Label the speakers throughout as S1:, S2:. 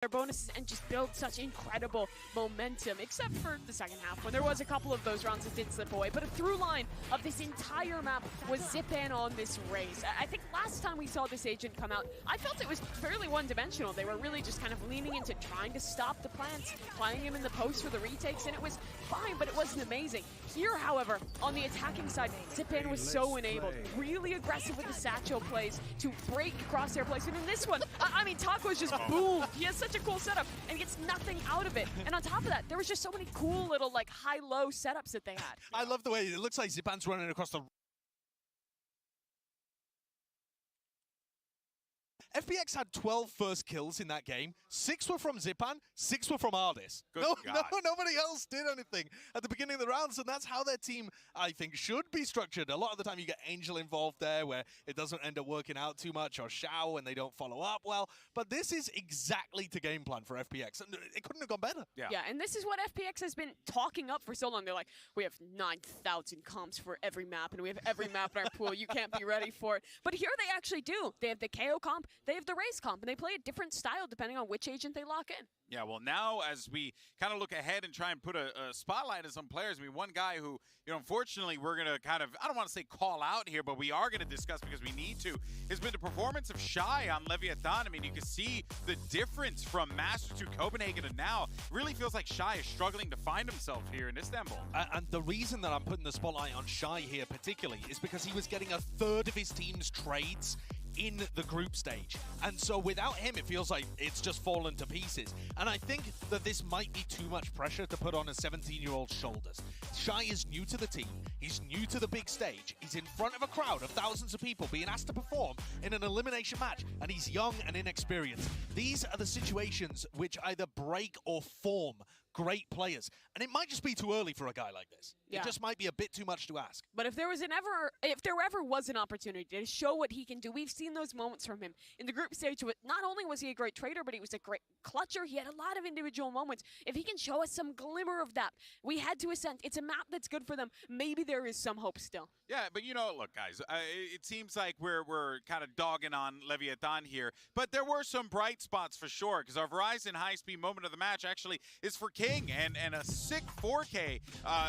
S1: their bonuses and just build such incredible momentum, except for the second half when there was a couple of those rounds that did slip away. But a through line of this entire map was Zipan on this race. I think last time we saw this agent come out, I felt it was fairly one-dimensional. They were really just kind of leaning into trying to stop the plants, playing him in the post for the retakes, and it was fine, but it wasn't amazing. Here, however, on the attacking side, Zipan was so enabled, really aggressive with the satchel plays to break crosshair plays. And in this one, I mean, Taco's just boomed. He has such a cool setup and gets nothing out of it. And on top of that, there was just so many cool little like high-low setups that they had.
S2: I love the way it looks like Zipan's running across the... FPX had 12 first kills in that game. 6 were from Zipan, 6 were from Ardis. Nobody else did anything at the beginning of the rounds, and that's how their team, I think, should be structured. A lot of the time you get Angel involved there where it doesn't end up working out too much, or Xiao and they don't follow up well. But this is exactly the game plan for FPX, and it couldn't have gone better.
S1: Yeah, and this is what FPX has been talking up for so long. They're like, we have 9,000 comps for every map, and we have every map in our pool. You can't be ready for it. But here they actually do. They have the KO comp, they have the race comp, and they play a different style depending on which agent they lock in.
S3: Yeah, well, now as we kind of look ahead and try and put a spotlight on some players, I mean, one guy who, you know, unfortunately we're going to kind of, I don't want to say call out here, but we are going to discuss because we need to, has been the performance of Shy on Leviathan. I mean, you can see the difference from Masters to Copenhagen and now. It really feels like Shy is struggling to find himself here in Istanbul.
S2: And the reason that I'm putting the spotlight on Shy here particularly is because he was getting a third of his team's trades in the group stage. And so without him, it feels like it's just fallen to pieces. And I think that this might be too much pressure to put on a 17-year-old's shoulders. Shy is new to the team. He's new to the big stage. He's in front of a crowd of thousands of people being asked to perform in an elimination match, and he's young and inexperienced. These are the situations which either break or form great players. And it might just be too early for a guy like this.
S1: Yeah.
S2: It just might be a bit too much to ask.
S1: But if there ever was an opportunity to show what he can do, we've seen those moments from him in the group stage. Not only was he a great trader, but he was a great clutcher. He had a lot of individual moments. If he can show us some glimmer of that, we had to Ascent. It's a map that's good for them. Maybe there is some hope still.
S3: Yeah, but you know, look, guys, it seems like we're kind of dogging on Leviathan here, but there were some bright spots for sure, because our Verizon high-speed moment of the match actually is for King, and a sick 4K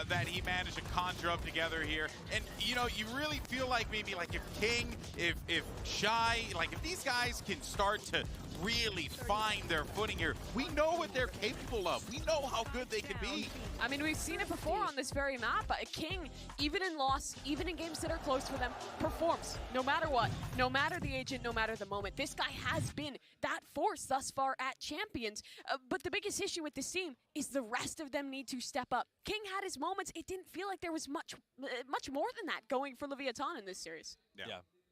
S3: that he managed to conjure up together here. And, you know, you really feel like maybe like if King, if Shy, like if these guys can start to really find their footing here, we know what they're capable of. We know how good they can be.
S1: I mean, we've seen it before on this very map. King, even in loss, even in games that are close for them, performs no matter what, no matter the agent, no matter the moment. This guy has been that force thus far at Champions. But the biggest issue with this team is the rest of them need to step up. King had his moments. It didn't feel like there was much more than that going for Leviathan in this series.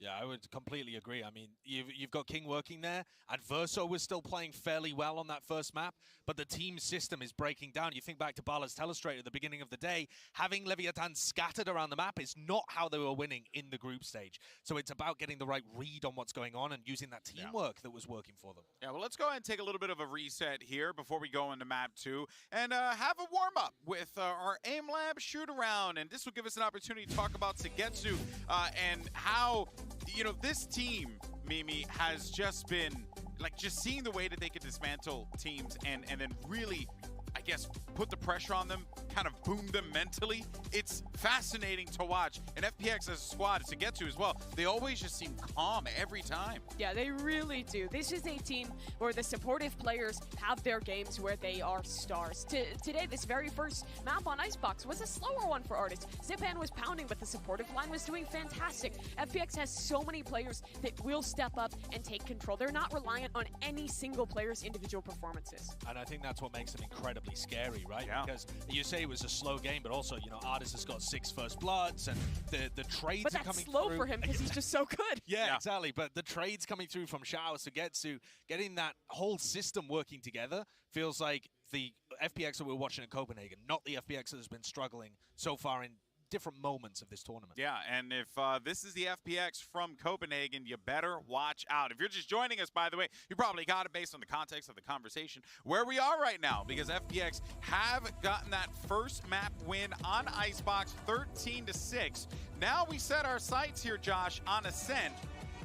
S2: Yeah, I would completely agree. I mean, you've got King working there, and Verso was still playing fairly well on that first map, but the team system is breaking down. You think back to Bala's Telestrate at the beginning of the day, having Leviathan scattered around the map is not how they were winning in the group stage. So it's about getting the right read on what's going on and using that teamwork that was working for them.
S3: Yeah, well, let's go ahead and take a little bit of a reset here before we go into map 2 and have a warm-up with our Aim Lab shoot-around, and this will give us an opportunity to talk about Suigetsu and how, you know, this team, Mimi, has just been, like, just seeing the way that they could dismantle teams and then really, I guess, put the pressure on them, kind of boom them mentally. It's fascinating to watch. And FPX as a squad, Suigetsu as well, they always just seem calm every time.
S1: Yeah, they really do. This is a team where the supportive players have their games where they are stars. Today, this very first map on Icebox was a slower one for Ardis. Zipan was pounding, but the supportive line was doing fantastic. FPX has so many players that will step up and take control. They're not reliant on any single player's individual performances.
S2: And I think that's what makes them incredibly scary, right?
S3: Yeah.
S2: Because you say it was a slow game, but also, you know, Ardis has got 6 first bloods, and the trades
S1: but
S2: are coming through.
S1: But that's slow for him because he's just so good.
S2: Yeah, exactly. But the trades coming through from Xiao, Suigetsu, getting that whole system working together feels like the FPX that we're watching in Copenhagen, not the FPX that has been struggling so far in different moments of this tournament.
S3: Yeah, and if this is the FPX from Copenhagen, you better watch out. If you're just joining us, by the way, you probably got it based on the context of the conversation where we are right now, because FPX have gotten that first map win on Icebox, 13-6. Now we set our sights here, Josh, on Ascent,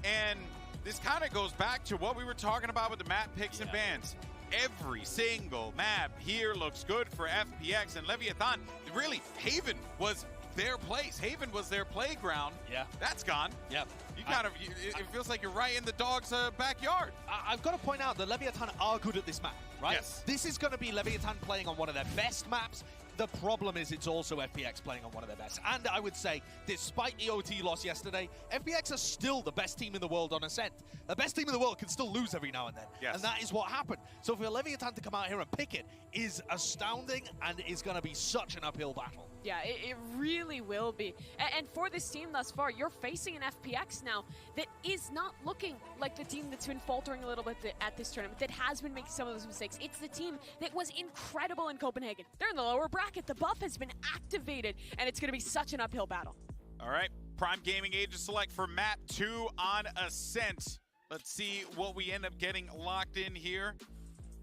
S3: and this kind of goes back to what we were talking about with the map picks and bans. every single map here looks good for FPX and Leviathan. Really, Haven was their place. Haven was their playground.
S2: Yeah.
S3: That's gone.
S2: Yeah.
S3: It feels like you're right in the dog's backyard.
S2: I've got to point out that Leviathan are good at this map, right?
S3: Yes.
S2: This is going to be Leviathan playing on one of their best maps. The problem is it's also FPX playing on one of their best. And I would say, despite the OT loss yesterday, FPX are still the best team in the world on Ascent. The best team in the world can still lose every now and then.
S3: Yes.
S2: And that is what happened. So for Leviathan to come out here and pick it is astounding and is going to be such an uphill battle.
S1: Yeah, it really will be. And for this team thus far, you're facing an FPX now that is not looking like the team that's been faltering a little bit at this tournament, that has been making some of those mistakes. It's the team that was incredible in Copenhagen. They're in the lower bracket. The buff has been activated, and it's going to be such an uphill battle.
S3: All right, Prime Gaming Age select for map 2 on Ascent. Let's see what we end up getting locked in here.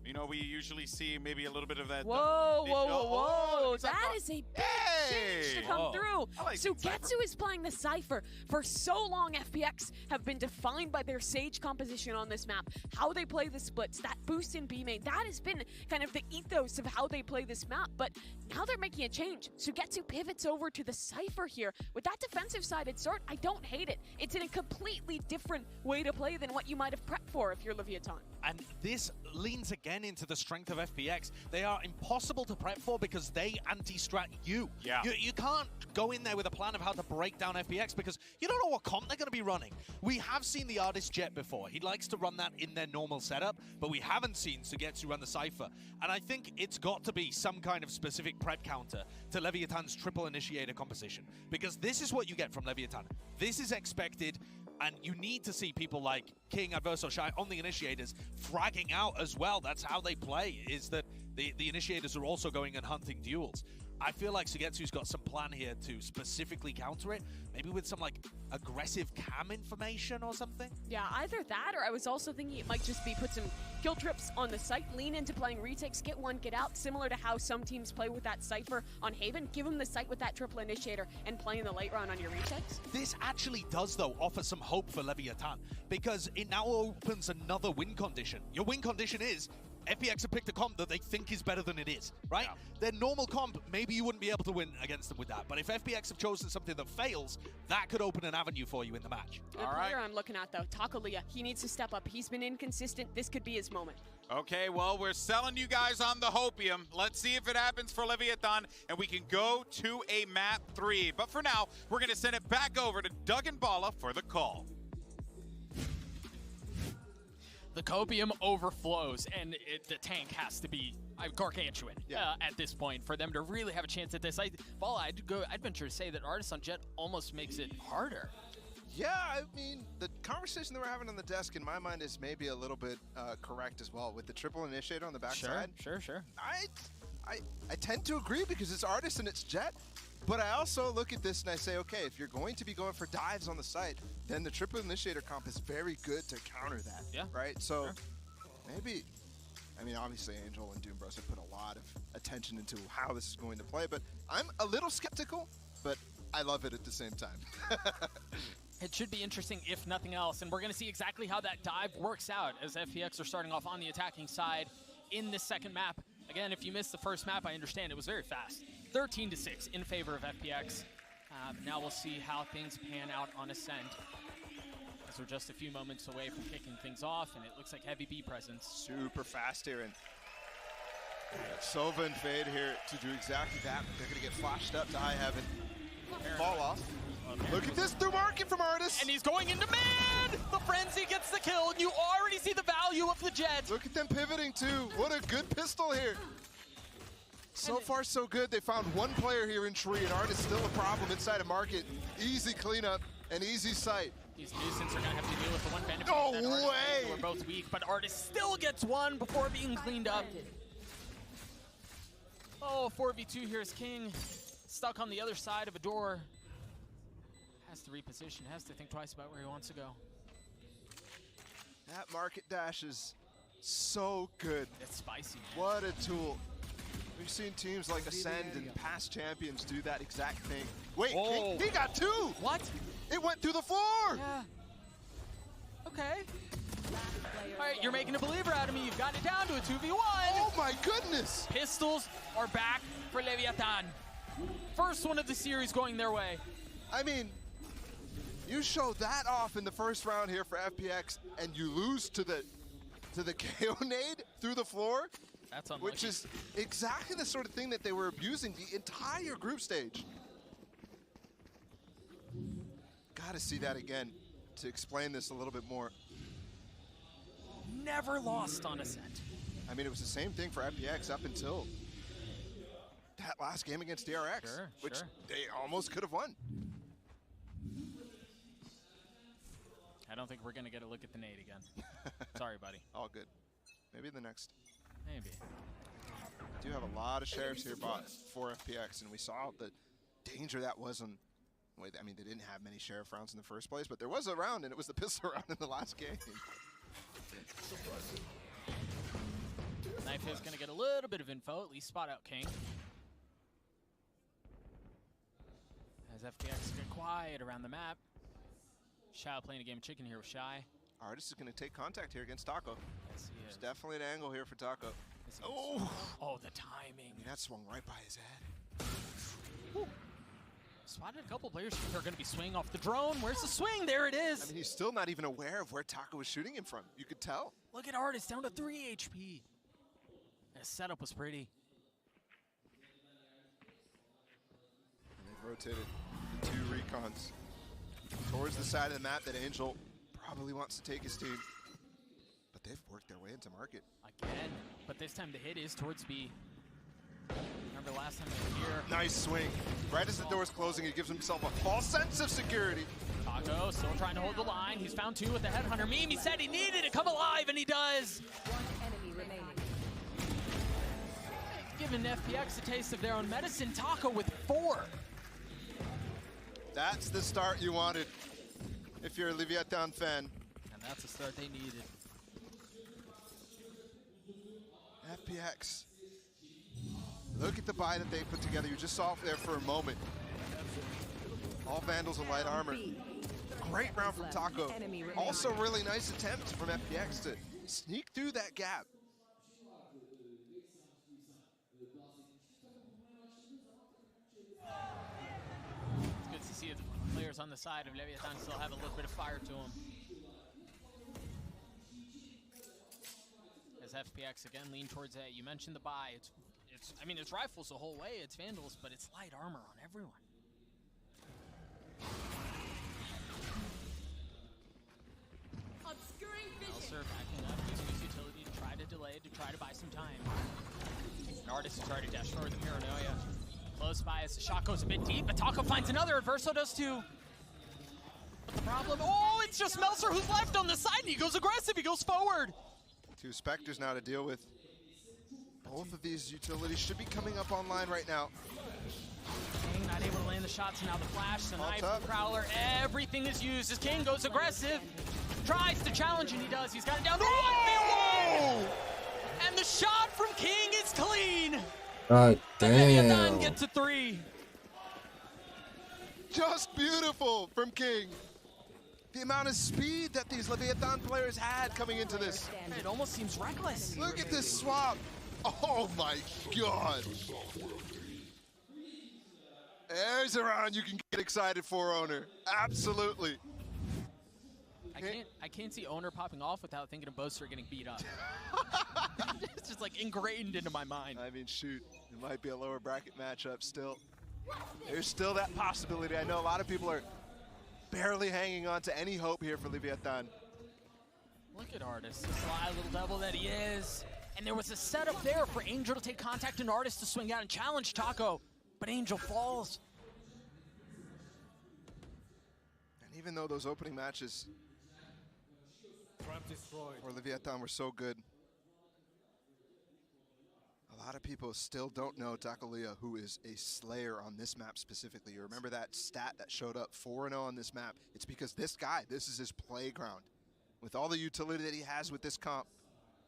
S3: You know, we usually see maybe a little bit of that.
S1: Whoa, whoa, whoa, whoa. That is a big change to come through.
S3: Like
S1: Sugetsu is playing the Cypher. For so long, FPX have been defined by their Sage composition on this map. How they play the splits, that boost in B main, that has been kind of the ethos of how they play this map. But now they're making a change. Sugetsu pivots over to the Cypher here. With that defensive-sided start, I don't hate it. It's in a completely different way to play than what you might have prepped for if you're Leviathan.
S2: And this leans again into the strength of FPX. They are impossible to prep for because they anti-strat you.
S3: Yeah.
S2: You can't go in there with a plan of how to break down FPX because you don't know what comp they're going to be running. We have seen the Artist Jet before. He likes to run that in their normal setup, but we haven't seen Sugetsu run the Cypher. And I think it's got to be some kind of specific prep counter to Leviathan's triple initiator composition because this is what you get from Leviathan. This is expected. And you need to see people like King, Adverso, Shy on the initiators fragging out as well. That's how they play, is that the initiators are also going and hunting duels. I feel like Sugetsu's got some plan here to specifically counter it, maybe with some like aggressive cam information or something.
S1: Yeah, either that or I was also thinking it might just be put some kill trips on the site, lean into playing retakes, get one, get out, similar to how some teams play with that Cypher on Haven. Give them the site with that triple initiator and play in the late round on your retakes.
S2: This actually does, though, offer some hope for Leviathan because it now opens another win condition. Your win condition is FPX have picked a comp that they think is better than it is, right?
S3: Yeah.
S2: Their normal comp, maybe you wouldn't be able to win against them with that. But if FPX have chosen something that fails, that could open an avenue for you in the match.
S1: The player I'm looking at, though, Takulia, he needs to step up. He's been inconsistent. This could be his moment.
S3: Okay, well, we're selling you guys on the Hopium. Let's see if it happens for Leviathan, and we can go to a map 3. But for now, we're going to send it back over to Doug and Bala for the call.
S4: The copium overflows, and the tank has to be gargantuan at this point for them to really have a chance at this. I'd venture to say that Artist on Jet almost makes it harder.
S5: Yeah, I mean, the conversation that we're having on the desk in my mind is maybe a little bit correct as well with the triple initiator on the backside.
S4: Sure.
S5: I tend to agree because it's Artist and it's Jet. But I also look at this and I say, okay, if you're going to be going for dives on the site, then the triple initiator comp is very good to counter that.
S4: Yeah.
S5: Right? So maybe, I mean, obviously Angel and Doombros have put a lot of attention into how this is going to play, but I'm a little skeptical, but I love it at the same time.
S4: It should be interesting if nothing else, and we're going to see exactly how that dive works out as FPX are starting off on the attacking side in this second map. Again, if you missed the first map, I understand it was very fast. 13-6 in favor of FPX. Now we'll see how things pan out on Ascent, as we're just a few moments away from kicking things off, and it looks like heavy B presence.
S5: Super fast here, and Sova and Fade here to do exactly that. They're going to get flashed up to high heaven. Fall off. Look at this through market from Artist.
S4: And he's going into mid! The Frenzy gets the kill, and you already see the value of the Jet.
S5: Look at them pivoting too. What a good pistol here. So far so good. They found one player here in Tree, and Artist still a problem inside of market. Easy cleanup and easy sight.
S4: These Nuisance are going to have to deal with the one benefit.
S5: No way!
S4: We're both weak, but Artist still gets one before being cleaned up. Oh, 4v2 here is King. Stuck on the other side of a door. Has to reposition, has to think twice about where he wants to go.
S5: That market dash is so good.
S4: It's spicy, man.
S5: What a tool. We've seen teams like Ascend and past champions do that exact thing. Wait, he got two!
S4: What?
S5: It went through the floor!
S4: Yeah. Okay. All right, you're making a believer out of me. You've got it down to a 2v1.
S5: Oh my goodness!
S4: Pistols are back for Leviathan. First one of the series going their way.
S5: I mean, you show that off in the first round here for FPX, and you lose to the KO nade through the floor,
S4: That's unlucky.
S5: which is exactly the sort of thing that they were abusing the entire group stage. Got to see that again to explain this a little bit more.
S4: Never lost on Ascent.
S5: I mean, it was the same thing for FPX up until that last game against DRX, which they almost could have won.
S4: I don't think we're going to get a look at the nade again. Sorry, buddy.
S5: All good. Maybe the next.
S4: Maybe.
S5: We do have a lot of sheriffs here bought for FPX, and we saw the danger that was on. Wait, I mean, they didn't have many sheriff rounds in the first place, but there was a round, and it was the pistol round in the last game.
S4: Knife is going to get a little bit of info, at least spot out King. As FPX get quiet around the map. Shy playing a game of chicken here with Shy.
S5: Artist is going to take contact here against Taco.
S4: Yes, he
S5: There's
S4: is.
S5: definitely an angle here for Taco.
S4: Yes, he is.
S5: Oh,
S4: The timing.
S5: I mean, that swung right by his head.
S4: Woo. Spotted a couple players who are going to be swinging off the drone. Where's the swing? There it is.
S5: I mean, he's still not even aware of where Taco was shooting him from. You could tell.
S4: Look at Artist down to 3 HP. That setup was pretty.
S5: And they've rotated the 2 recons towards the side of the map that Angel probably wants to take his team. But they've worked their way into market.
S4: Again, but this time the hit is towards B. Remember last time they were here.
S5: Nice swing. Right as the door's closing, he gives himself a false sense of security.
S4: Taco still trying to hold the line. He's found 2 with the Headhunter meme. He said he needed to come alive, and he does.
S6: One enemy remaining.
S4: Giving FPX a taste of their own medicine. Taco with 4.
S5: That's the start you wanted if you're a Leviathan fan.
S4: And that's the start they needed.
S5: FPX. Look at the buy that they put together. You just saw it there for a moment. All Vandals and light armor. Great round from Taco. Also really nice attempt from FPX to sneak through that gap.
S4: It's good to see the players on the side of Leviathan still have a little bit of fire to them. As FPX again lean towards A. You mentioned the buy. I mean, it's rifles the whole way. It's Vandals, but it's light armor on everyone. Melser backing up, using his utility to try to delay, to try to buy some time. An Artist is trying to dash north of Paranoia. Close by as the shot goes a bit deep, but Taco finds another, Adverso does too. But the problem, oh, it's just Melser who's left on the side, and he goes aggressive, he goes forward.
S5: 2 Spectres now to deal with. Both of these utilities should be coming up online right now.
S4: King not able to land the shots, and now the flash, the knife,
S5: up.
S4: the prowler, everything is used as King goes aggressive. Tries to challenge, and he does. He's got it down to 1v1! And the shot from King is clean!
S7: God
S4: Leviathan
S7: damn.
S4: get to 3.
S5: Just beautiful from King. The amount of speed that these Leviathan players had coming into this.
S4: It almost seems reckless.
S5: Look at this swap. Oh my God. There's a round you can get excited for, Owner. Absolutely.
S4: I can't see Owner popping off without thinking of Boaster getting beat up. It's just like ingrained into my mind.
S5: I mean, shoot, it might be a lower bracket matchup still. There's still that possibility. I know a lot of people are barely hanging on to any hope here for Leviathan.
S4: Look at Artist, the sly little devil that he is. And there was a setup there for Angel to take contact and Artist to swing out and challenge Taco, but Angel falls.
S5: And even though those opening matches for Leviathan were so good, a lot of people still don't know Takalea, who is a slayer on this map specifically. You remember that stat that showed up 4-0 on this map? It's because this guy, this is his playground. With all the utility that he has with this comp,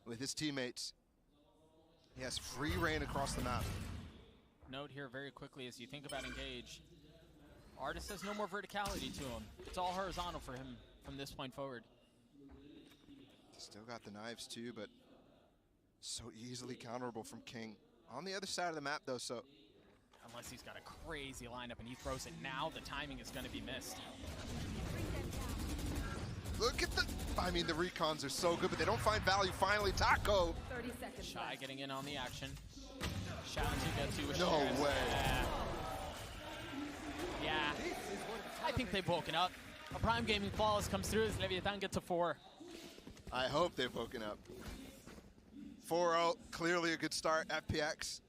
S5: with his teammates, he has free reign across the map.
S4: Note here very quickly as you think about Engage. Artist has no more verticality to him. It's all horizontal for him from this point forward.
S5: Still got the knives too, but so easily counterable from King. On the other side of the map though, so
S4: Unless he's got a crazy lineup and he throws it now, the timing is going to be missed.
S5: look at the, I mean, the recons are so good, but they don't find value. Finally, Taco.
S6: 30 seconds.
S4: Shy getting in on the action. Shout out to Getsu with
S5: No
S4: shares.
S5: way.
S4: Yeah. I think they've woken up. A Prime Gaming Flawless comes through as Leviathan gets a 4.
S5: I hope they've woken up. 4-0, clearly a good start. FPX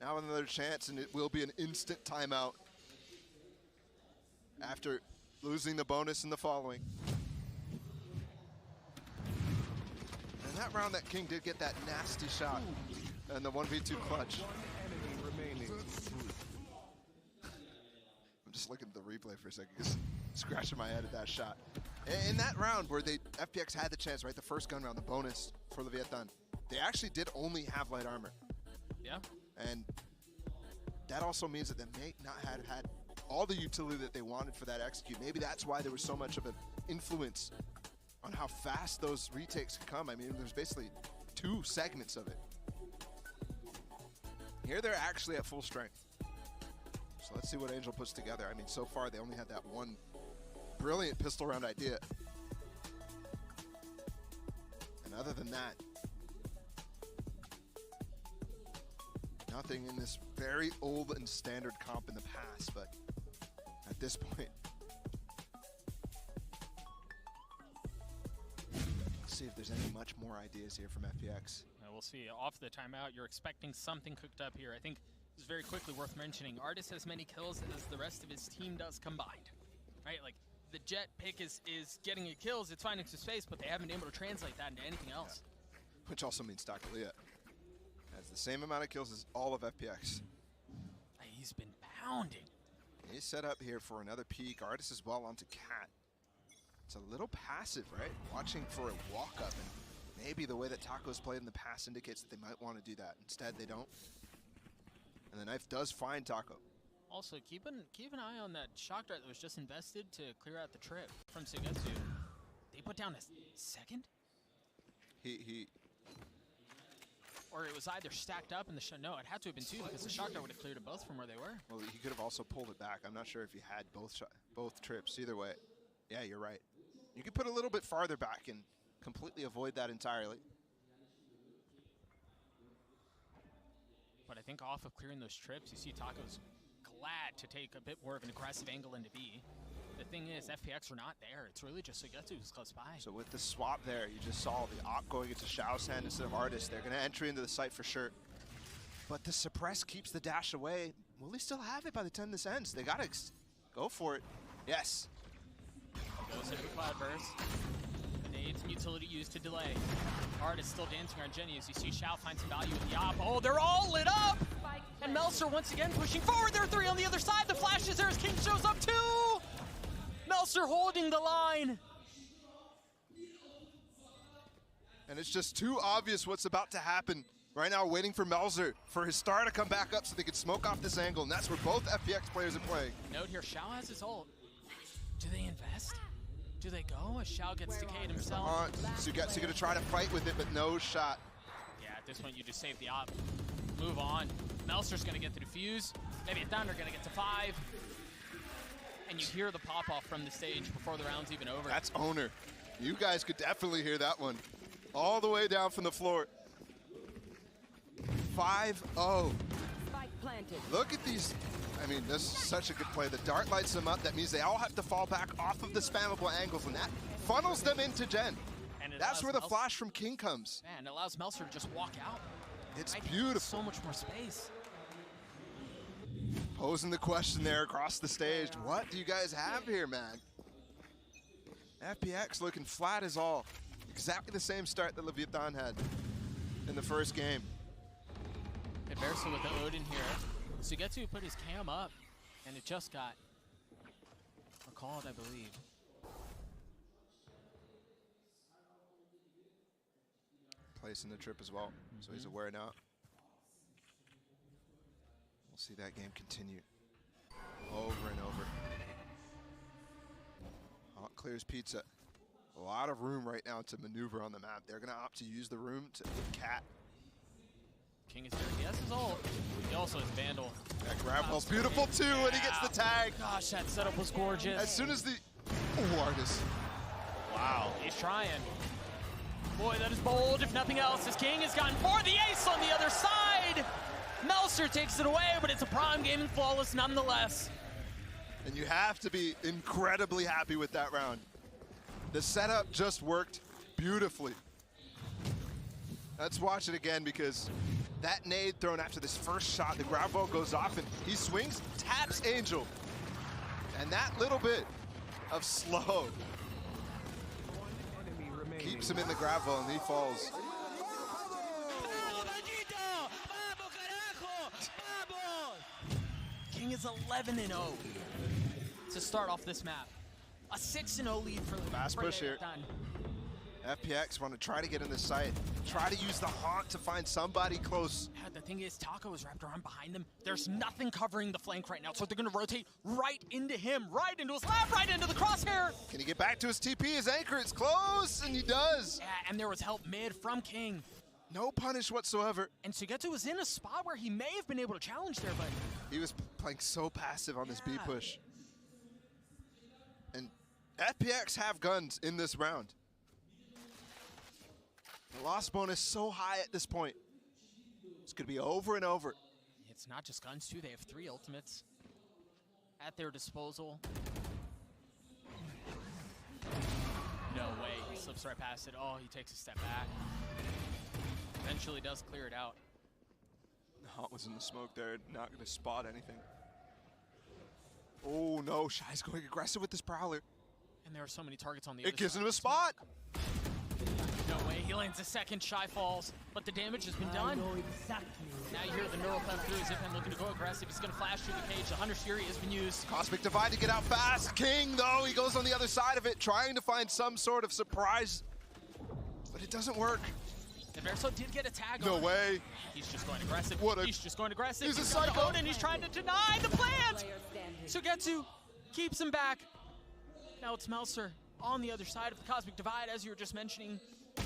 S5: now with another chance, and it will be an instant timeout after losing the bonus in the following. And that round that King did get that nasty shot and the 1v2 clutch. I'm just looking at the replay for a second, just scratching my head at that shot. In that round where FPX had the chance, right, the first gun round, the bonus for Leviathan, they actually did only have light armor.
S4: Yeah.
S5: And that also means that they may not have had all the utility that they wanted for that execute. Maybe that's why there was so much of an influence on how fast those retakes could come. I mean, there's basically 2 segments of it. Here they're actually at full strength. So let's see what Angel puts together. I mean, so far they only had that one brilliant pistol round idea. And other than that, nothing in this very old and standard comp in the past, but at this point, let's see if there's any much more ideas here from FPX.
S4: We'll see. Off the timeout, you're expecting something cooked up here. I think it's very quickly worth mentioning. Artist has many kills as the rest of his team does combined, right? Like, the Jet pick is getting the kills, it's finding some space, but they haven't been able to translate that into anything else.
S5: Yeah. Which also means Takalea has the same amount of kills as all of FPX.
S4: He's been pounding.
S5: He's set up here for another peek. Artist as well onto Cat. It's a little passive, right? Watching for a walk-up, and maybe the way that Taco's played in the past indicates that they might want to do that. Instead, they don't. And the knife does find Taco.
S4: Also, keep an eye on that shock dart that was just invested to clear out the trip from Sugetsu. They put down a second? Or it was either stacked up in the no, it had to have been 2 because the shock dart would have cleared them both from where they were.
S5: Well, he could have also pulled it back. I'm not sure if he had both trips. Either way, yeah, you're right. You could put a little bit farther back and completely avoid that entirely.
S4: But I think off of clearing those trips, you see Taco's glad to take a bit more of an aggressive angle into B. The thing is, FPX are not there. It's really just Sugetsu who's close by.
S5: So with the swap there, you just saw the op going into Xiao's hand instead of Artist. They're going to enter into the site for sure. But the suppress keeps the dash away. Will they still have it by the time this ends? They got to go for it. Yes.
S4: Goes into the Cloud Burst. The nades and utility used to delay. Artist still dancing around Jenny as you see Xiao find some value in the op. Oh, they're all lit up! And Melser once again pushing forward. There are 3 on the other side. The flash is there as King shows up too! Melser holding the line.
S5: And it's just too obvious what's about to happen. Right now, waiting for Melzer for his star to come back up so they can smoke off this angle, and that's where both FPX players are playing.
S4: Note here, Xiao has his ult. Do they invest? Do they go as Xiao gets decayed himself?
S5: Sugetsu gonna try to fight with it, but no shot.
S4: Yeah, at this point you just save the op. Move on. Melser's gonna get the defuse. Maybe a Thunder gonna get to 5. And you hear the pop-off from the stage before the round's even over.
S5: That's Owner. You guys could definitely hear that one. All the way down from the floor. 5-0.
S6: Spike planted.
S5: Look at these. I mean, this is such a good play. The dart lights them up. That means they all have to fall back off of the spammable angles, and that funnels them into Gen.
S4: And
S5: that's where the flash from King comes.
S4: Man, it allows Melser to just walk out.
S5: It's
S4: right?
S5: beautiful.
S4: So much more space.
S5: Posing the question there across the stage. What do you guys have here, man? FPX looking flat as all. Exactly the same start that Leviathan had in the first game.
S4: Adversa with the Odin here. Sugetsu put his cam up, and it just got called, I believe.
S5: Placing the trip as well, so he's aware now. We'll see that game continue over and over. Hawk clears pizza. A lot of room right now to maneuver on the map. They're going to opt to use the room to cat.
S4: King is there. He has his ult. He also has Vandal.
S5: That grab well's beautiful too, and he gets the tag.
S4: Gosh, that setup was gorgeous.
S5: As soon as the... Oh, Artis.
S4: Wow, he's trying. Boy, that is bold, if nothing else. His King has gotten for the ace on the other side. Melser takes it away, but it's a Prime Gaming flawless nonetheless.
S5: And you have to be incredibly happy with that round. The setup just worked beautifully. Let's watch it again because that nade thrown after this first shot, the grab ball goes off and he swings, taps Angel. And that little bit of slow keeps him in the grab ball and he falls.
S4: King is 11-0 to start off this map. A 6-0 lead for the
S5: Fast push here. FPX want to try to get in the site, try to use the haunt to find somebody close.
S4: Yeah, the thing is, Taco is wrapped around behind them. There's nothing covering the flank right now, so they're going to rotate right into him, right into his lap, right into the crosshair.
S5: Can he get back to his TP? His anchor, it's close, and he does.
S4: Yeah, and there was help mid from King.
S5: No punish whatsoever.
S4: And Sugetsu was in a spot where he may have been able to challenge there, but...
S5: He was playing so passive on this B push. And FPX have guns in this round. The loss bonus so high at this point. It's going to be over and over.
S4: It's not just guns, too. They have 3 ultimates at their disposal. No way. He slips right past it. Oh, he takes a step back. Eventually does clear it out.
S5: The haunt was in the smoke there, not going to spot anything. Oh no, Shy's going aggressive with this Prowler.
S4: And there are so many targets on the other side.
S5: It gives him a spot.
S4: No way, he lands a second, Shy falls, but the damage has been done. Now you hear the neural thumb through, Zipan looking to go aggressive. He's going to flash through the cage. The Hunter's Fury has been used.
S5: Cosmic Divide to get out fast. King, though, he goes on the other side of it, trying to find some sort of surprise, but it doesn't work.
S4: The Verso did get a tag
S5: No
S4: on.
S5: way.
S4: He's just going aggressive.
S5: He's
S4: just going aggressive.
S5: He's a
S4: got the
S5: psycho.
S4: Odin, he's trying to deny the plant. Sugetsu keeps him back. Now it's Melser on the other side of the Cosmic Divide, as you were just mentioning.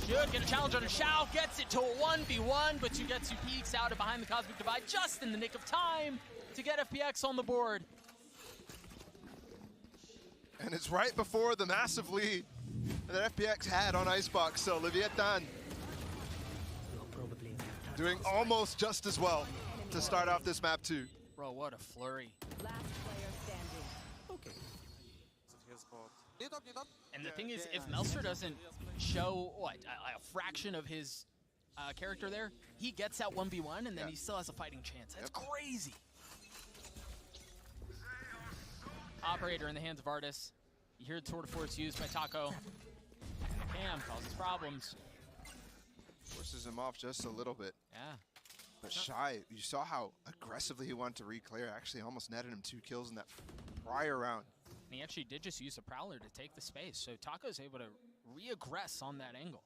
S4: Should get a challenge on a Shao, gets it to a 1v1, but Sugetsu peeks out of behind the Cosmic Divide just in the nick of time to get FPX on the board.
S5: And it's right before the massive lead that FPX had on Icebox, so Leviathan doing almost just as well to start off this map too.
S4: Bro, what a flurry.
S6: Last player standing.
S4: And the thing is, if Melser doesn't show, what, a fraction of his character there, he gets that 1v1 and then he still has a fighting chance. That's crazy. Operator in the hands of Artis. You hear the Tour de Force used by Taco. Cam causes problems.
S5: Forces him off just a little bit.
S4: Yeah.
S5: But Shy, you saw how aggressively he wanted to re-clear. Actually almost netted him 2 kills in that prior round.
S4: And he actually did just use a Prowler to take the space, so Taco's able to re-aggress on that angle.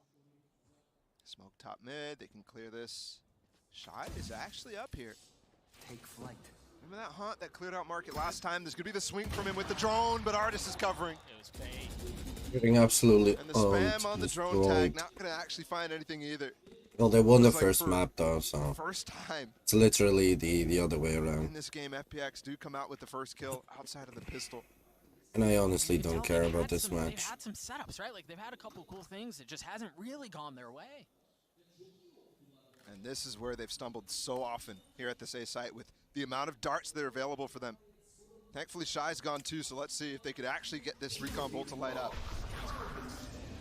S5: Smoke top mid, they can clear this. Shy is actually up here.
S7: Take flight.
S5: Remember that haunt that cleared out Market last time? There's gonna be the swing from him with the drone, but Artis is covering.
S4: It was bait.
S8: Getting absolutely
S5: And the spam on the drone tag, not gonna actually find anything either.
S8: Well, they won the
S5: Looks like
S8: first
S5: for
S8: map though, so
S5: First time
S8: it's literally the other way
S5: in
S8: around.
S5: this game, FPX do come out with the first kill outside of the pistol.
S8: And I honestly
S4: You can
S8: don't
S4: tell
S8: care
S4: they've
S8: about
S4: had
S8: this
S4: some-
S8: match.
S4: They've had some setups, right? Like, they've had a couple cool things. It just hasn't really gone their way.
S5: And this is where they've stumbled so often here at this A site with the amount of darts that are available for them. Thankfully, Shy's gone too, so let's see if they could actually get this recon bolt to light up.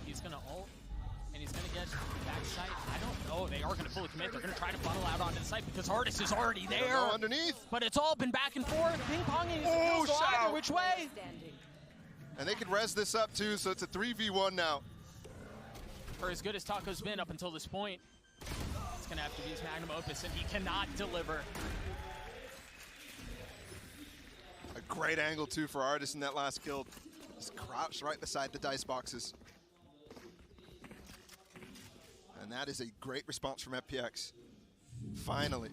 S4: He's going to ult, and he's going to get back site. I don't know. They are going to fully commit. They're going to try to funnel out onto the site because Artis is already there.
S5: Go underneath.
S4: But it's all been back and forth, ping-ponging.
S5: Oh,
S4: So
S5: Shao.
S4: either which way.
S6: Standing.
S5: And they can res this up too, so it's a 3v1 now.
S4: For as good as Taco's been up until this point, it's going to have to be his magnum opus, and he cannot deliver.
S5: A great angle too for Artis in that last kill. Just crouched right beside the dice boxes. And that is a great response from FPX. Finally.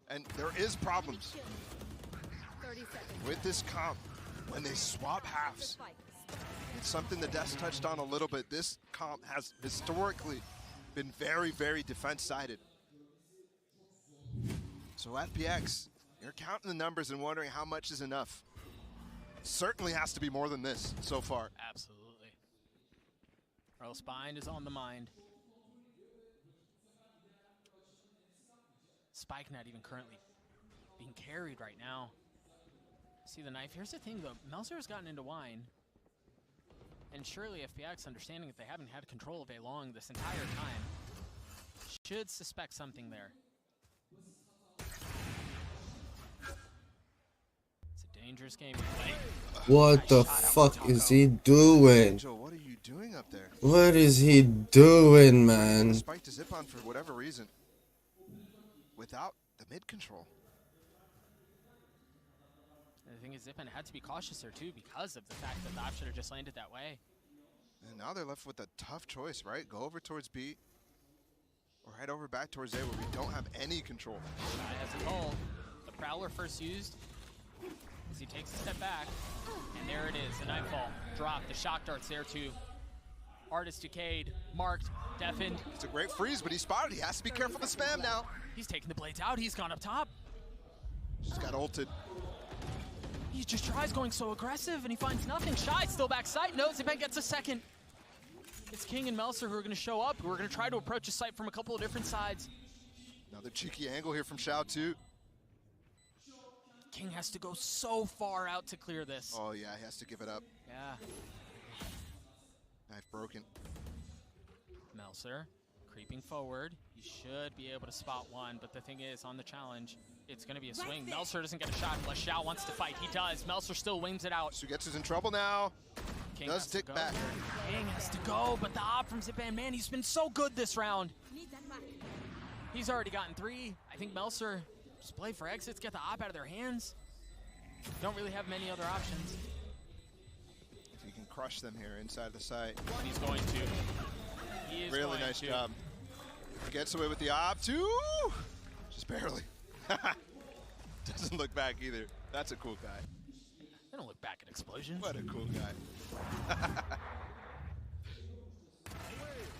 S5: And there is problems
S6: 30 seconds.
S5: with this comp when they swap halves.
S6: Fight.
S5: It's something the Des touched on a little bit. This comp has historically been very, very defense-sided. So FPX, you're counting the numbers and wondering how much is enough. Certainly has to be more than this so far.
S4: Absolutely. Earl Spine is on the mind. Spike not even currently being carried right now. See the knife. Here's the thing though, Melzer has gotten into wine. And surely FPX, understanding that they haven't had control of A Long this entire time, should suspect something there. It's a dangerous game to play.
S8: What the fuck is he doing?
S5: Angel, what are you doing up there?
S8: What is he doing, man?
S5: Spike to zip on for whatever reason. Without the mid control.
S4: And the thing is, Zipan had to be cautious there too because of the fact that the op should have just landed that way.
S5: And now they're left with a tough choice, right? Go over towards B, or head over back towards A where we don't have any control.
S4: Shy has it all. The Prowler first used as he takes a step back. And there it is, the Nightfall. Drop, the shock darts there too. Artist decayed, marked, deafened.
S5: It's a great freeze, but he's spotted. He has to be careful to spam now.
S4: He's taking the blades out, he's gone up top.
S5: Just got ulted.
S4: He just tries going so aggressive and he finds nothing. Shy still backside, no, Zipan gets a second. It's King and Melzer who are gonna show up, who are gonna try to approach the site from a couple of different sides.
S5: Another cheeky angle here from Xiao too.
S4: King has to go so far out to clear this.
S5: Oh yeah, he has to give it up.
S4: Yeah.
S5: Knife broken.
S4: Melzer creeping forward. He should be able to spot one, but the thing is, on the challenge, it's going to be a swing. Melzer doesn't get a shot unless Xiao wants to fight. He does. Melzer still wings it out.
S5: Sugetsu's in trouble now.
S4: King
S5: Does
S4: has to
S5: tick
S4: go.
S5: back.
S4: King has to go, but the op from Zipan, man, he's been so good this round. He's already gotten 3. I think Melzer just play for exits, get the op out of their hands. Don't really have many other options.
S5: If you can crush them here inside the site.
S4: And he's going to. He is
S5: Really
S4: going
S5: nice
S4: to.
S5: job. Gets away with the op too. Just barely. Doesn't look back either. That's a cool guy.
S4: They don't look back at explosions.
S5: What a cool guy.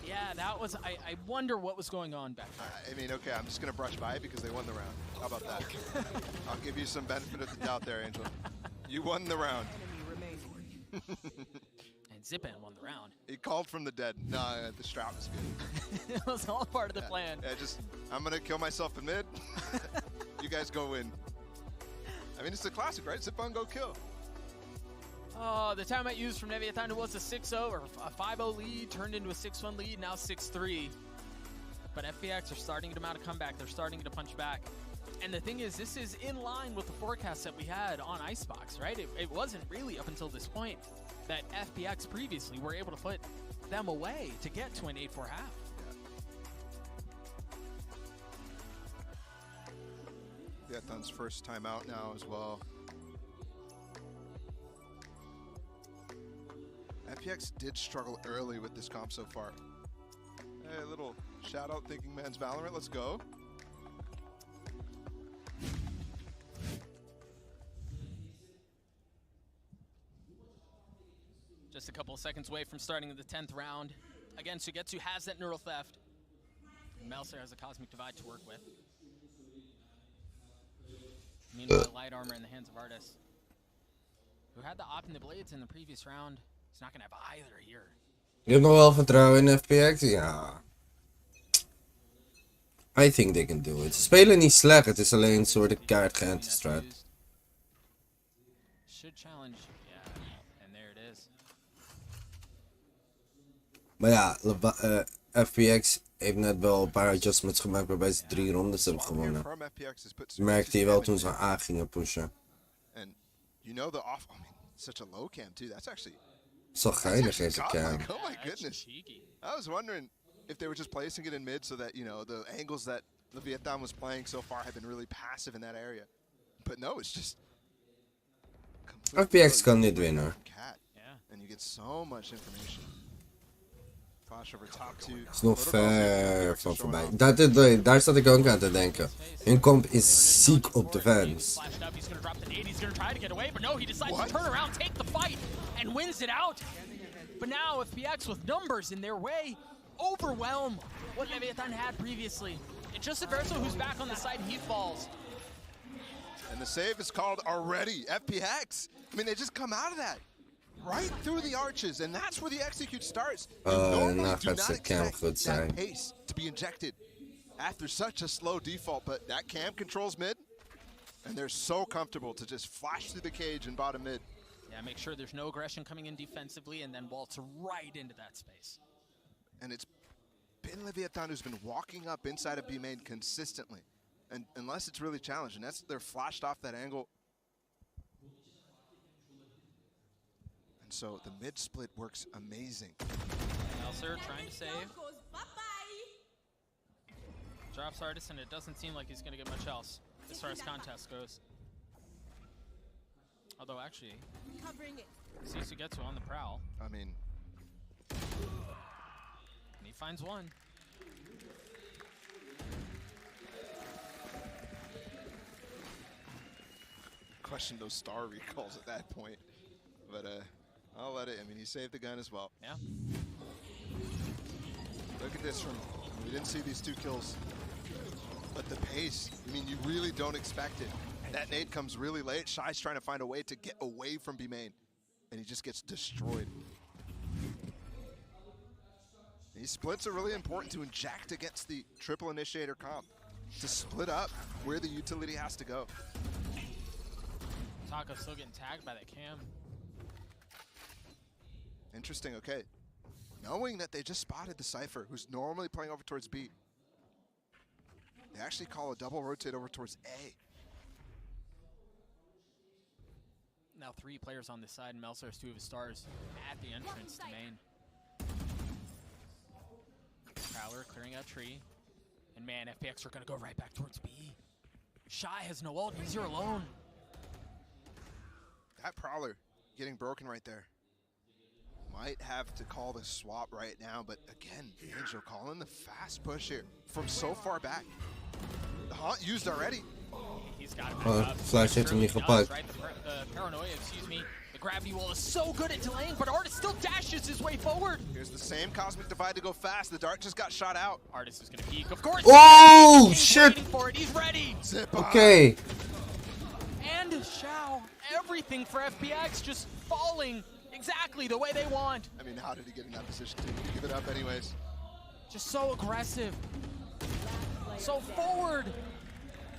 S4: Yeah, that was, I wonder what was going on back there.
S5: I mean, okay, I'm just going to brush by it because they won the round. How about that? I'll give you some benefit of the doubt there, Angel. You won the round.
S4: And Zipan won the round.
S5: He called from the dead. No, the strap was good.
S4: It was all part of the plan.
S5: Yeah, just, I'm going to kill myself in mid. You guys go win. I mean, it's a classic, right? Zip on, go kill.
S4: Oh, the timeout used from Neviathan was a 6-0 or a 5-0 lead, turned into a 6-1 lead, now 6-3. But FPX are starting to mount a comeback. They're starting to punch back. And the thing is, this is in line with the forecast that we had on Icebox, right? It wasn't really up until this point that FPX previously were able to put them away to get to an 8-4 half.
S5: Neviathan's first time out now as well. FPX did struggle early with this comp so far. Hey, a little shout out Thinking Man's Valorant, let's go.
S4: Just a couple of seconds away from starting the 10th round. Again, Sugetsu has that Neural Theft. Melzer has a Cosmic Divide to work with. Meanwhile, light armor in the hands of Artis, who had the op in the blades in the previous round. He's not going to have either here.
S8: Je hebt nog wel vertrouwen in FPX? Ja. I think they can do it. Ze spelen niet slecht, het is alleen een soort kaart geënt-strat.
S4: Should challenge, yeah, and there it is.
S8: Maar ja, FPX heeft net wel een paar adjustments gemaakt waarbij ze 3 rondes hebben gewonnen. Merkte je wel toen ze A gingen pushen.
S5: And you know the off, I mean, such a low cam too. That's actually
S8: Zo geinig is de cam.
S5: Oh my goodness. I was wondering if they were just placing it in mid so that, you know, the angles that Leviathan was playing so far have been really passive in that area. But no, it's just
S8: FPX kan dit winnen.
S5: Cat. And you get so much information. Flash over top two.
S8: Is nog ver van voorbij. Daar zat ik ook aan te denken. Hun comp is ziek op defense.
S4: But now FPX with numbers in their way overwhelm what Leviathan had previously. It's just Verso who's back on the side, he falls.
S5: And the save is called already. FPX. I mean, they just come out of that. Right through the arches, and that's where the execute starts. You normally do not expect that pace to be injected after such a slow default, but that cam controls mid, and they're so comfortable to just flash through the cage and bottom mid.
S4: Yeah, make sure there's no aggression coming in defensively, and then waltz right into that space.
S5: And it's been Leviathan who's been walking up inside of B main consistently, and unless it's really challenged, and they're flashed off that angle. And so the mid split works amazing.
S4: Melser trying to save. Drops Artist, and it doesn't seem like he's going to get much else as far as contest goes. Although, actually, seems to get to on the prowl.
S5: I mean,
S4: and he finds one.
S5: Question those star recalls at that point. But I'll let it. I mean, he saved the gun as well.
S4: Yeah.
S5: Look at this from, we didn't see these 2 kills. But the pace, I mean, you really don't expect it. That nade comes really late. Shy's trying to find a way to get away from B main, and he just gets destroyed. These splits are really important to inject against the triple initiator comp, to split up where the utility has to go.
S4: Taco's still getting tagged by that cam.
S5: Interesting, okay. Knowing that they just spotted the Cypher, who's normally playing over towards B, they actually call a double rotate over towards A.
S4: Now 3 players on this side, and Melser has 2 of his stars at the entrance to main. Prowler clearing out tree. And man, FPX are gonna go right back towards B. Shy has no ult, he's here alone.
S5: That Prowler getting broken right there. Might have to call the swap right now, but again, Angel calling the fast push here from so far back. The haunt used already.
S4: He's got it.
S8: Flash heeft hem niet gepakt.
S4: Right? The paranoia, excuse me. The gravity wall is so good at delaying, but Artist still dashes his way forward.
S5: Here's the same Cosmic Divide to go fast. The dart just got shot out.
S4: Artist is gonna peek, of course.
S8: Oh, shit.
S4: For it. He's ready.
S8: Okay.
S4: And Xiao, everything for FPX just falling exactly the way they want.
S5: I mean, how did he get in that position to give it up anyways?
S4: Just so aggressive. So forward.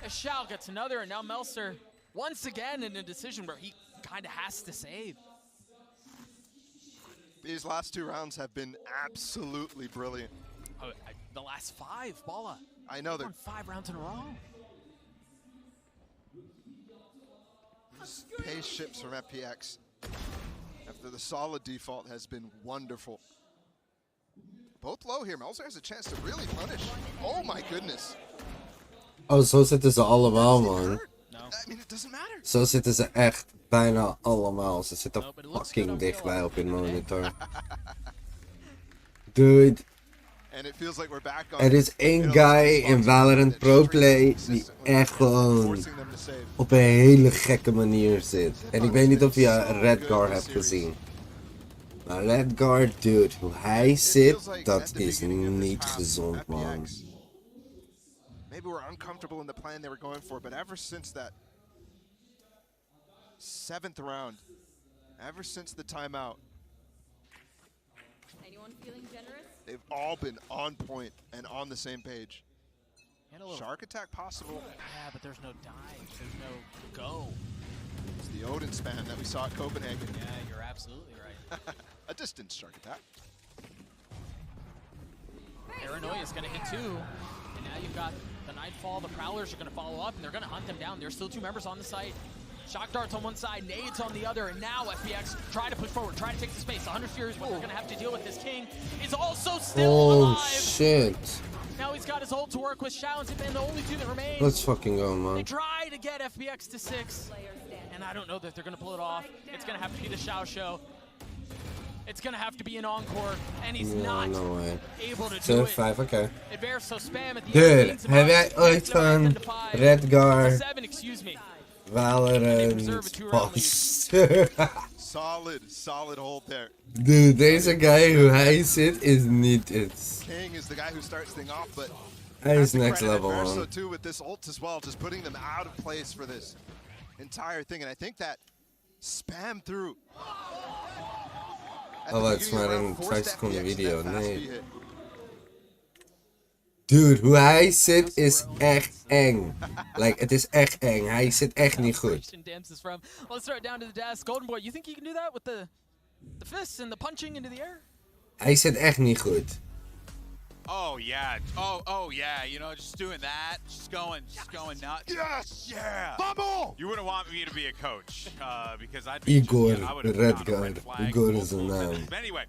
S4: As Xiao gets another, and now Melser once again in a decision where he kind of has to save.
S5: These last 2 rounds have been absolutely brilliant.
S4: Oh, the last 5, Balla.
S5: I know they're
S4: won 5 rounds in a row.
S5: These pace ships from FPX after the solid default has been wonderful. Both low here. Melser has a chance to really punish. Oh my goodness.
S8: Oh, zo zitten ze allemaal, man.
S5: No. I mean, it doesn't matter.
S8: Zo zitten ze echt bijna allemaal. Ze zitten fucking dichtbij op hun monitor. Dude.
S5: And it feels like we're back on,
S8: Er is één guy in Valorant Pro Play die echt gewoon op een hele gekke manier zit. En ik weet niet of je Redguard hebt gezien. Maar Redguard, dude, hoe hij zit, dat is niet gezond, man.
S5: Maybe we're uncomfortable in the plan they were going for, but ever since that 7th round, ever since the timeout,
S6: Anyone feeling generous?
S5: they've all been on point and on the same page. Shark attack possible.
S4: Yeah, but there's no dive. There's no go.
S5: It's the Odin span that we saw at Copenhagen.
S4: Yeah, you're absolutely right.
S5: A distance shark attack.
S4: Paranoia is going to hit 2. And now you've got the Nightfall. The Prowlers are going to follow up, and they're going to hunt them down. There's still 2 members on the site. Shock darts on one side, nades on the other, and now FPX try to push forward, try to take the space. 100 Furies, what they're going to have to deal with this King is also still alive.
S8: Oh, shit.
S4: Now he's got his ult to work with. Xiao and Zipan, the only 2 that remain.
S8: Let's fucking go,
S4: They
S8: man.
S4: try to get FPX to 6, and I don't know that they're going to pull it off. It's going to have to be the Xiao show. It's going to have to be an encore, and he's not
S8: No way.
S4: able to do it.
S8: 7-5, oké.
S4: Verso spam at the
S8: Dude,
S4: end.
S8: heb jij ooit van Redguard,
S4: 7, excuse me.
S8: Valorant, poster?
S5: Solid hold there.
S8: Dude, deze guy hoe hij zit is niet het.
S5: King is the guy who starts things off, but
S8: Hij is
S5: has to
S8: next
S5: credit
S8: level,
S5: Verso
S8: man.
S5: too with this ult as well, just putting them out of place for this entire thing. And I think that spam through. At the
S8: Oh, het is
S5: beginning
S8: maar
S5: of the
S8: een
S5: round, forced
S8: 5 seconden
S5: FPX
S8: video,
S5: that fast
S8: nee.
S5: B hit.
S8: Dude, hoe hij zit is echt eng. Like, het is echt eng. Hij zit echt niet goed.
S4: Dams is from. Let's throw it down to the desk. Golden Boy, you think you can do that with the fists and the punching into the air?
S8: Hij zit echt niet goed.
S3: Oh yeah. Oh yeah. You know, just doing that, just going nuts.
S5: Yes!
S3: Yeah.
S5: Bubble!
S3: You wouldn't want me to be a coach because I'd be
S8: Igor,
S3: just, I would have
S8: the red
S3: gotten a red
S8: guard.
S3: flag
S8: Igor is the
S3: multiple
S8: name.
S3: times. But anyway,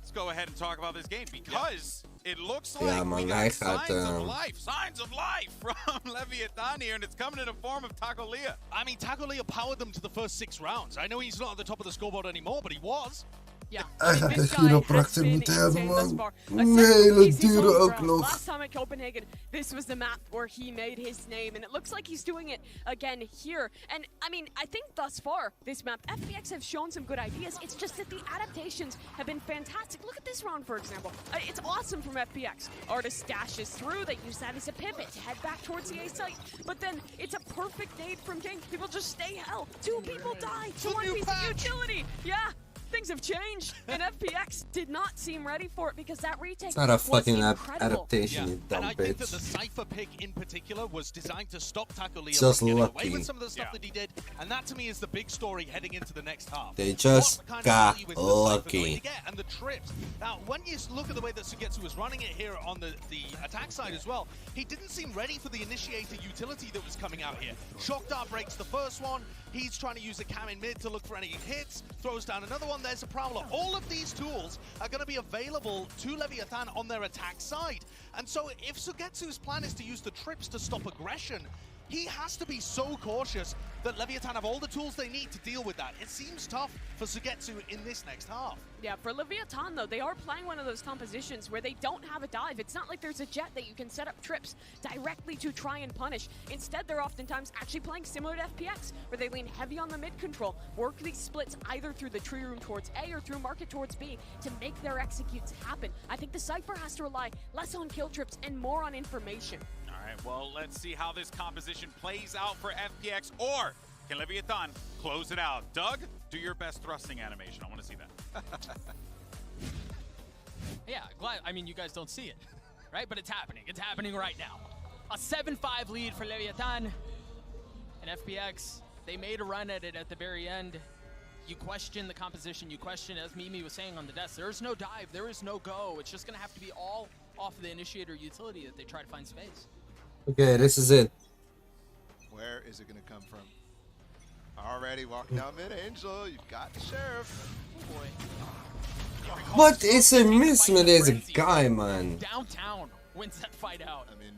S3: let's go ahead and talk about this game because it looks
S8: Ja,
S3: like
S8: man,
S3: we
S8: hij
S3: got
S8: gaat,
S3: signs of life from Leviathan here, and it's coming in the form of Taco Leah.
S2: I mean, Taco Leah powered them to the first 6 rounds. I know he's not at the top of the scoreboard anymore, but he was.
S1: Yeah,
S8: Hij had
S1: this
S8: de
S1: guy
S8: chiropractor
S1: has been
S8: moeten hebben,
S1: insane thus
S8: man.
S1: far.
S8: Een
S1: A
S8: hele
S1: easy
S8: dure
S1: solo
S8: ook
S1: round.
S8: nog.
S1: Last time at Copenhagen, this was the map where he made his name, and it looks like he's doing it again here. And I mean, I think thus far, this map, FPX have shown some good ideas. It's just that the adaptations have been fantastic. Look at this round, for example. It's awesome from FPX. Artist dashes through, they use that as a pivot to head back towards the A site. But then it's a perfect nade from King. People just stay hell. 2 people die to one piece of utility. Yeah. Things have changed, and FPX did not seem ready for it because that retake
S8: It's not a
S1: was
S8: fucking
S1: incredible.
S8: adaptation, you
S2: And
S8: dumb
S2: I think that the
S8: bitch.
S2: Cypher pick in particular was designed to stop Taco Leah
S8: Just
S2: from getting away
S8: lucky.
S2: with some of the stuff
S3: Yeah.
S2: that he did, and that to me is the big story heading into the next half.
S8: They just
S2: What kind of
S8: got
S2: value is the Cypher going
S8: lucky.
S2: to get? And the trips. Now, when you look at the way that Sugetsu was running it here on the attack side as well, he didn't seem ready for the initiator utility that was coming out here. Shock Dart breaks the first one. He's trying to use the cam in mid to look for any hits, throws down another one, there's a Prowler. All of these tools are going to be available to Leviathan on their attack side. And so if Sugetsu's plan is to use the trips to stop aggression, he has to be so cautious that Leviathan have all the tools they need to deal with that. It seems tough for Sugetsu in this next half.
S1: Yeah, for Leviathan though, they are playing one of those compositions where they don't have a dive. It's not like there's a jet that you can set up trips directly to try and punish. Instead, they're oftentimes actually playing similar to FPX, where they lean heavy on the mid control, work these splits either through the tree room towards A or through market towards B to make their executes happen. I think the Cypher has to rely less on kill trips and more on information.
S3: All right, well, let's see how this composition plays out for FPX, or can Leviathan close it out? Doug, do your best thrusting animation. I want to see that.
S4: Yeah, glad. I mean, you guys don't see it, right? But it's happening. It's happening right now. A 7-5 lead for Leviathan. And FPX, they made a run at it at the very end. You question the composition. You question, as Mimi was saying on the desk, there is no dive. There is no go. It's just going to have to be all off the initiator utility that they try to find space.
S8: Okay, this is it.
S5: Where is it going to come from? Already walking down mid, Angel. You've got the Sheriff.
S4: Oh boy.
S8: Wat is er mis met deze guy, man?
S4: Downtown wins that fight out.
S5: I mean,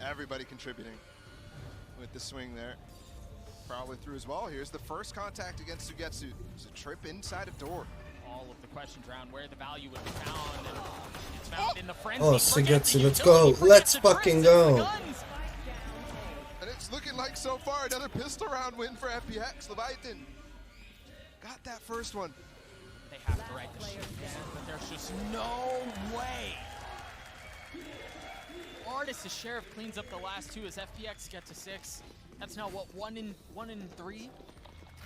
S5: everybody contributing with the swing there. Probably through as well. Here's the first contact against Sugetsu. It's a trip inside of door.
S4: All of the questions around where the value would be found. And it's found in the frenzy.
S8: Oh,
S4: Forget the
S8: Sugetsu, let's
S4: utility,
S8: go.
S4: forget
S8: Let's
S4: the
S8: fucking
S4: tricks, it's
S8: go.
S4: the guns.
S5: And it's looking like so far another pistol round win for FPX. Leviathan got that first one.
S4: They have to write the shit, but there's just no way. Artist, the Sheriff cleans up the last 2 as FPX get to 6. That's now what, 1 in 3?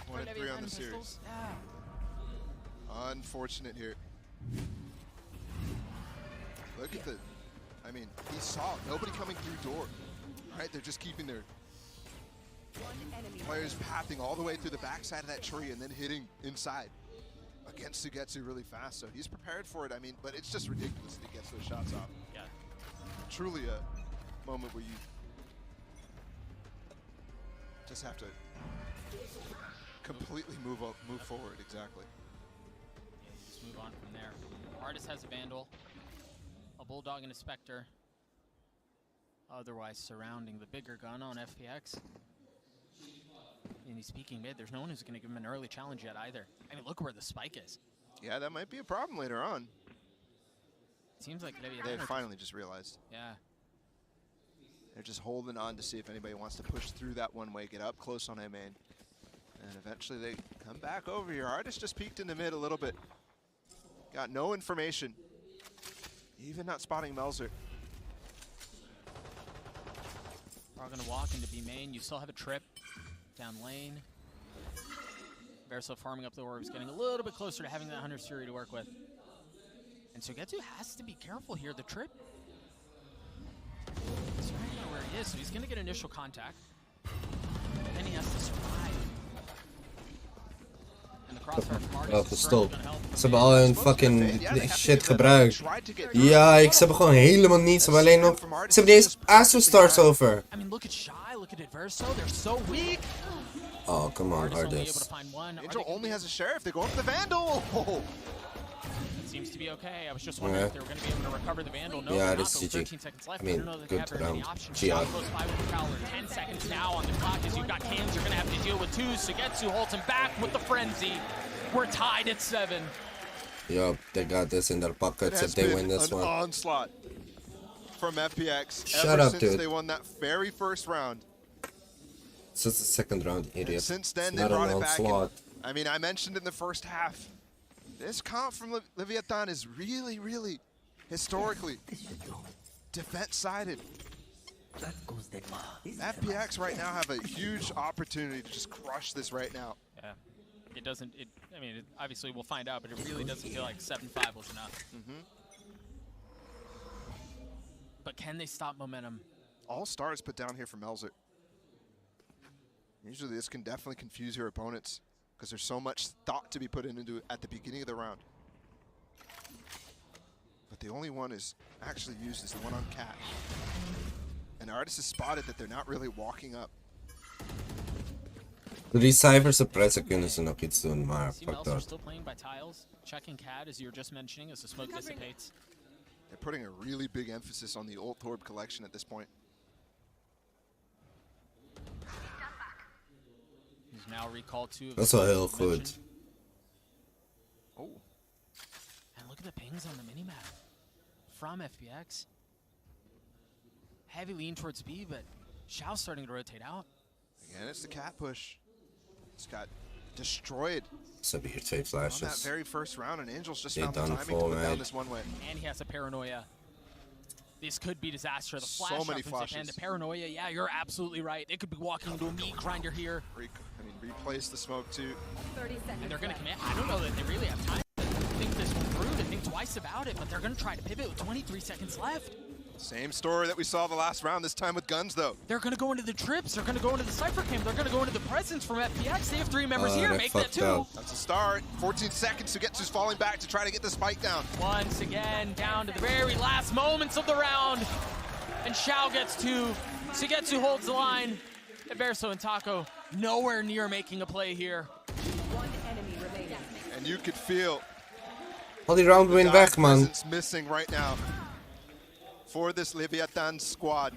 S5: 1 and 3 on the series.
S4: Yeah.
S5: Unfortunate here. Look at the, I mean, he saw nobody coming through door. Right, they're just keeping their players pathing all the way through the backside of that tree and then hitting inside against Sugetsu really fast. So he's prepared for it. I mean, but it's just ridiculous that he gets those shots off.
S4: Yeah.
S5: Truly a moment where you just have to completely move forward. Exactly.
S4: Yeah, you just move on from there. Artist has a Vandal, a Bulldog and a Spectre. Otherwise surrounding the bigger gun on FPX. And he's peeking mid. There's no one who's going to give him an early challenge yet either. I mean, look where the spike is.
S5: Yeah, that might be a problem later on.
S4: It seems like maybe
S5: They finally just realized.
S4: Yeah.
S5: They're just holding on to see if anybody wants to push through that one way, get up close on A main. And eventually they come back over here. Artist just peeked in the mid a little bit. Got no information. Even not spotting Melzer.
S4: Are gonna walk into B main. You still have a trip down lane. Verso farming up the orbs, getting a little bit closer to having that Hunter's Fury to work with. And Sugetsu has to be careful here. The trip. He's trying to know where he is, so he's gonna get initial contact. And then he has to survive. And the crossfire from Artist
S8: Wel
S4: is certainly
S8: gestopt.
S4: gonna help.
S8: Ze hebben al hun fucking shit gebruikt. Ja, ze hebben gewoon helemaal niets. Ze hebben alleen nog... Ze hebben niet eens ASO starts over.
S4: I mean, look at Shy, look at Adverso. They're so weak.
S8: Oh, come on,
S4: Artist only able
S8: Artist.
S4: to find one. Are
S5: Angel
S4: they-
S5: only has a sheriff. They're going for the Vandal. Oh.
S4: Seems to be okay. I was just wondering if they were going to be able to recover the Vandal. No,
S8: Yeah,
S4: they're
S8: this
S4: not.
S8: is
S4: Though.
S8: GG.
S4: 13 seconds left.
S8: I mean,
S4: I don't know that
S8: good
S4: they have very many
S8: round.
S4: options.
S8: GG.
S4: Shot close by with the Prowler. 10 seconds now on the clock as you've got cams. You're going to have to deal with two. Sugetsu holds him back with the Frenzy. We're tied at 7.
S8: Yup, they got this in their
S5: It
S8: pockets
S5: has
S8: if they
S5: been
S8: win this
S5: an
S8: one.
S5: onslaught from FPX
S8: Shut
S5: ever
S8: up,
S5: since
S8: dude.
S5: they won that very first round.
S8: It's just the second round,
S5: And
S8: idiot.
S5: since then,
S8: It's
S5: they
S8: not
S5: brought
S8: an
S5: it back. And,
S8: onslaught.
S5: I mean, I mentioned in the first half, this comp from Leviathan is really, really, historically, defense-sided. FPX right now have a huge opportunity to just crush this right now.
S4: Yeah. It doesn't, I mean, obviously we'll find out, but it really doesn't feel like 7-5 was enough. But can they stop momentum?
S5: All stars put down here for Melzer. Usually this can definitely confuse your opponents because there's so much thought to be put into it at the beginning of the round. But the only one is actually used is the one on Cat. And Artist has spotted that they're not really walking up.
S8: Door die cijfers te pressen kunnen ze nog iets doen, maar
S4: See
S8: fuck
S4: Melzer
S8: dat.
S4: still playing by tiles. Checking Cad as you were just mentioning as the smoke dissipates.
S5: They're putting a really big emphasis on the Ult Orb collection at this point.
S4: He's now recalled 2 of
S8: Dat is
S4: the
S8: wel heel
S4: players
S8: goed.
S4: mentioned.
S5: Oh,
S4: And look at the pings on the minimap from FPX. Heavy lean towards B, but Xiao's starting to rotate out.
S5: again, it's the Cat push. It's got destroyed
S8: Ze hebben hier 2
S5: on that
S8: flashes.
S5: very first round, and Angels just
S8: They
S5: found the
S8: done
S5: timing to
S8: full,
S5: put down
S8: man.
S5: this one way.
S4: And he has a paranoia. This could be disaster. The
S5: So
S4: flash
S5: many
S4: up from Zipan,
S5: flashes.
S4: the paranoia. Yeah, you're absolutely right. They could be walking into a meat grinder here,
S5: Replace the smoke too.
S6: 30 seconds
S4: and they're going to
S6: left.
S4: commit. I don't know that they really have time to think this one through, to think twice about it, but they're going to try to pivot with 23 seconds left.
S5: Same story that we saw the last round, this time with guns though.
S4: They're going to go into the trips. They're going to go into the Cypher Cam. They're going to go into the presence from FPX. They have 3 members here.
S8: they
S4: Make that
S8: fucked
S4: 2.
S8: up.
S5: That's a start. 14 seconds to get to falling back to try to get the spike down.
S4: Once again, down to the very last moments of the round. And Xiao gets 2. Sugetsu holds the line. And Verso and Taco nowhere near making a play here.
S6: One enemy remaining.
S5: And you could feel
S8: Al die round win
S5: God's
S8: weg, man.
S5: presence missing right now for this Leviathan squad.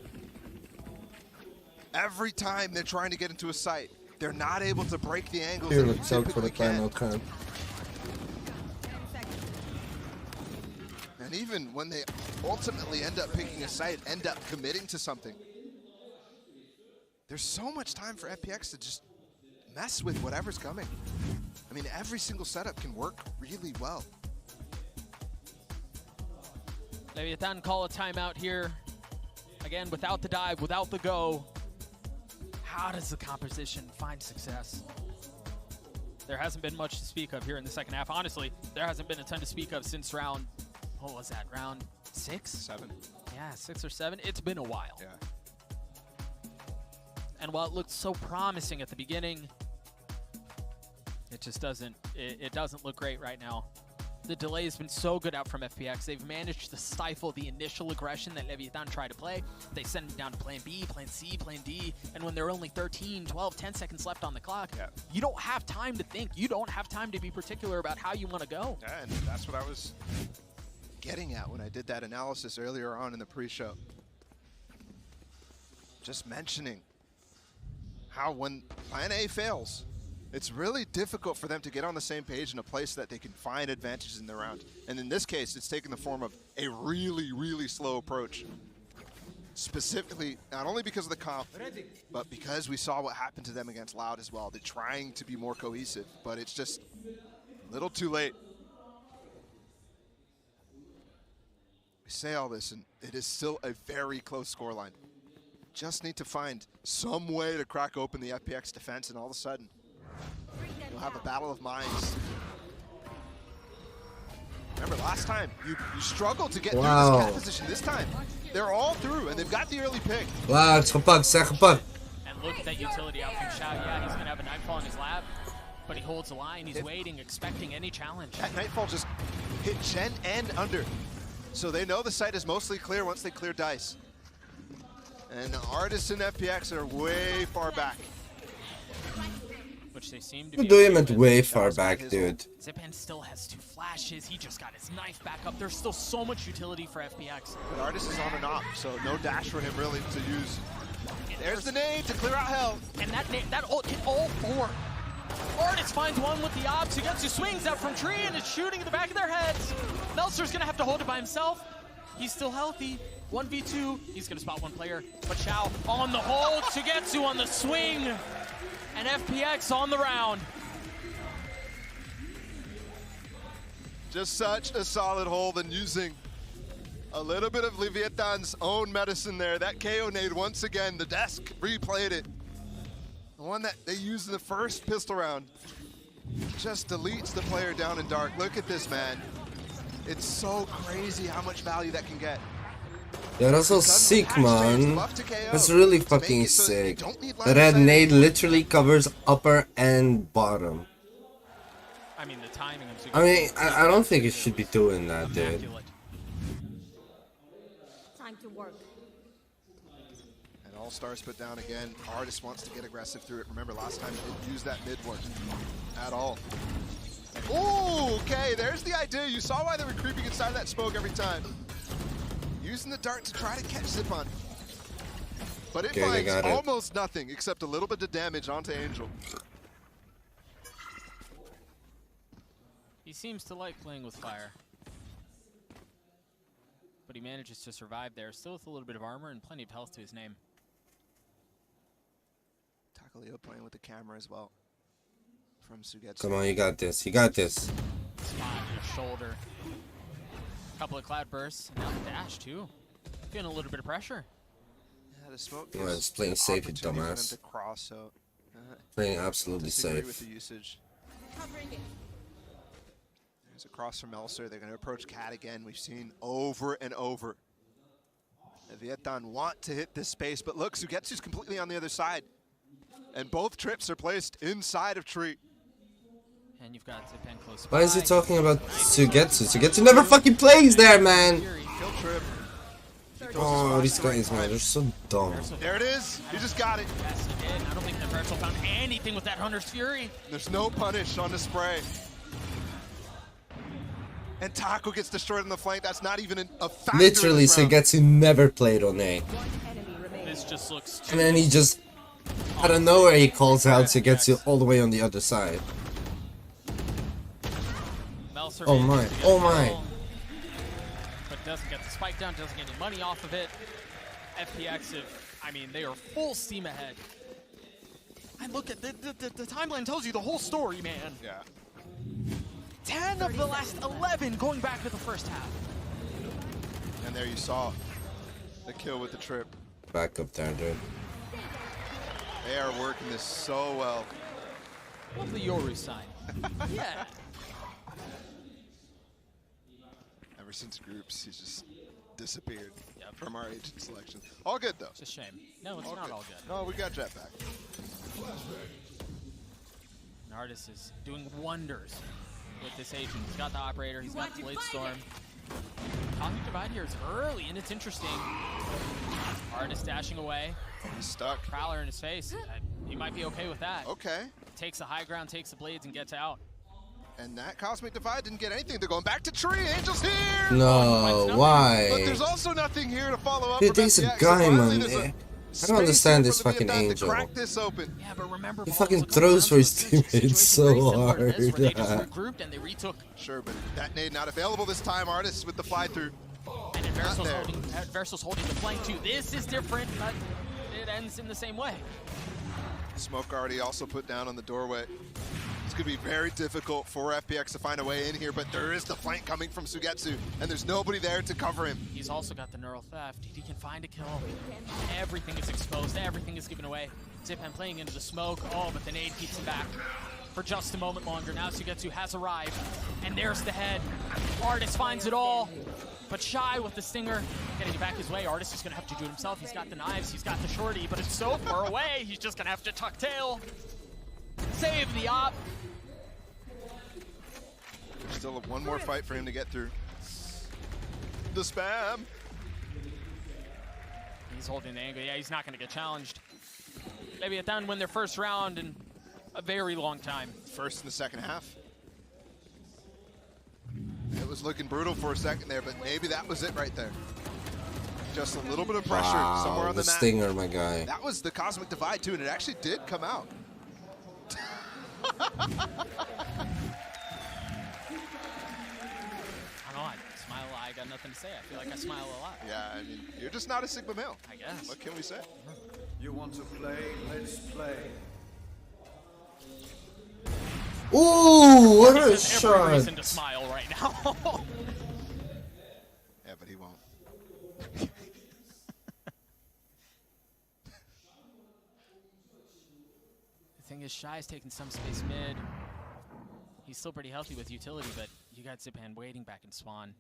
S5: Every time they're trying to get into a site, they're not able to break the angles that you
S8: Tuurlijk, zou ik voor de
S5: typically
S8: kleine
S5: can.
S8: gaan.
S5: And even when they ultimately end up picking a site, end up committing to something, there's so much time for FPX to just mess with whatever's coming. I mean, every single setup can work really well.
S4: Leviathan call a timeout here. Again, without the dive, without the go. How does the composition find success? There hasn't been much to speak of here in the second half. Honestly, there hasn't been a ton to speak of since round, what was that, round 6?
S5: 7.
S4: Yeah, 6 or 7. It's been a while.
S5: Yeah.
S4: And while it looked so promising at the beginning, it just doesn't, it doesn't look great right now. The delay has been so good out from FPX. They've managed to stifle the initial aggression that Leviathan tried to play. They send them down to plan B, plan C, plan D, and when there are only 13, 12, 10 seconds left on the clock, you don't have time to think. You don't have time to be particular about how you want to go.
S5: Yeah, and that's what I was getting at when I did that analysis earlier on in the pre-show. Just mentioning how when plan A fails, it's really difficult for them to get on the same page in a place that they can find advantages in the round. And in this case, it's taken the form of a really, really slow approach. specifically, not only because of the comp, but because we saw what happened to them against Loud as well. They're trying to be more cohesive, but it's just a little too late. We say all this, and it is still a very close scoreline. Just need to find some way to crack open the FPX defense, and all of a sudden, you'll have a battle of minds. Remember, last time, you struggled to get through this cat position. This time, they're all through, and they've got the early pick.
S8: Wow, het is gepakt, zeg gepakt.
S4: And look at that utility out from Xiao. Yeah, he's going to have a Nightfall in his lap, but he holds the line. He's waiting, expecting any challenge.
S5: That Nightfall just hit Gen and under. So they know the site is mostly clear once they clear Dice. And Artists and FPX are way far back.
S4: Which they seem to
S8: What
S4: be.
S8: do you mean way far back, dude?
S4: Zipan still has 2 flashes. He just got his knife back up. There's still so much utility for FPX.
S5: But Artist is on and off, so no dash for him really to use. There's the nade to clear out hell.
S4: And that ult hit all 4. Artist finds one with the ops. Sugetsu swings out from tree and is shooting in the back of their heads. Meltzer's gonna have to hold it by himself. He's still healthy. 1v2. He's gonna spot one player. But Xiao on the hold. Sugetsu on the swing. And FPX on the round.
S5: Just such a solid hold, and using a little bit of Leviathan's own medicine there. That KO nade once again, the desk replayed it. The one that they used in the first pistol round just deletes the player down in dark. Look at this, man. It's so crazy how much value that can get.
S8: Yeah, that's so sick, man. That's really fucking sick. The red nade literally covers upper and bottom.
S4: I mean, the timing of Sugetsu.
S8: I mean, I don't think it should be doing that, dude.
S4: Immaculate.
S6: Time to work.
S5: And All Stars put down again. Artist wants to get aggressive through it. Remember, last time he didn't use that mid work at all. Ooh, okay, there's the idea. You saw why they were creeping inside that smoke every time. Using the dart to try to catch Zipan. But it finds almost nothing except a little bit of damage onto Angel.
S4: He seems to like playing with fire. But he manages to survive there, still with a little bit of armor and plenty of health to his name.
S5: Takaleo playing with the camera as well. From Sugetsu.
S8: Come on, you got this. You got this.
S4: Spot on your shoulder. Couple of cloud bursts, and now the dash too. Feeling a little bit of pressure.
S5: Yeah, the smoke
S8: Yeah, it's playing safe, you
S5: opportunity for them
S8: dumbass.
S5: to cross, so
S8: Playing absolutely
S5: disagree with
S8: safe.
S5: the usage.
S6: Covering it.
S5: There's a cross from Melser. They're going to approach Cat again. We've seen over and over. The Vietnam want to hit this space, but look, Sugetsu's completely on the other side. And both trips are placed inside of tree.
S4: And you've got Zipan close
S8: Why is he
S4: by.
S8: talking about Sugetsu? Sugetsu never fucking plays there, man!
S5: Kill trip.
S8: Oh, these guys, man, they're so dumb.
S5: There it is. He just got it.
S4: Yes, he did. I don't think Neverso found anything with that Hunter's Fury.
S5: There's no punish on the spray. And Taco gets destroyed on the flank. That's not even a factor.
S8: Literally,
S5: in this round.
S8: Sugetsu never played on A.
S6: One enemy remaining.
S4: This just looks too
S8: And then he just, out of nowhere, he calls out Sugetsu all the way on the other side.
S4: Melser
S8: Oh
S4: manages
S8: my,
S4: to get
S8: oh
S4: the
S8: my.
S4: kill, but doesn't get the spike down, doesn't get any money off of it. FPX, I mean, they are full steam ahead. I look at the timeline tells you the whole story, man.
S5: Yeah.
S4: 10 of the last 11 going back to the first half.
S5: And there you saw the kill with the trip.
S8: Back up there, dude.
S5: They are working this so well.
S4: Love the Yoru sign. Yeah.
S5: Ever since groups, he's just disappeared
S4: Yep.
S5: from our agent selection. All good though.
S4: It's a shame. No, it's not all good.
S5: No, we got Jetpack.
S4: An artist is doing wonders with this agent. He's got the operator, he's got the Blade Storm. Cosmic Divide here is early, and it's interesting. Artist dashing away.
S5: He's stuck.
S4: Prowler in his face. He might be okay with that.
S5: Okay.
S4: Takes the high ground, takes the blades, and gets out.
S5: And that Cosmic Divide didn't get anything. They're going back to tree. Angel's here!
S8: No,
S5: But
S8: why?
S5: there's also nothing here to follow up.
S8: Dude,
S5: from
S8: there's a
S5: FPX.
S8: guy,
S5: Finally,
S8: man.
S5: there's a
S8: I
S5: space
S8: don't understand
S5: here
S8: this
S5: for the
S8: fucking
S5: Vietnam to
S8: Angel.
S5: crack this open.
S4: Yeah, but remember,
S8: He
S4: Balls,
S8: fucking
S4: a couple
S8: throws
S4: rounds
S8: for
S4: ago,
S8: his
S4: this situation
S8: teammates so
S4: very similar to this,
S8: hard.
S4: where they just regrouped and they retook.
S5: Sure, but that nade not available this time. Artists with the fly through.
S4: And then
S5: Not there.
S4: Verso's holding the flank too. This is different, but it ends in the same way.
S5: Smoke already also put down on the doorway. It's going to be very difficult for FPX to find a way in here, but there is the flank coming from Sugetsu, and there's nobody there to cover him.
S4: He's also got the neural theft. He can find a kill. Everything is exposed. Everything is given away. Zipan playing into the smoke. Oh, but the nade keeps him back for just a moment longer. Now Sugetsu has arrived, and there's the head. Artist finds it all, but Shy with the stinger, getting it back his way. Artist is going to have to do it himself. He's got the knives. He's got the shorty, but it's so far away. He's just going to have to tuck tail. Save the op.
S5: Still one more fight for him to get through. The spam.
S4: He's holding the angle. Yeah, he's not going to get challenged. Leviathan win their first round in a very long time.
S5: First in the second half. It was looking brutal for a second there, but maybe that was it right there. Just a little bit of pressure somewhere
S8: Wow,
S5: on
S8: the
S5: the map.
S8: stinger, my guy.
S5: That was the Cosmic Divide too, and it actually did come out.
S4: I don't know, I smile, I got nothing to say. I feel like I smile a lot.
S5: Yeah, I mean, you're just not a Sigma male.
S4: I guess.
S5: What can we say?
S7: You want to play? Let's play.
S8: Ooh, what a
S4: There's every reason
S8: shot.
S4: to smile right now.
S5: Yeah, but he won't.
S4: The thing is, Shy's taking some space mid. He's still pretty healthy with utility, but you got Zipan waiting back in spawn.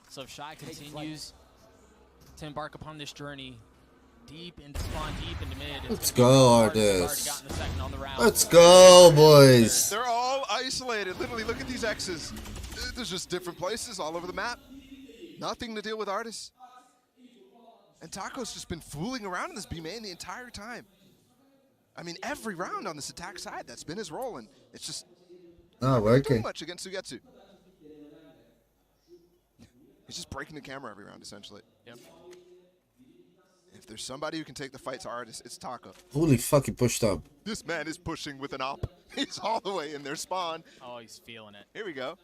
S4: So if Shy continues to embark upon this journey deep into spawn, deep into mid,
S8: Let's go,
S4: Artist.
S8: Artist.
S4: Gotten the second on the round.
S8: Let's go, boys.
S5: They're all isolated. Literally, look at these X's. There's just different places all over the map. Nothing to deal with Artists. And Taco's just been fooling around in this B main the entire time. I mean, every round on this attack side, that's been his role, and it's just
S8: Oh,
S5: too
S8: working.
S5: much against Sugetsu. He's just breaking the camera every round, essentially.
S4: Yep.
S5: If there's somebody who can take the fight to Artists, it's Taco.
S8: Holy fuck, he pushed up.
S5: This man is pushing with an op. He's all the way in their spawn.
S4: Oh, he's feeling it.
S5: Here we go.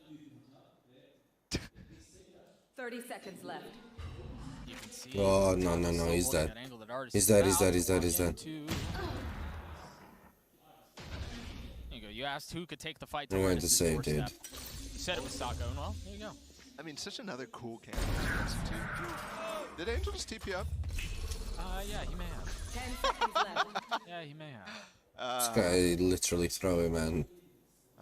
S6: 30 seconds left.
S4: You can see.
S8: Oh, no, no, no, he's
S4: holding
S8: dead.
S4: that angle that Artist
S8: He's
S4: is
S8: dead, he's
S4: about
S8: dead, he's
S4: to
S8: dead, he's
S4: walk
S8: dead.
S4: into. There you go. You asked who could take the fight to
S8: I'm going to
S4: Artist's
S8: say,
S4: doorstep.
S8: dude.
S4: You said it was Taco, and well, there you go.
S5: I mean, such another cool camera. Did Angel just TP up?
S4: Yeah, he may have.
S6: 10 seconds left.
S4: Yeah, he may have.
S8: This guy literally throw him, man.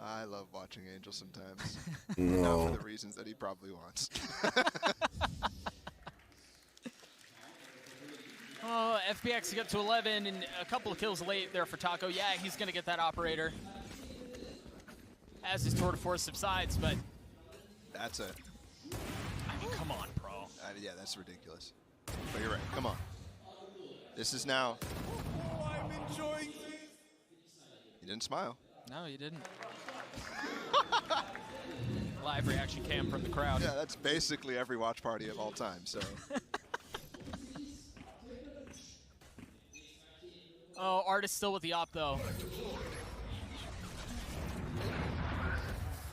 S5: I love watching Angel sometimes. Not
S8: No.
S5: for the reasons that he probably wants.
S4: Oh, FPX get to 11 and a couple of kills late there for Taco. Yeah, he's going to get that operator as his tour de force subsides, but
S5: That's it.
S4: I mean, come on, bro.
S5: Yeah, that's ridiculous. But you're right. Come on. This is now.
S7: I'm enjoying this.
S5: He didn't smile.
S4: No, you didn't. Live reaction cam from the crowd.
S5: Yeah, that's basically every watch party of all time. So
S4: Oh, Artist still with the op, though.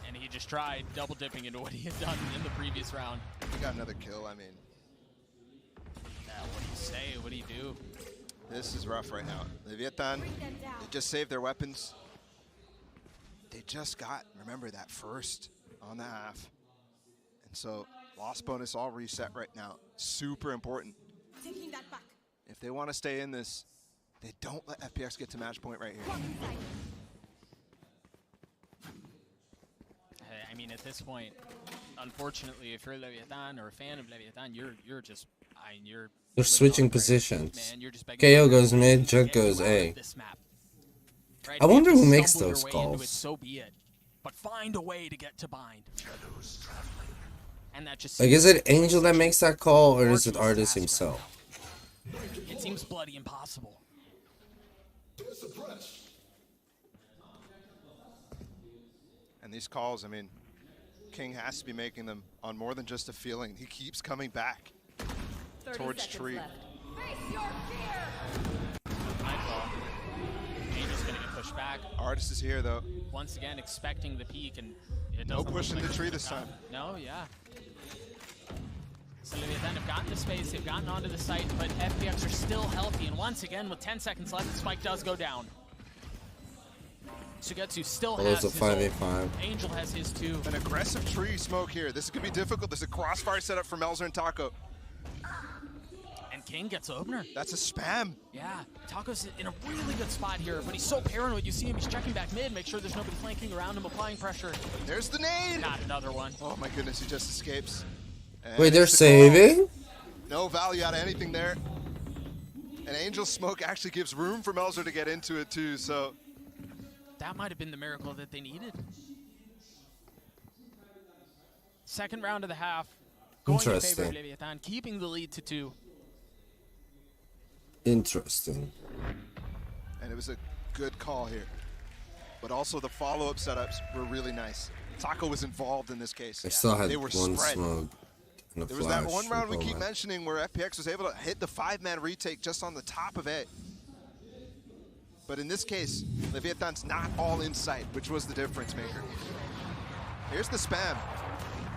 S4: And he just tried double dipping into what he had done in the previous round.
S5: he got another kill. I mean,
S4: Yeah, what do you say? What do you do?
S5: this is rough right now. Leviathan, they just saved their weapons. They just got, remember, that first on the half. And so, loss bonus all reset right now. Super important.
S6: Taking that back.
S5: If they want to stay in this, they don't let FPX get to match point right here.
S4: I mean, at this point, unfortunately, if you're Leviathan or a fan of Leviathan, you're just, you're.
S8: They're switching positions.
S4: Man, you're just
S8: KO goes mid,
S4: Get
S8: Jet goes
S4: you out
S8: A.
S4: of this map. Right?
S8: I wonder
S4: If you
S8: who makes
S4: stumble your
S8: those
S4: way into it,
S8: calls.
S4: so be it. But find a way to get to bind. And that just.
S8: Like, is it Angel that makes that call, or is it Artist himself?
S4: It seems bloody impossible.
S5: And these calls, I mean, King has to be making them on more than just a feeling. He keeps coming back
S6: 30
S5: towards
S6: seconds
S5: tree.
S6: left. Face your fear.
S4: Nightfall. Angel's gonna get pushed back.
S5: Artist is here, though.
S4: Once again, expecting the peak, and it
S5: No
S4: doesn't look
S5: push in
S4: like
S5: the
S4: it's
S5: tree
S4: gonna
S5: this
S4: come.
S5: time.
S4: No, yeah. So Leviathan have gotten the space, they've gotten onto the site, but FPX are still healthy. And once again, with 10 seconds left, the spike does go down. Sugetsu still has
S8: a
S4: his
S8: 5v5.
S4: ult. Angel has his too.
S5: An aggressive tree smoke here. This is going to be difficult. There's a crossfire setup for Melzer and Taco.
S4: And King gets opener.
S5: That's a spam.
S4: Yeah, Taco's in a really good spot here, but he's so paranoid. You see him, he's checking back mid, make sure there's nobody flanking around him, applying pressure.
S5: There's the nade.
S4: Not another one.
S5: Oh my goodness, he just escapes. And
S8: Wait, they're
S5: it's the call.
S8: saving?
S5: No value out of anything there. And Angel Smoke actually gives room for Melzer to get into it too, so.
S4: That might have been the miracle that they needed. Second round of the half. Going in favor of
S8: Interesting.
S4: Leviathan, keeping the lead to 2.
S8: Interesting.
S5: And it was a good call here. But also the follow-up setups were really nice. Taco was involved in this case.
S8: I still had
S5: They were
S8: one
S5: spread.
S8: smoke and a
S5: There was
S8: flash.
S5: that one round we
S8: from
S5: keep
S8: Poland.
S5: mentioning where FPX was able to hit the 5-man retake just on the top of A. But in this case, Leviathan's not all in sight, which was the difference maker. Here's the spam.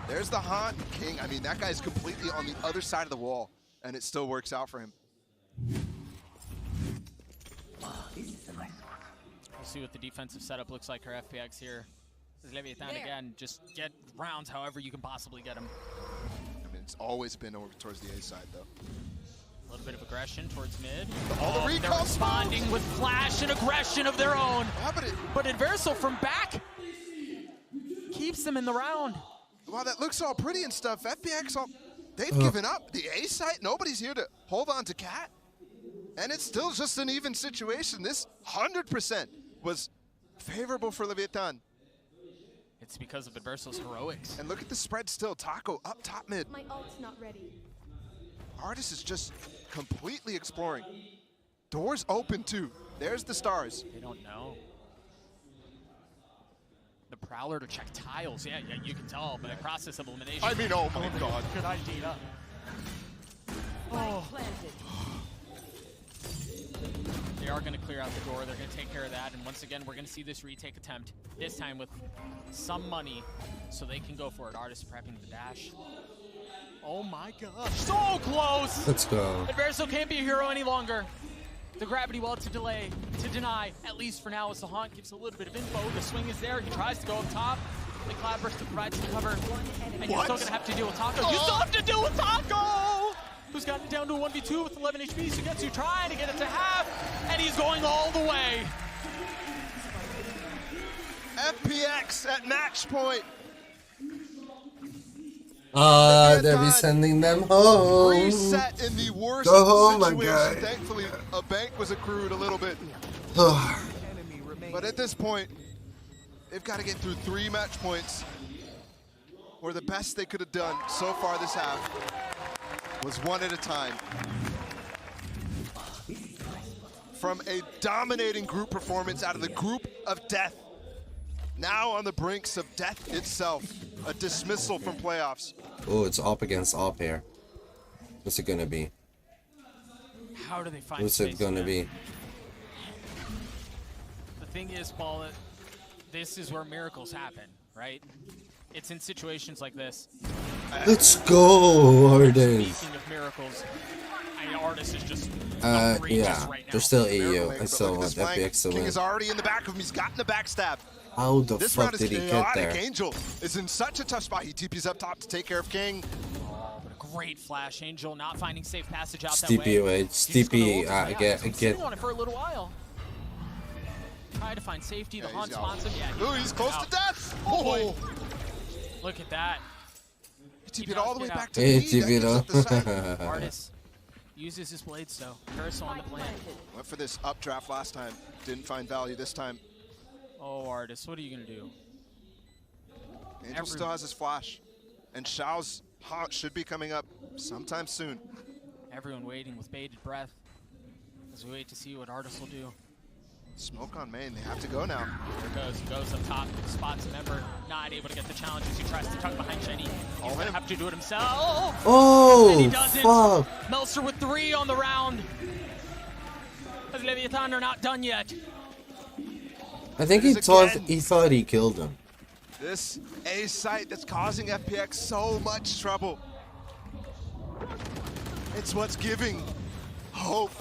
S5: There's the haunt. King, I mean, that guy's completely on the other side of the wall, and it still works out for him.
S4: We'll see what the defensive setup looks like for FPX here. Leviathan again, just get rounds however you can possibly get them.
S5: I mean, it's always been over towards the A side, though.
S4: A little bit of aggression towards mid.
S5: All the
S4: They're
S5: recall
S4: responding with flash and aggression of their own.
S5: Yeah,
S4: But Adverso from back keeps them in the round.
S5: While that looks all pretty and stuff, FPX, they've given up. The A site, nobody's here to hold on to Cat. And it's still just an even situation. This 100% was favorable for Leviathan.
S4: It's because of Adverso's heroics.
S5: And look at the spread still. Taco up top mid.
S6: My ult's not ready.
S5: Artis is just completely exploring. Doors open too. There's the stars.
S4: They don't know. The Prowler to check tiles. Yeah, you can tell, but a process of elimination.
S5: I mean, oh my God.
S4: Good idea.
S6: Oh. Planted.
S4: They are going to clear out the door. They're going to take care of that. And once again, we're going to see this retake attempt. This time with some money so they can go for it. Artis prepping the dash. Oh my gosh. So close!
S8: Let's go.
S4: Adverso can't be a hero any longer. The gravity well to delay, to deny, at least for now, as the Haunt gives a little bit of info. The swing is there. He tries to go up top. The Cloudburst to provide some cover. And you're still going to have to deal with Taco. You still have to deal with Taco! Who's gotten down to a 1v2 with 11 HP. Sugetsu trying to get it to half. And he's going all the way.
S5: FPX at match point.
S8: They'll be sending them home.
S5: Reset in the worst
S8: Go home, my
S5: situation.
S8: guy.
S5: Thankfully, a bank was accrued a little bit. But at this point, they've got to get through 3 match points where the best they could have done so far this half was 1 at a time. From a dominating group performance out of the group of death, now on the brinks of death itself, a dismissal from playoffs.
S8: Oh, it's up against up here. What's it gonna be?
S4: How do they find
S8: What's
S4: space
S8: it gonna
S4: in
S8: be?
S4: that? The thing is, Paul, this is where miracles happen, right? It's in situations like this.
S8: Let's go, Arden.
S4: Speaking of miracles, Artis is just
S8: Yeah,
S4: right now.
S8: they're still
S5: Miracle
S8: EU.
S5: maker,
S8: I
S5: but
S8: still
S5: look at
S8: want
S5: this flank.
S8: FPX to
S5: King
S8: win.
S5: is already in the back of him. He's gotten the backstab.
S8: How the
S5: This
S8: fuck
S5: round is
S8: did he get
S5: chaotic.
S8: there?
S5: Angel is in such a tough spot. He TP's up top to take care of King.
S4: But a great flash. Angel not finding safe passage out that
S8: Steepy
S4: way.
S8: away. Steepy,
S4: I
S8: get.
S4: sitting on it for a little while. Try to find safety. The
S5: Yeah,
S4: Hunt
S5: he's
S4: spawns him. Yeah,
S5: Ooh, he's close
S4: out.
S5: to death.
S4: Oh, boy. Look at that.
S5: He TP'd all the way
S4: Get
S5: back
S4: out.
S5: to
S8: Hey,
S5: me. That gives up the side.
S8: TP'd
S4: Artis uses his blades though. Curse on the plant.
S5: Went for this updraft last time. Didn't find value this time.
S4: Oh, Artis, what are you gonna do?
S5: Angel still has his flash. And Shao's haunt should be coming up sometime soon.
S4: Everyone waiting with bated breath as we wait to see what Artis will do.
S5: Smoke on main. They have to go now.
S4: There goes. He goes up top, spots a member, not able to get the challenge as he tries to tuck behind Shiny. He's gonna have to do it himself. And he
S8: Oh,
S4: doesn't.
S8: fuck.
S4: Melzer with 3 on the round. As Leviathan are not done yet.
S8: I think
S5: It is
S8: he thought he killed him.
S5: This A site that's causing FPX so much trouble. It's what's giving hope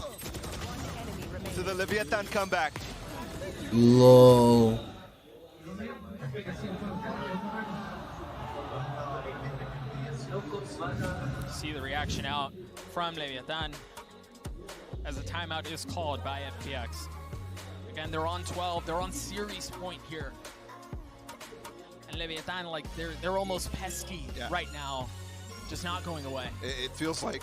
S5: to the Leviathan comeback.
S8: Lol.
S4: See the reaction out from Leviathan as a timeout is called by FPX. Again, they're on 12. They're on series point here. And Leviathan, like, they're almost pesky right now. Just not going away.
S5: It feels like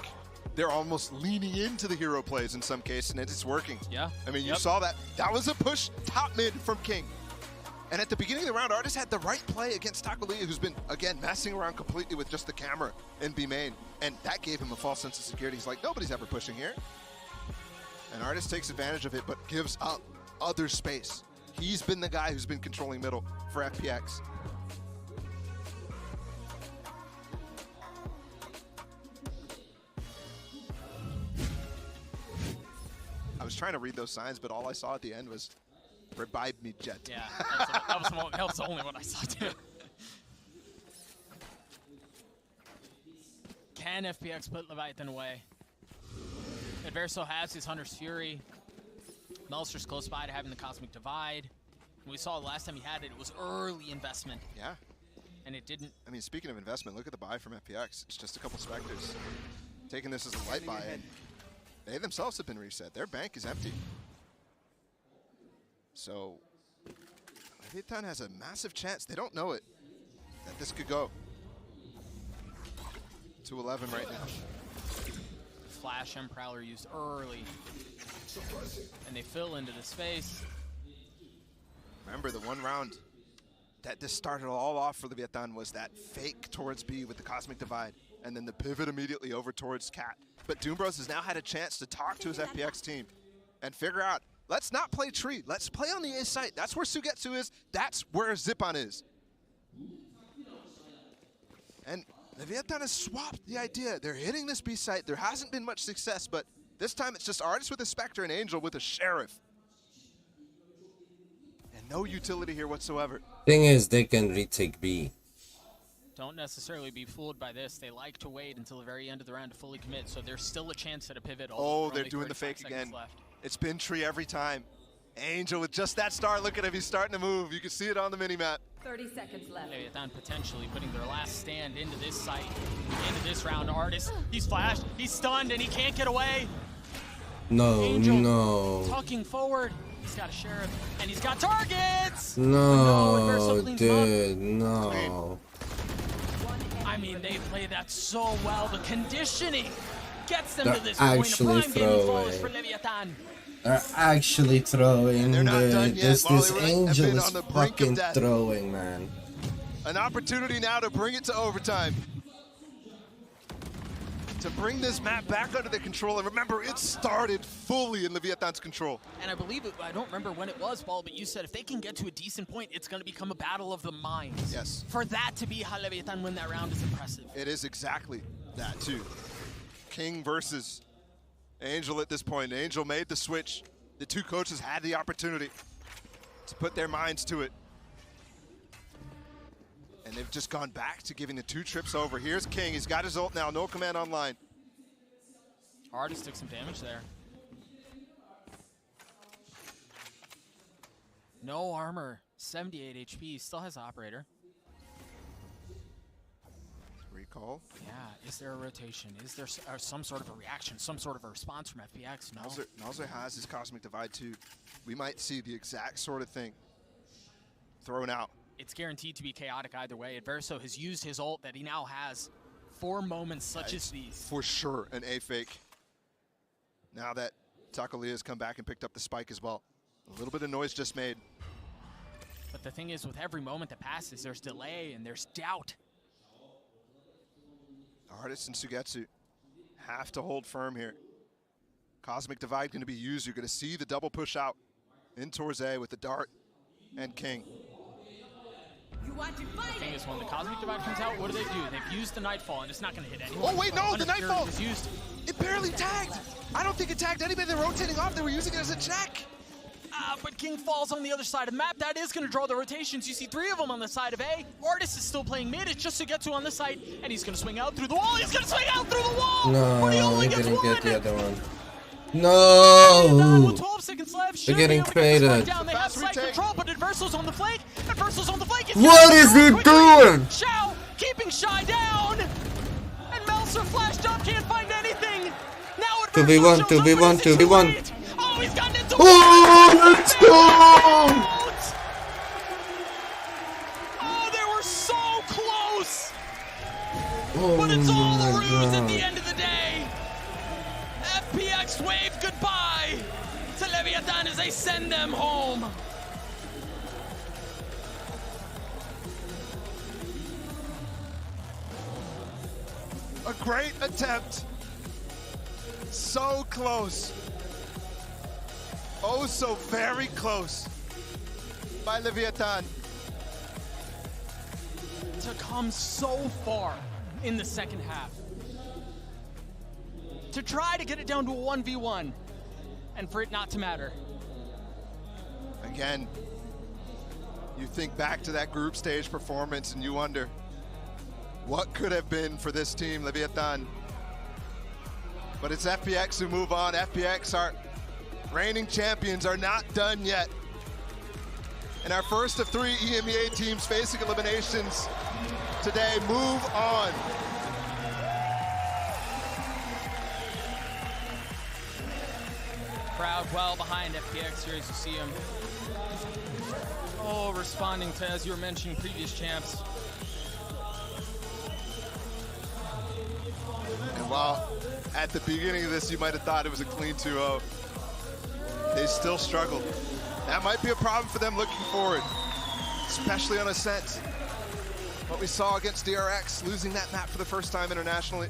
S5: they're almost leaning into the hero plays in some cases, and it's working.
S4: Yeah.
S5: I mean, you saw that. That was a push top mid from King. And at the beginning of the round, Artis had the right play against Taco Lia, who's been, again, messing around completely with just the camera in B main. And that gave him a false sense of security. He's like, nobody's ever pushing here. And Artis takes advantage of it, but gives up other space. He's been the guy who's been controlling middle for FPX. I was trying to read those signs, but all I saw at the end was revive me, Jet.
S4: Yeah, that was the only one I saw too. Can FPX put Leviathan away? Adverso has his Hunter's Fury. Melster's close by to having the Cosmic Divide. We saw the last time he had it, it was early investment.
S5: Yeah.
S4: And it didn't.
S5: I mean, speaking of investment, look at the buy from FPX. It's just a couple Spectres. Taking this as a light buy, and they themselves have been reset. Their bank is empty. So, Leviathan has a massive chance, they don't know it, that this could go. 2-11 right now.
S4: Flash and Prowler used early. And they fill into the space.
S5: Remember, the one round that this started all off for Leviathan was that fake towards B with the Cosmic Divide, and then the pivot immediately over towards Cat. But Doombros has now had a chance to talk to his FPX team and figure out, let's not play tree. Let's play on the A site. That's where Sugetsu is. That's where Zippon is. And Leviathan has swapped the idea. They're hitting this B site. There hasn't been much success, but this time it's just Artis with a Spectre and Angel with a Sheriff. And no utility here whatsoever.
S8: Thing is, they can retake B.
S4: Don't necessarily be fooled by this. They like to wait until the very end of the round to fully commit, so there's still a chance at a pivot.
S5: Oh, they're doing the fake again.
S4: Left.
S5: It's been tree every time. Angel with just that star, look at him, he's starting to move. You can see it on the mini-map.
S6: 30 seconds left.
S4: Leviathan potentially putting their last stand into this site, into this round. Artis, he's flashed, he's stunned, and he can't get away.
S8: No,
S4: Angel
S8: no.
S4: tucking forward. He's got a Sheriff, and he's got targets!
S8: No, dude, no.
S4: I mean, they play that so well. The conditioning gets them
S8: They're
S4: to this point. A
S8: actually
S4: prime gaming flawless
S8: throwaway.
S4: for Leviathan.
S8: They're actually throwing.
S5: They're not done yet.
S8: This
S5: Molly
S8: Angel
S5: been
S8: is
S5: on the brink of
S8: fucking
S5: death.
S8: throwing, man.
S5: An opportunity now to bring it to overtime. To bring this map back under their control. And remember, it started fully in Leviathan's control.
S4: And I believe, I don't remember when it was, Ball, but you said if they can get to a decent point, it's going to become a battle of the minds.
S5: Yes.
S4: For that to be how Leviathan win that round is impressive.
S5: It is exactly that, too. King versus Angel at this point. Angel made the switch. The two coaches had the opportunity to put their minds to it. And they've just gone back to giving the two trips over. Here's King. He's got his ult now. No command online.
S4: Artis took some damage there. No armor. 78 HP. Still has Operator.
S5: Recall.
S4: Yeah. Is there a rotation? Is there some sort of a reaction? Some sort of a response from FPX? No.
S5: Nalzer has his Cosmic Divide too. We might see the exact sort of thing thrown out.
S4: It's guaranteed to be chaotic either way. Adverso has used his ult that he now has for moments such as these.
S5: For sure, an A fake. Now that Taco Lia has come back and picked up the spike as well. A little bit of noise just made.
S4: But the thing is, with every moment that passes, there's delay and there's doubt.
S5: Artis and Sugetsu have to hold firm here. Cosmic Divide going to be used. You're going to see the double push out in towards A with the Dart and King.
S4: The thing is, when the Cosmic Divide comes out, what do? They've used the Nightfall, and it's not going to hit anyone.
S5: Oh, wait, no, the Nightfall!
S4: Was used.
S5: It barely tagged! I don't think it tagged anybody. They're rotating off. They were using it as a check.
S4: but King falls on the other side of the map. That is going to draw the rotations. You see 3 of them on the side of A. Artis is still playing mid. It's just Sugetsu on this side, and he's going to swing out through the wall. He's going to swing out through the wall! But he
S8: No,
S4: only
S8: he
S4: gets
S8: didn't
S4: one!
S8: get the other one.
S4: With
S8: No!
S4: 12 seconds left.
S8: They're
S4: Should be
S8: getting
S4: able to get this one
S8: traded.
S4: down. They have
S5: Fast
S4: side
S5: retake.
S4: control, but Adverso's on the flank. Adverso's on the flank. He's
S8: What
S4: gonna
S8: is
S4: throw
S8: he
S4: quickly.
S8: doing?
S4: Xiao keeping Shy down. And Melser flashed up, can't find anything. Now Adverso
S8: 2v1,
S4: shows up,
S8: 2v1,
S4: but is it too
S8: 2v1.
S4: late? Oh, he's gotten into
S8: Oh, let's go!
S4: Oh, they were so close.
S8: Oh
S4: But it's all a
S8: my
S4: ruse at the
S8: god.
S4: end of the day. FPX waved goodbye to Leviathan as they send them home.
S5: A great attempt. So close. Oh, so very close. By Leviathan.
S4: To come so far in the second half. To try to get it down to a 1v1 and for it not to matter.
S5: Again, you think back to that group stage performance and you wonder, what could have been for this team, Leviathan? But it's FPX who move on. FPX, our reigning champions, are not done yet. And our first of 3 EMEA teams facing eliminations today move on.
S4: Crowd well behind FPX here as you see him. Oh, responding to, as you were mentioning, previous champs.
S5: And while at the beginning of this you might have thought it was a clean 2-0, they still struggled. That might be a problem for them looking forward, especially on Ascent. What we saw against DRX, losing that map for the first time internationally.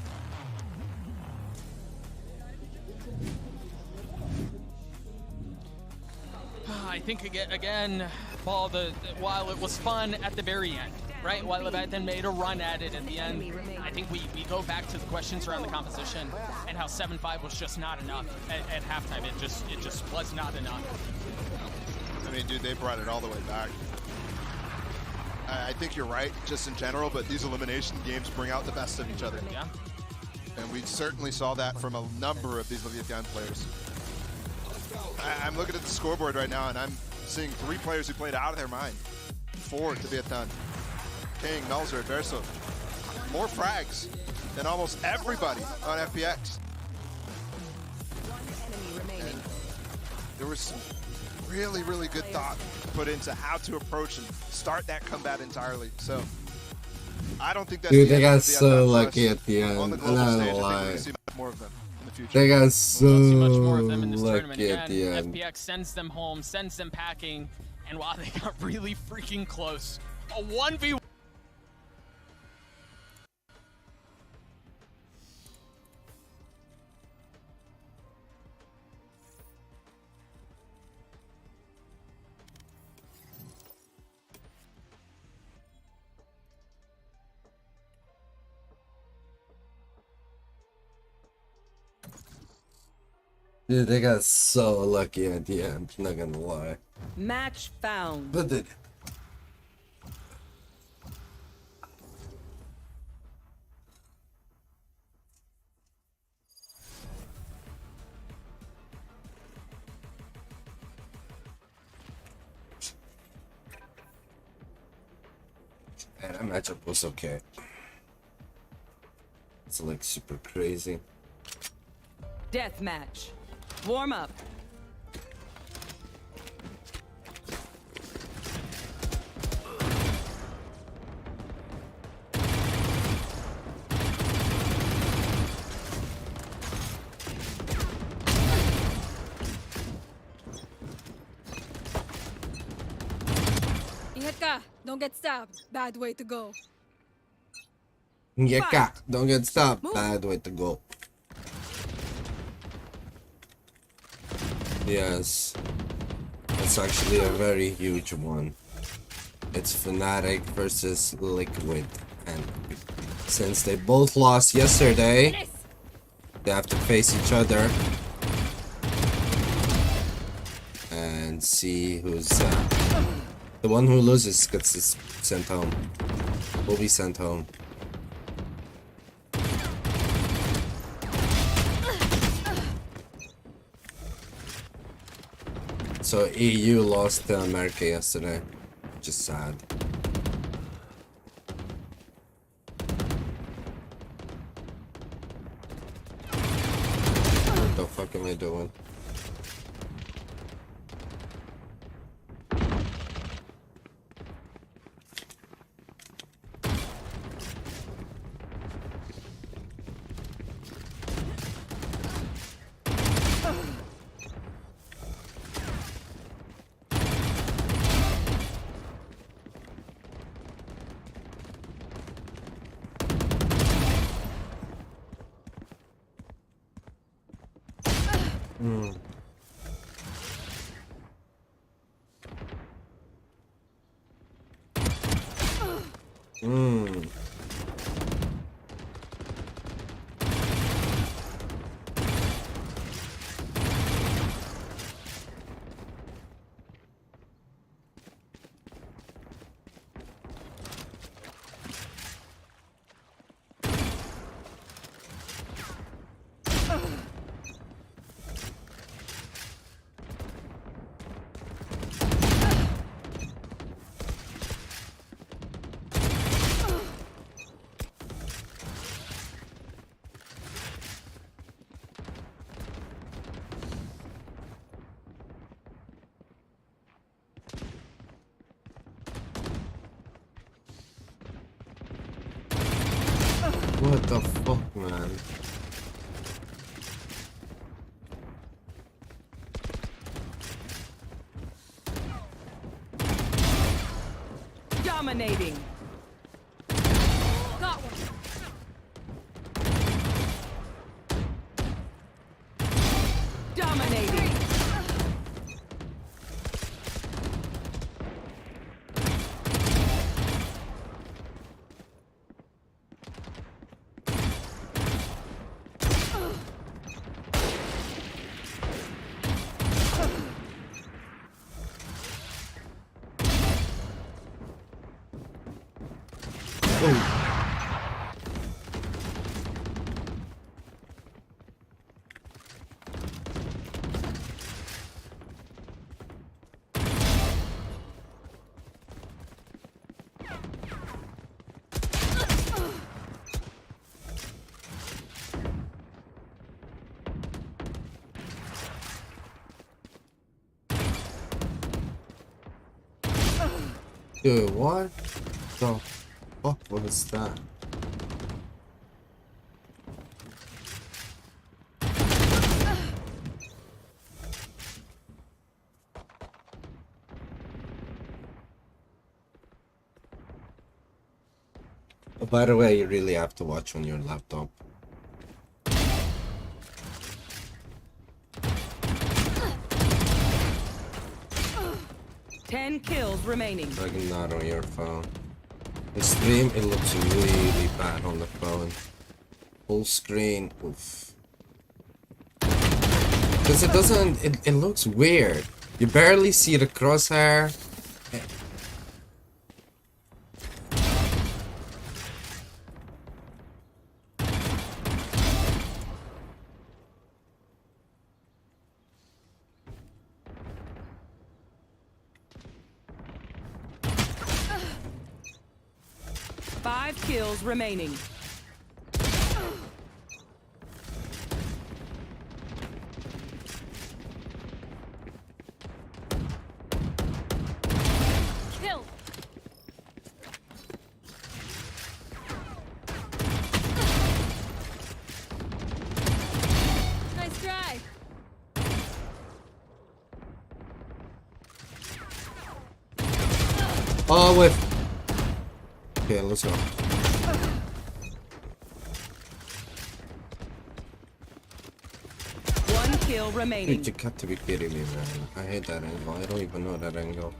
S4: I think again, Paul, while it was fun at the very end, right? While Leviathan made a run at it at the end, I think we go back to the questions around the composition and how 7-5 was just not enough at halftime. It just was not enough.
S5: I mean, dude, they brought it all the way back. I think you're right, just in general, but these elimination games bring out the best of each other.
S4: Yeah.
S5: And we certainly saw that from a number of these Leviathan players. I'm looking at the scoreboard right now, and I'm seeing 3 players who played out of their mind. 4 Leviathan. King, Melzer, Adverso. More frags than almost everybody on FPX. And there was some really, really good thought put into how to approach and start that combat entirely. So I don't think that's
S8: Dude,
S5: the
S8: they
S5: end
S8: got
S5: of Leviathan
S8: so
S5: for
S8: lucky
S5: us
S8: at the end.
S5: on the
S8: I'm
S5: global
S8: not
S5: stage.
S8: gonna
S5: I think we're
S8: lie.
S5: going to see more of them in the future.
S8: They got so
S4: We'll see much more of them in this tournament.
S8: lucky at the
S4: Again,
S8: end.
S4: FPX sends them home, sends them packing, and while they got really freaking close, a 1v1.
S8: Dude, they got so lucky at the end. Not gonna lie.
S6: Match found.
S8: But they, man, that matchup was okay. It's like super crazy.
S6: Death match. Warm up.
S9: Ingat ka. Don't get stabbed. Bad way to go.
S8: Yeah, don't get stopped. Bad way to go. Yes. It's actually a very huge one. It's Fnatic versus Liquid. And since they both lost yesterday, they have to face each other. And and see who's the one who loses gets sent home. Will be sent home. So EU lost to America yesterday, which is sad. What the fuck am I doing? What the fuck, man?
S6: Dominating.
S9: Got one.
S6: Dominating.
S8: Dude, what the fuck was that? Oh, by the way, you really have to watch on your laptop.
S6: Ten kills remaining.
S8: Like not on your phone. In stream, it looks really bad on the phone. Full screen, oof. Because it doesn't, it looks weird. You barely see the crosshair.
S6: Five kills remaining.
S9: Kill. Nice try.
S8: Oh, with. Okay, let's go.
S6: One kill remaining.
S8: Dude, you got to be kidding me, man. I hate that angle. I don't even know that angle.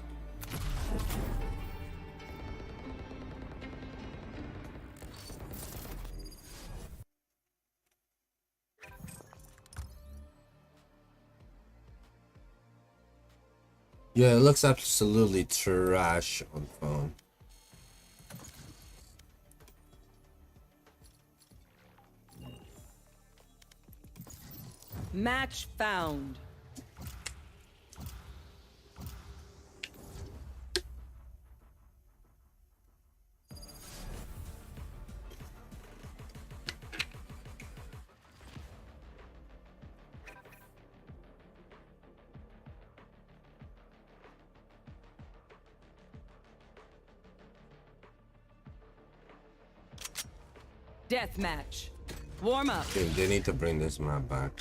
S8: Yeah, it looks absolutely trash on phone.
S6: Match found. Death match. Warm up.
S8: Dude, they need to bring this map back.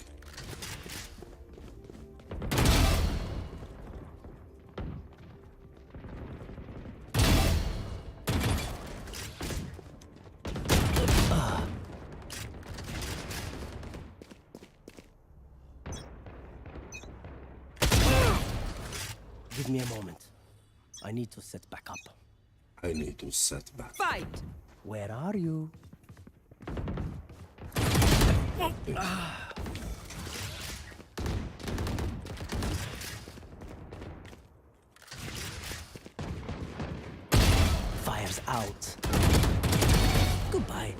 S10: Give me a moment. I need to set back up.
S8: I need to set back.
S6: Fight.
S10: Where are you? Fire's out. Goodbye.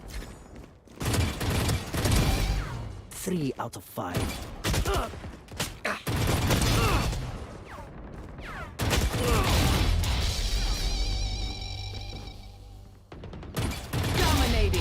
S10: 3 out of 5.
S6: Dominating.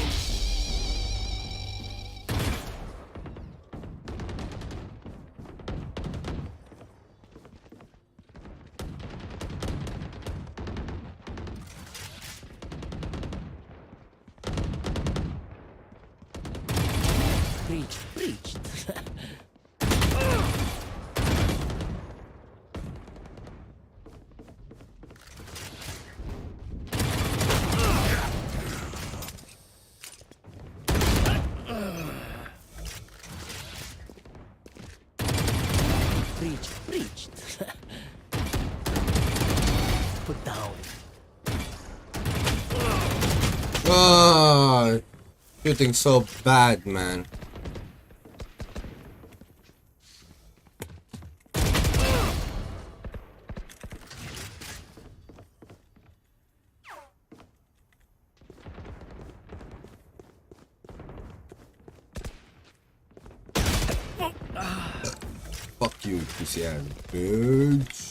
S10: Breached. Breached. Put down.
S8: Oh, shooting so bad, man. Fuck you, PCN, bitch.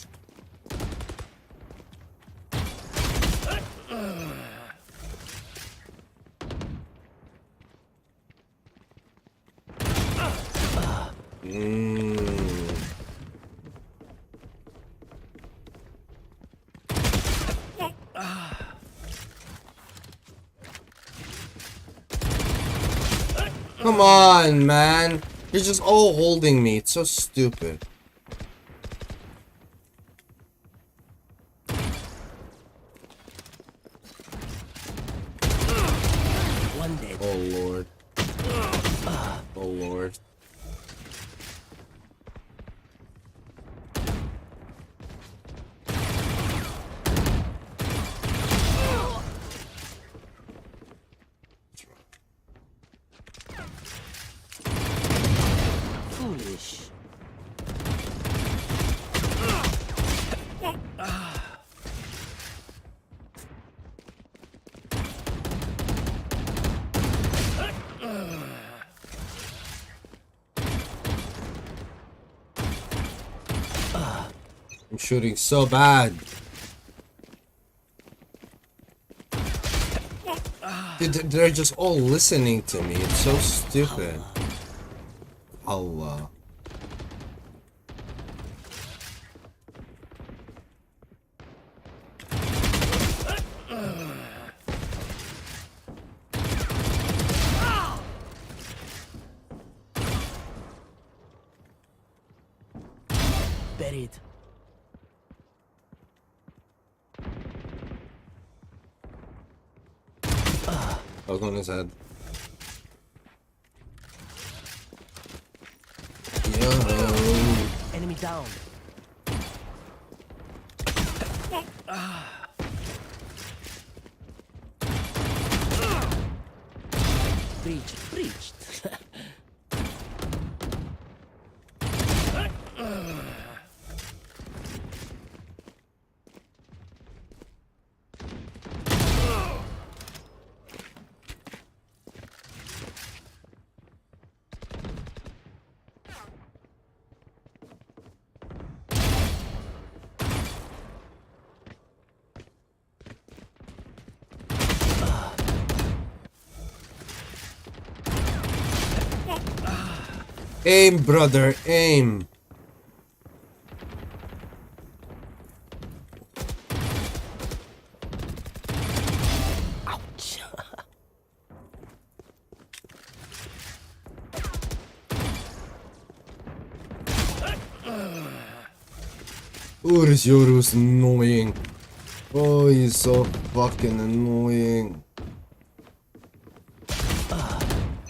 S8: Come on, man. You're just all holding me. It's so stupid.
S10: One dead.
S8: Oh, Lord. Oh, Lord.
S10: Foolish.
S8: I'm shooting so bad. Dude, they're just all listening to me. It's so stupid. Allah.
S10: Buried.
S8: I was on his head. Yo.
S10: Enemy down. Breached.
S8: Aim, brother, aim.
S10: Ouch.
S8: Urus annoying. Oh, he's so fucking annoying.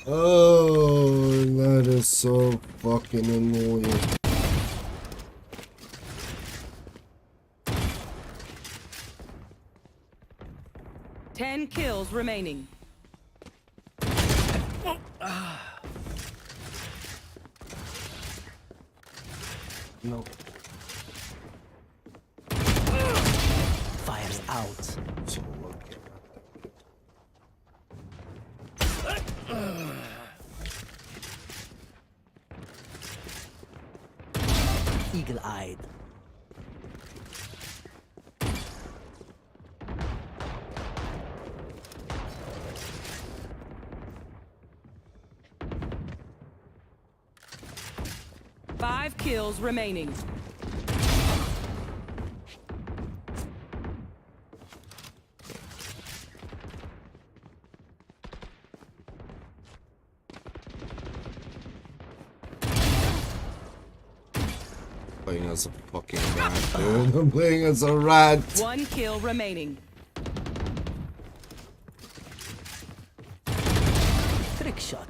S8: Oh, that is so fucking annoying.
S6: Ten kills remaining.
S8: No.
S10: Fire's out.
S8: So lucky.
S10: Eagle-eyed.
S6: Five kills remaining.
S8: Playing as a fucking rat, dude. I'm playing as a rat.
S6: One kill remaining.
S10: Trick shot.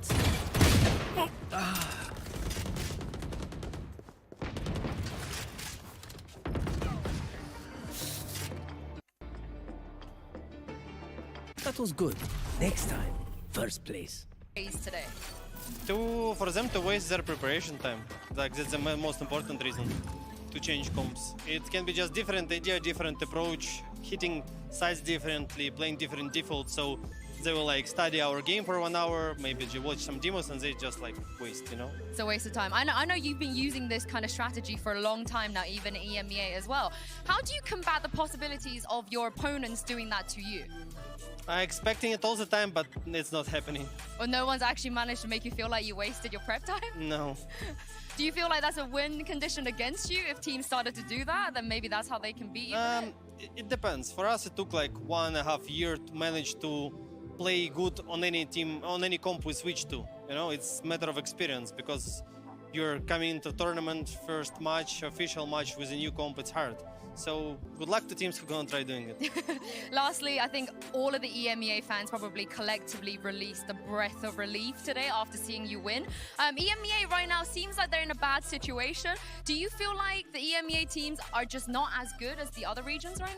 S10: That was good. Next time, first place.
S11: Today.
S12: For them to waste their preparation time. Like that's the most important reason to change comps. It can be just different idea, different approach, hitting sides differently, playing different defaults. So they will like study our game for 1 hour, maybe watch some demos, and they just like waste, you know?
S11: It's a waste of time. I know you've been using this kind of strategy for a long time now, even at EMEA as well. How do you combat the possibilities of your opponents doing that to you?
S12: I'm expecting it all the time, but it's not happening.
S11: Or no one's actually managed to make you feel like you wasted your prep time?
S12: No.
S11: Do you feel like that's a win condition against you? If teams started to do that, then maybe that's how they can beat you?
S12: It depends. For us, it took like 1.5 years to manage to play good on any team, on any comp we switch to. You know, it's a matter of experience because you're coming into tournament, first match, official match with a new comp, it's hard. So good luck to teams who are gonna try doing it.
S11: Lastly, I think all of the EMEA fans probably collectively released a breath of relief today after seeing you win. EMEA right now seems like they're in a bad situation. Do you feel like the EMEA teams are just not as good as the other regions right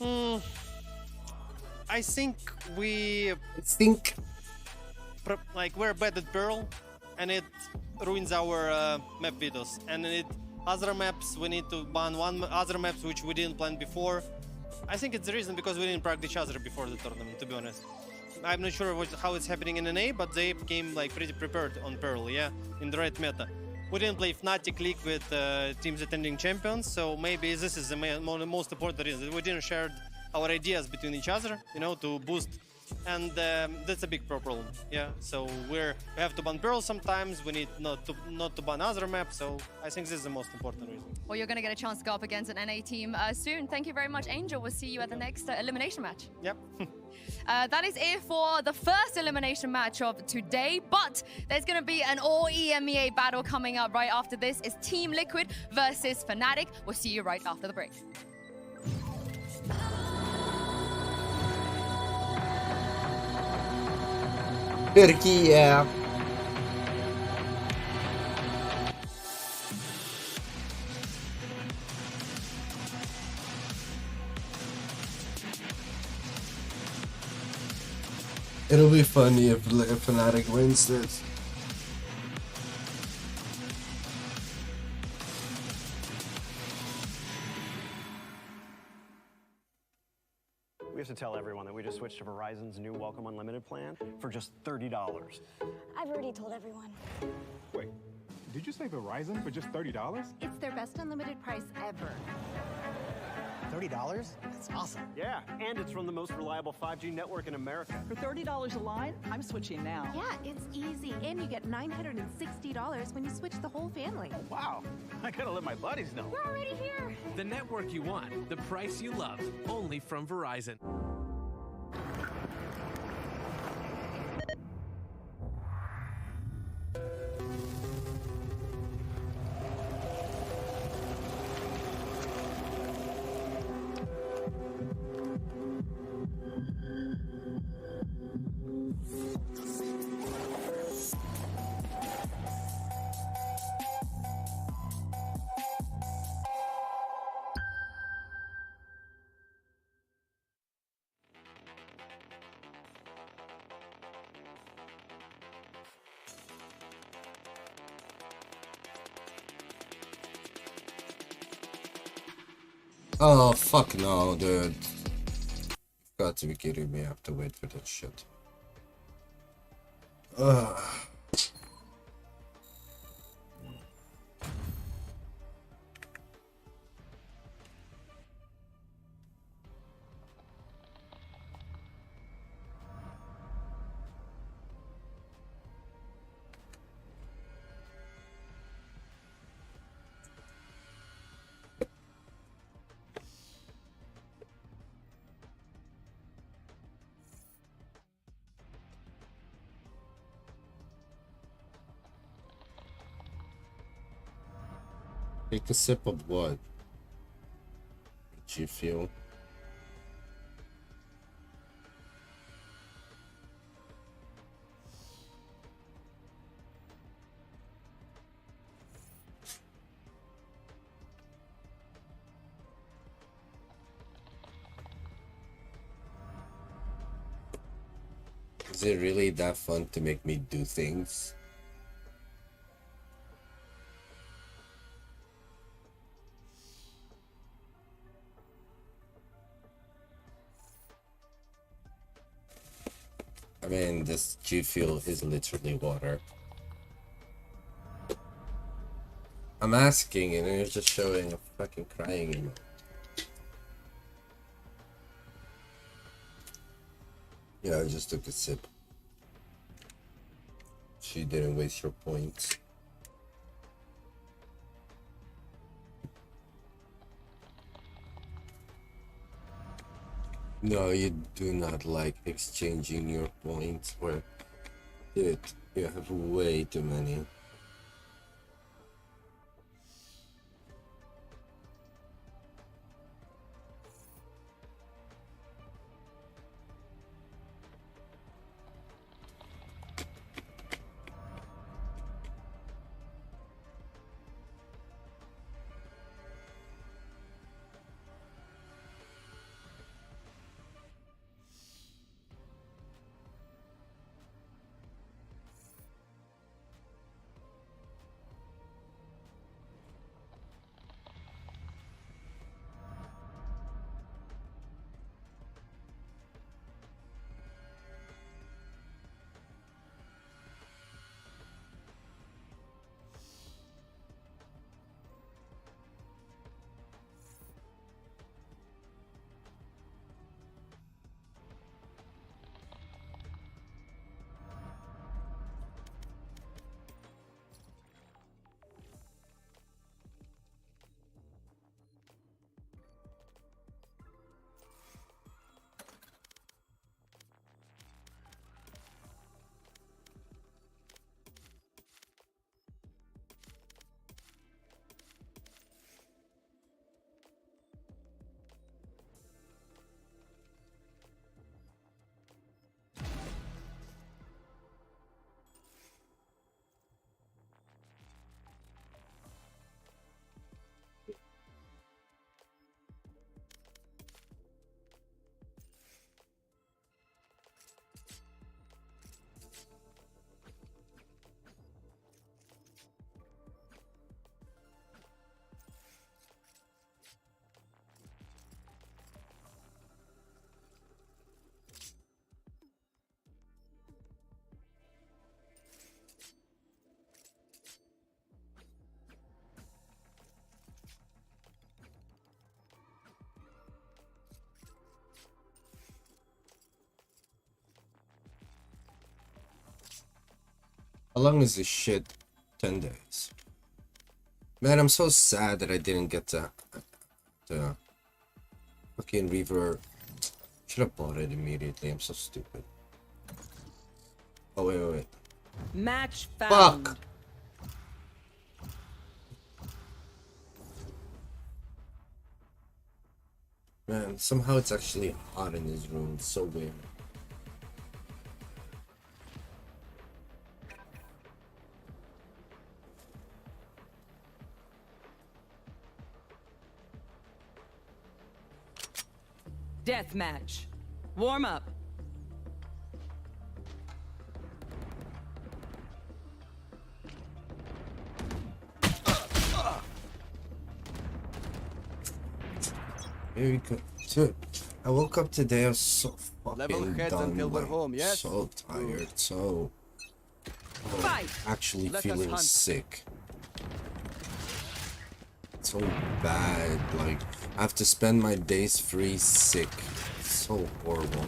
S11: now?
S12: I think we're bad at Pearl, and it ruins our map videos. And other maps, we need to ban other maps which we didn't plan before. I think it's the reason because we didn't practice each other before the tournament, to be honest. I'm not sure how it's happening in NA, but they came like pretty prepared on Pearl, yeah, in the right meta. We didn't play Fnatic League with teams attending champions, so maybe this is the most important reason. We didn't share our ideas between each other, you know, to boost. And that's a big problem, yeah. So we have to ban Pearl sometimes. We need not to ban other maps. So I think this is the most important reason.
S11: Well, you're going to get a chance to go up against an NA team soon. Thank you very much, Angel. We'll see you at the next elimination match.
S12: Yep.
S11: That is it for the first elimination match of today. But there's going to be an all EMEA battle coming up right after this. It's Team Liquid versus Fnatic. We'll see you right after the break.
S8: Turkey, yeah. It'll be funny if Fnatic wins this.
S13: We have to tell everyone that we just switched to Verizon's new Welcome Unlimited plan for just $30.
S14: I've already told everyone.
S15: Wait, did you say Verizon for just $30?
S16: It's their best unlimited price ever.
S10: $30? That's awesome.
S13: Yeah, and it's from the most reliable 5G network in America.
S15: For $30 a line, I'm switching now.
S16: Yeah, it's easy. And you get $960 when you switch the whole family.
S13: Wow, I gotta let my buddies know.
S16: We're already here.
S17: The network you want, the price you love, only from Verizon.
S8: Oh, fuck no, dude. Got to be kidding me, I have to wait for that shit. Ugh. Take a sip of what? G Fuel. Is it really that fun to make me do things? I mean, this G Fuel is literally water. I'm asking and you're just showing a fucking crying emoji. Yeah, I just took a sip. She didn't waste your points. No, you do not like exchanging your points, or dude, you have way too many. How long is this shit? 10 days. Man, I'm so sad that I didn't get to fucking Reaver. Should have bought it immediately. I'm so stupid. Oh, wait.
S6: Match found.
S8: Fuck! Man, somehow it's actually hot in this room. It's so weird.
S6: Deathmatch. Warm up.
S8: Very good. Dude, I woke up today, I was so
S10: Level
S8: fucking
S10: heads
S8: done.
S10: until we're
S8: Like,
S10: home, yes?
S8: so tired, so...
S6: Fight.
S8: Actually
S10: Let us
S8: feeling
S10: hunt.
S8: sick. So bad, like, I have to spend my days free sick. It's so horrible.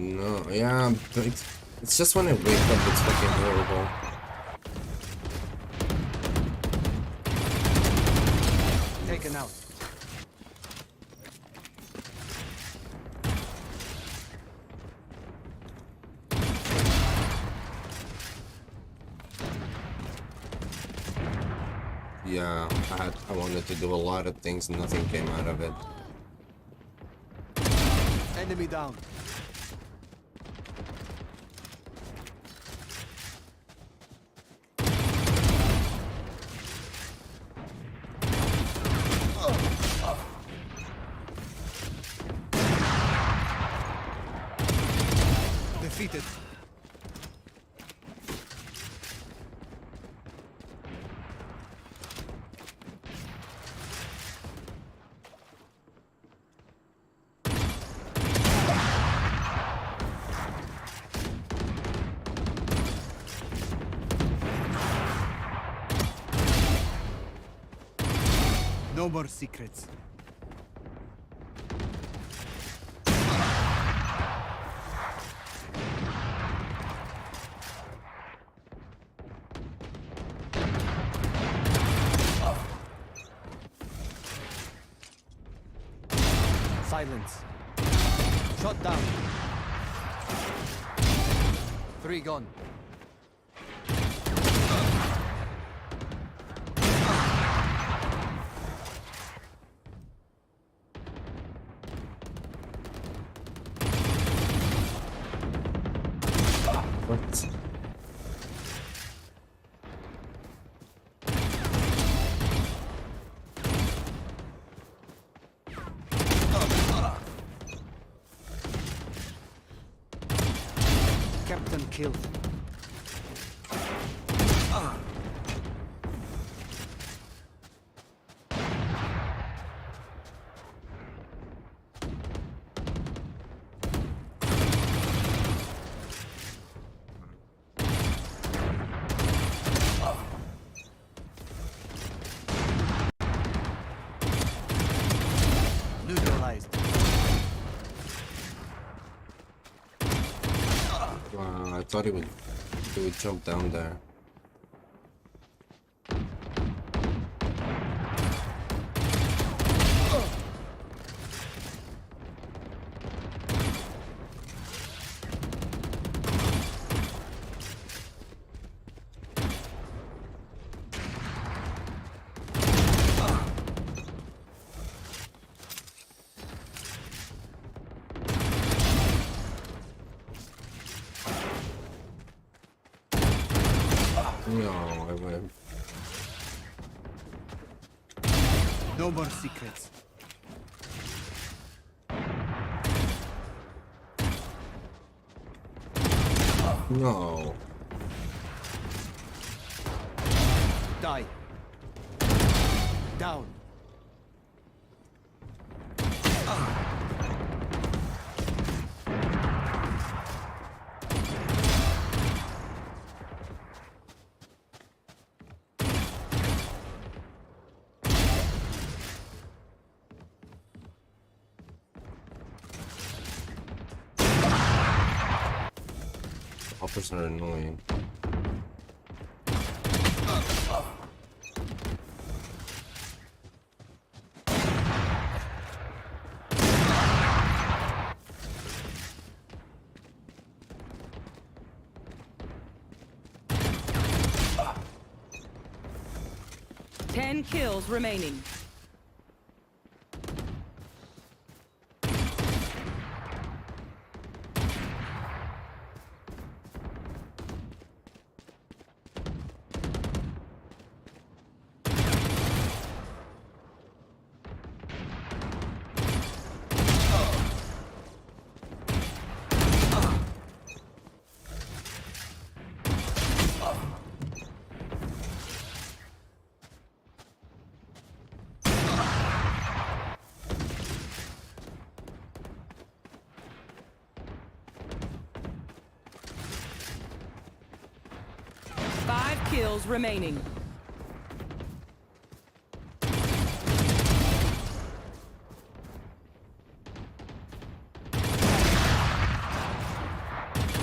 S8: No, yeah, but it's just when I wake up, it's fucking horrible.
S10: Taken out.
S8: Yeah, I wanted to do a lot of things, nothing came out of it.
S10: Enemy down. Defeated. No more secrets. Silence. Shot down. 3 gone.
S8: What?
S10: Captain killed. Neutralized.
S8: Wow, I thought he would jump down there. No, I went.
S10: No more secrets.
S8: No.
S10: Die. Down.
S8: Hoppers are annoying.
S6: Ten kills remaining. Kills remaining.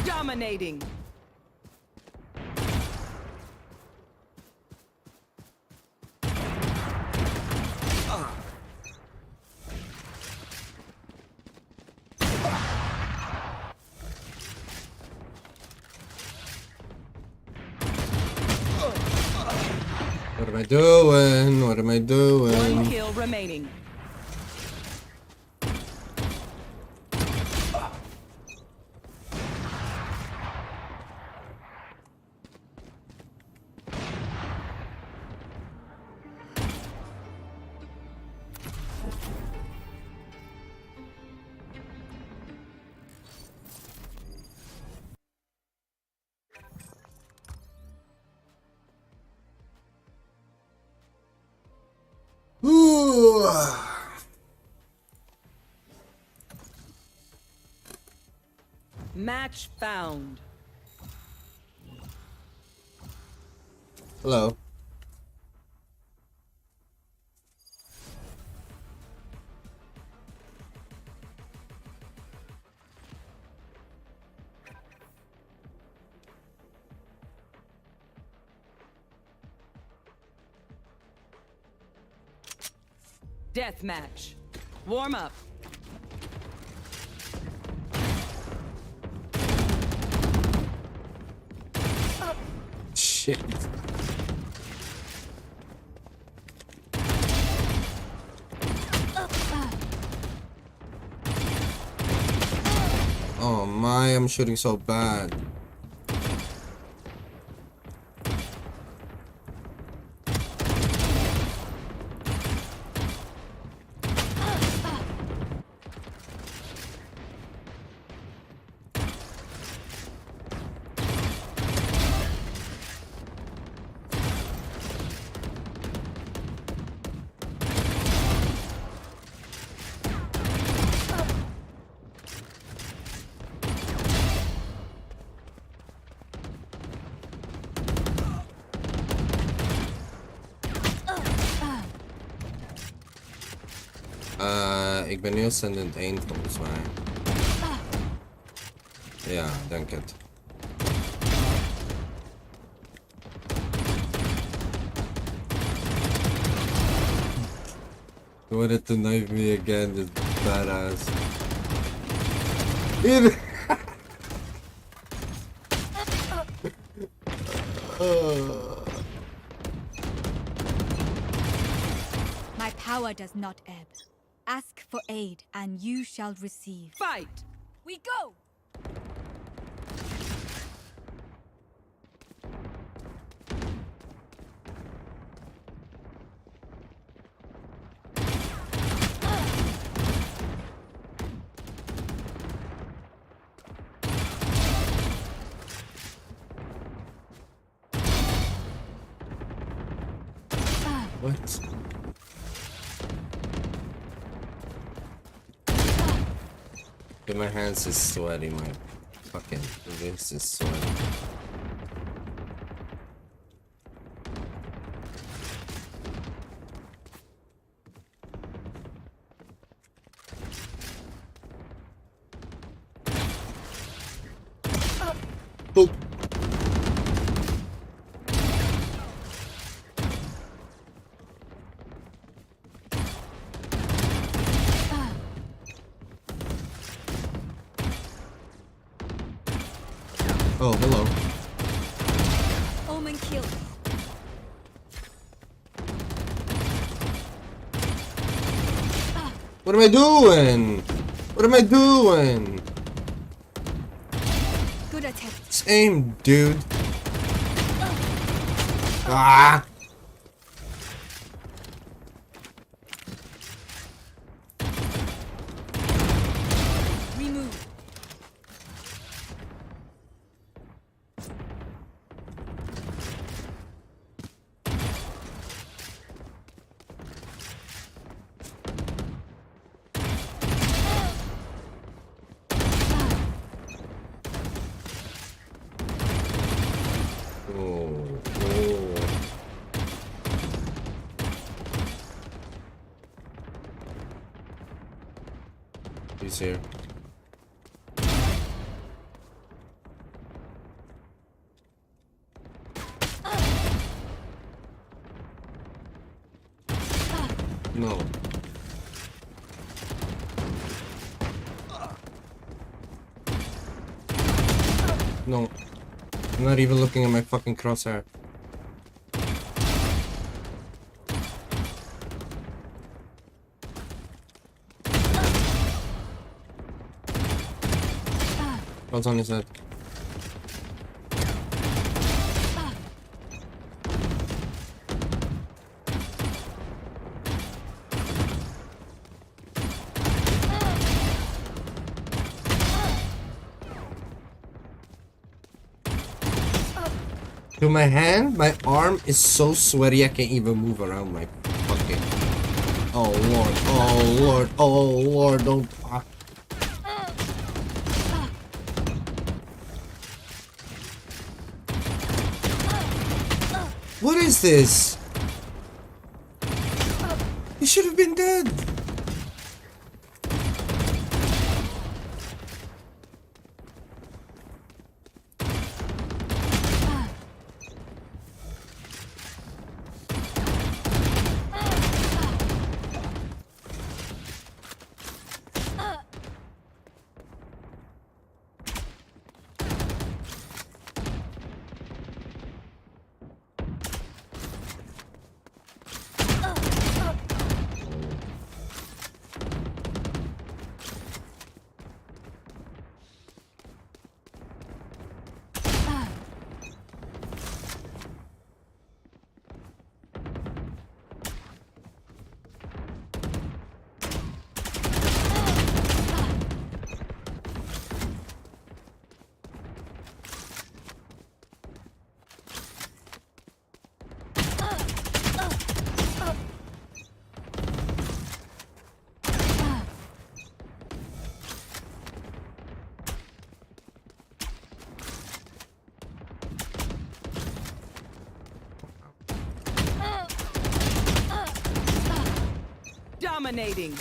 S6: Dominating.
S8: What am I doing? What am I doing?
S6: One kill remaining.
S8: Ooh.
S6: Match found.
S8: Hello.
S6: Deathmatch. Warm up.
S8: Shit. Oh my, I'm shooting so bad. Ik ben heel Ascendant 1 volgens mij. Ja, denk het. You wanted to knife me again, this badass.
S18: My power does not ebb. Ask for aid, and you shall receive.
S6: Fight!
S18: We go!
S8: What? My hands is sweaty, my fucking wrist is sweaty. Boop. Oh, hello.
S18: Omen kill.
S8: What am I doing? What am I doing?
S18: Good attempt.
S8: It's aim, dude. Ah!
S18: Remove.
S8: Oh, oh. He's here. No. No. I'm not even looking at my fucking crosshair. What's on his head? To my hand, my arm is so sweaty I can't even move around my fucking... Oh lord, oh lord, oh lord, don't... What is this? You should have been dead.
S6: Dominating.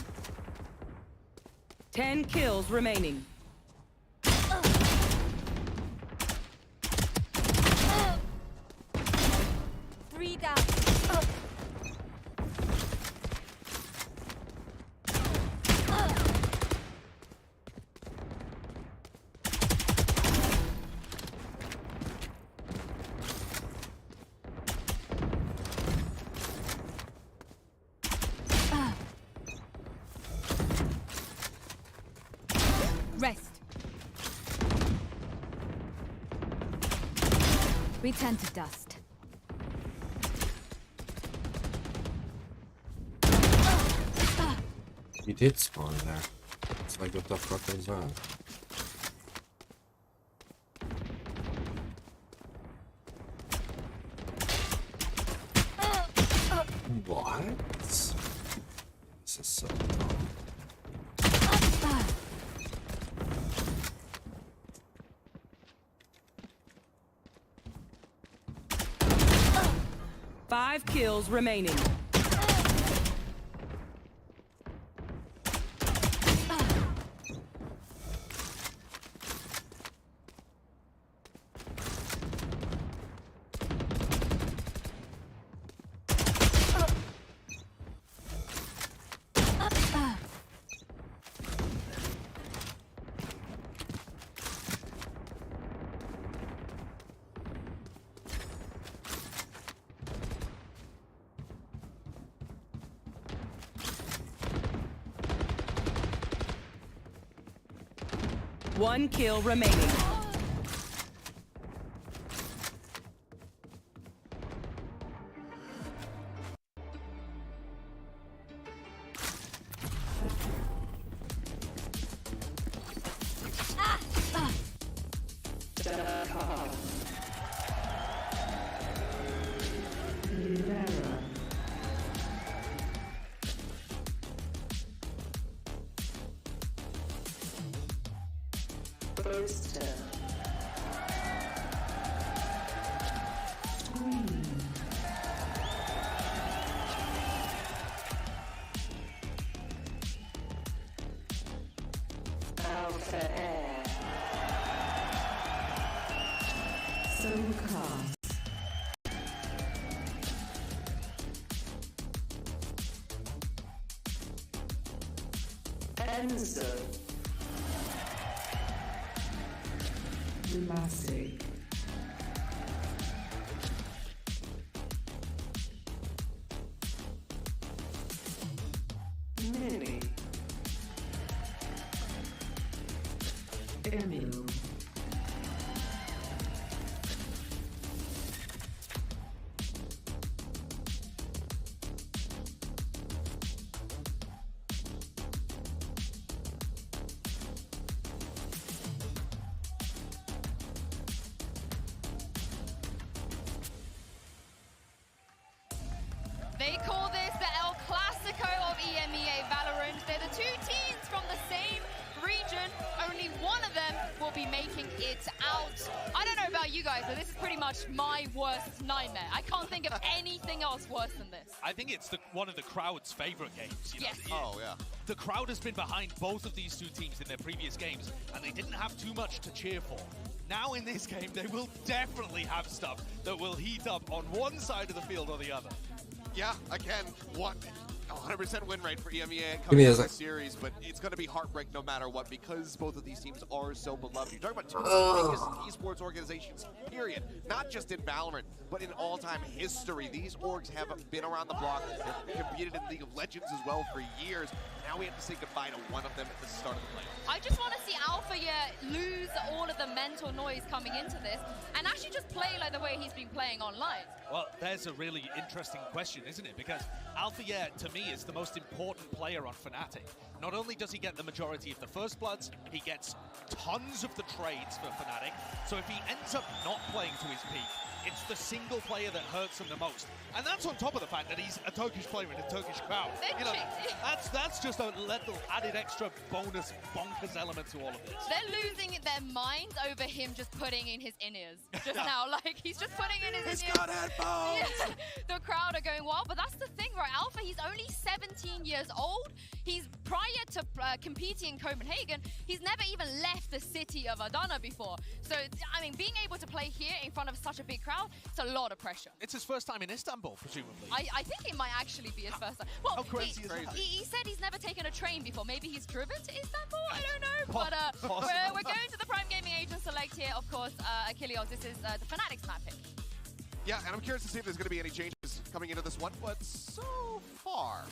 S6: 10 kills remaining.
S18: 3 down. Rest. Return to dust.
S8: You did spawn there. It's like, what the fuck is that? What? This is so dumb.
S6: Five kills remaining. 1 kill remaining. Demacy. Mini. Emil.
S11: They call this the El Clasico of EMEA Valorant. They're the two teams from the same region. Only one of them will be making it out. I don't know about you guys, but this is pretty much my worst nightmare. I can't think of anything else worse than this.
S2: I think it's one of the crowd's favorite games. You know?
S11: Yes.
S3: Oh, yeah.
S2: The crowd has been behind both of these two teams in their previous games, and they didn't have too much to cheer for. Now in this game, they will definitely have stuff that will heat up on one side of the field or the other.
S19: Yeah, again, 100% win rate for EMEA
S8: me
S19: coming
S8: a
S19: out of
S8: sec.
S19: the series, but it's going to be heartbreak no matter what because both of these teams are so beloved. You're talking about two of the biggest esports organizations, period. Not just in Valorant, but in all-time history. These orgs have been around the block. They've competed in League of Legends as well for years. Now we have to say goodbye to one of them at the start of the playoffs.
S11: I just want to see Alpha lose all of the mental noise coming into this and actually just play like the way he's been playing online.
S2: Well, there's a really interesting question, isn't it? Because Alpha, to me, is the most important player on Fnatic. Not only does he get the majority of the First Bloods, he gets tons of the trades for Fnatic. So if he ends up not playing to his peak, it's the single player that hurts him the most. And that's on top of the fact that he's a Turkish player in a Turkish crowd. You know, that's just a little added extra bonus bonkers element to all of this.
S11: They're losing their minds over him just putting in his in-ears just now. Like, he's just putting in his in-ears.
S19: He's got headphones!
S11: Yeah. The crowd are going wild, but that's the thing, right? Alpha, he's only 17 years old. He's prior to competing in Copenhagen, he's never even left the city of Adana before. So, I mean, being able to play here in front of such a big crowd, it's a lot of pressure.
S2: It's his first time in Istanbul, presumably.
S11: I think it might actually be his first time. Well,
S2: How crazy is that?
S11: he said he's never taken a train before. Maybe he's driven to Istanbul? I don't know. But
S2: Possible.
S11: we're going to the Prime Gaming Agent Select here, of course. Achilles, this is the Fnatic's map pick.
S19: Yeah, and I'm curious to see if there's going to be any changes coming into this one, but so far,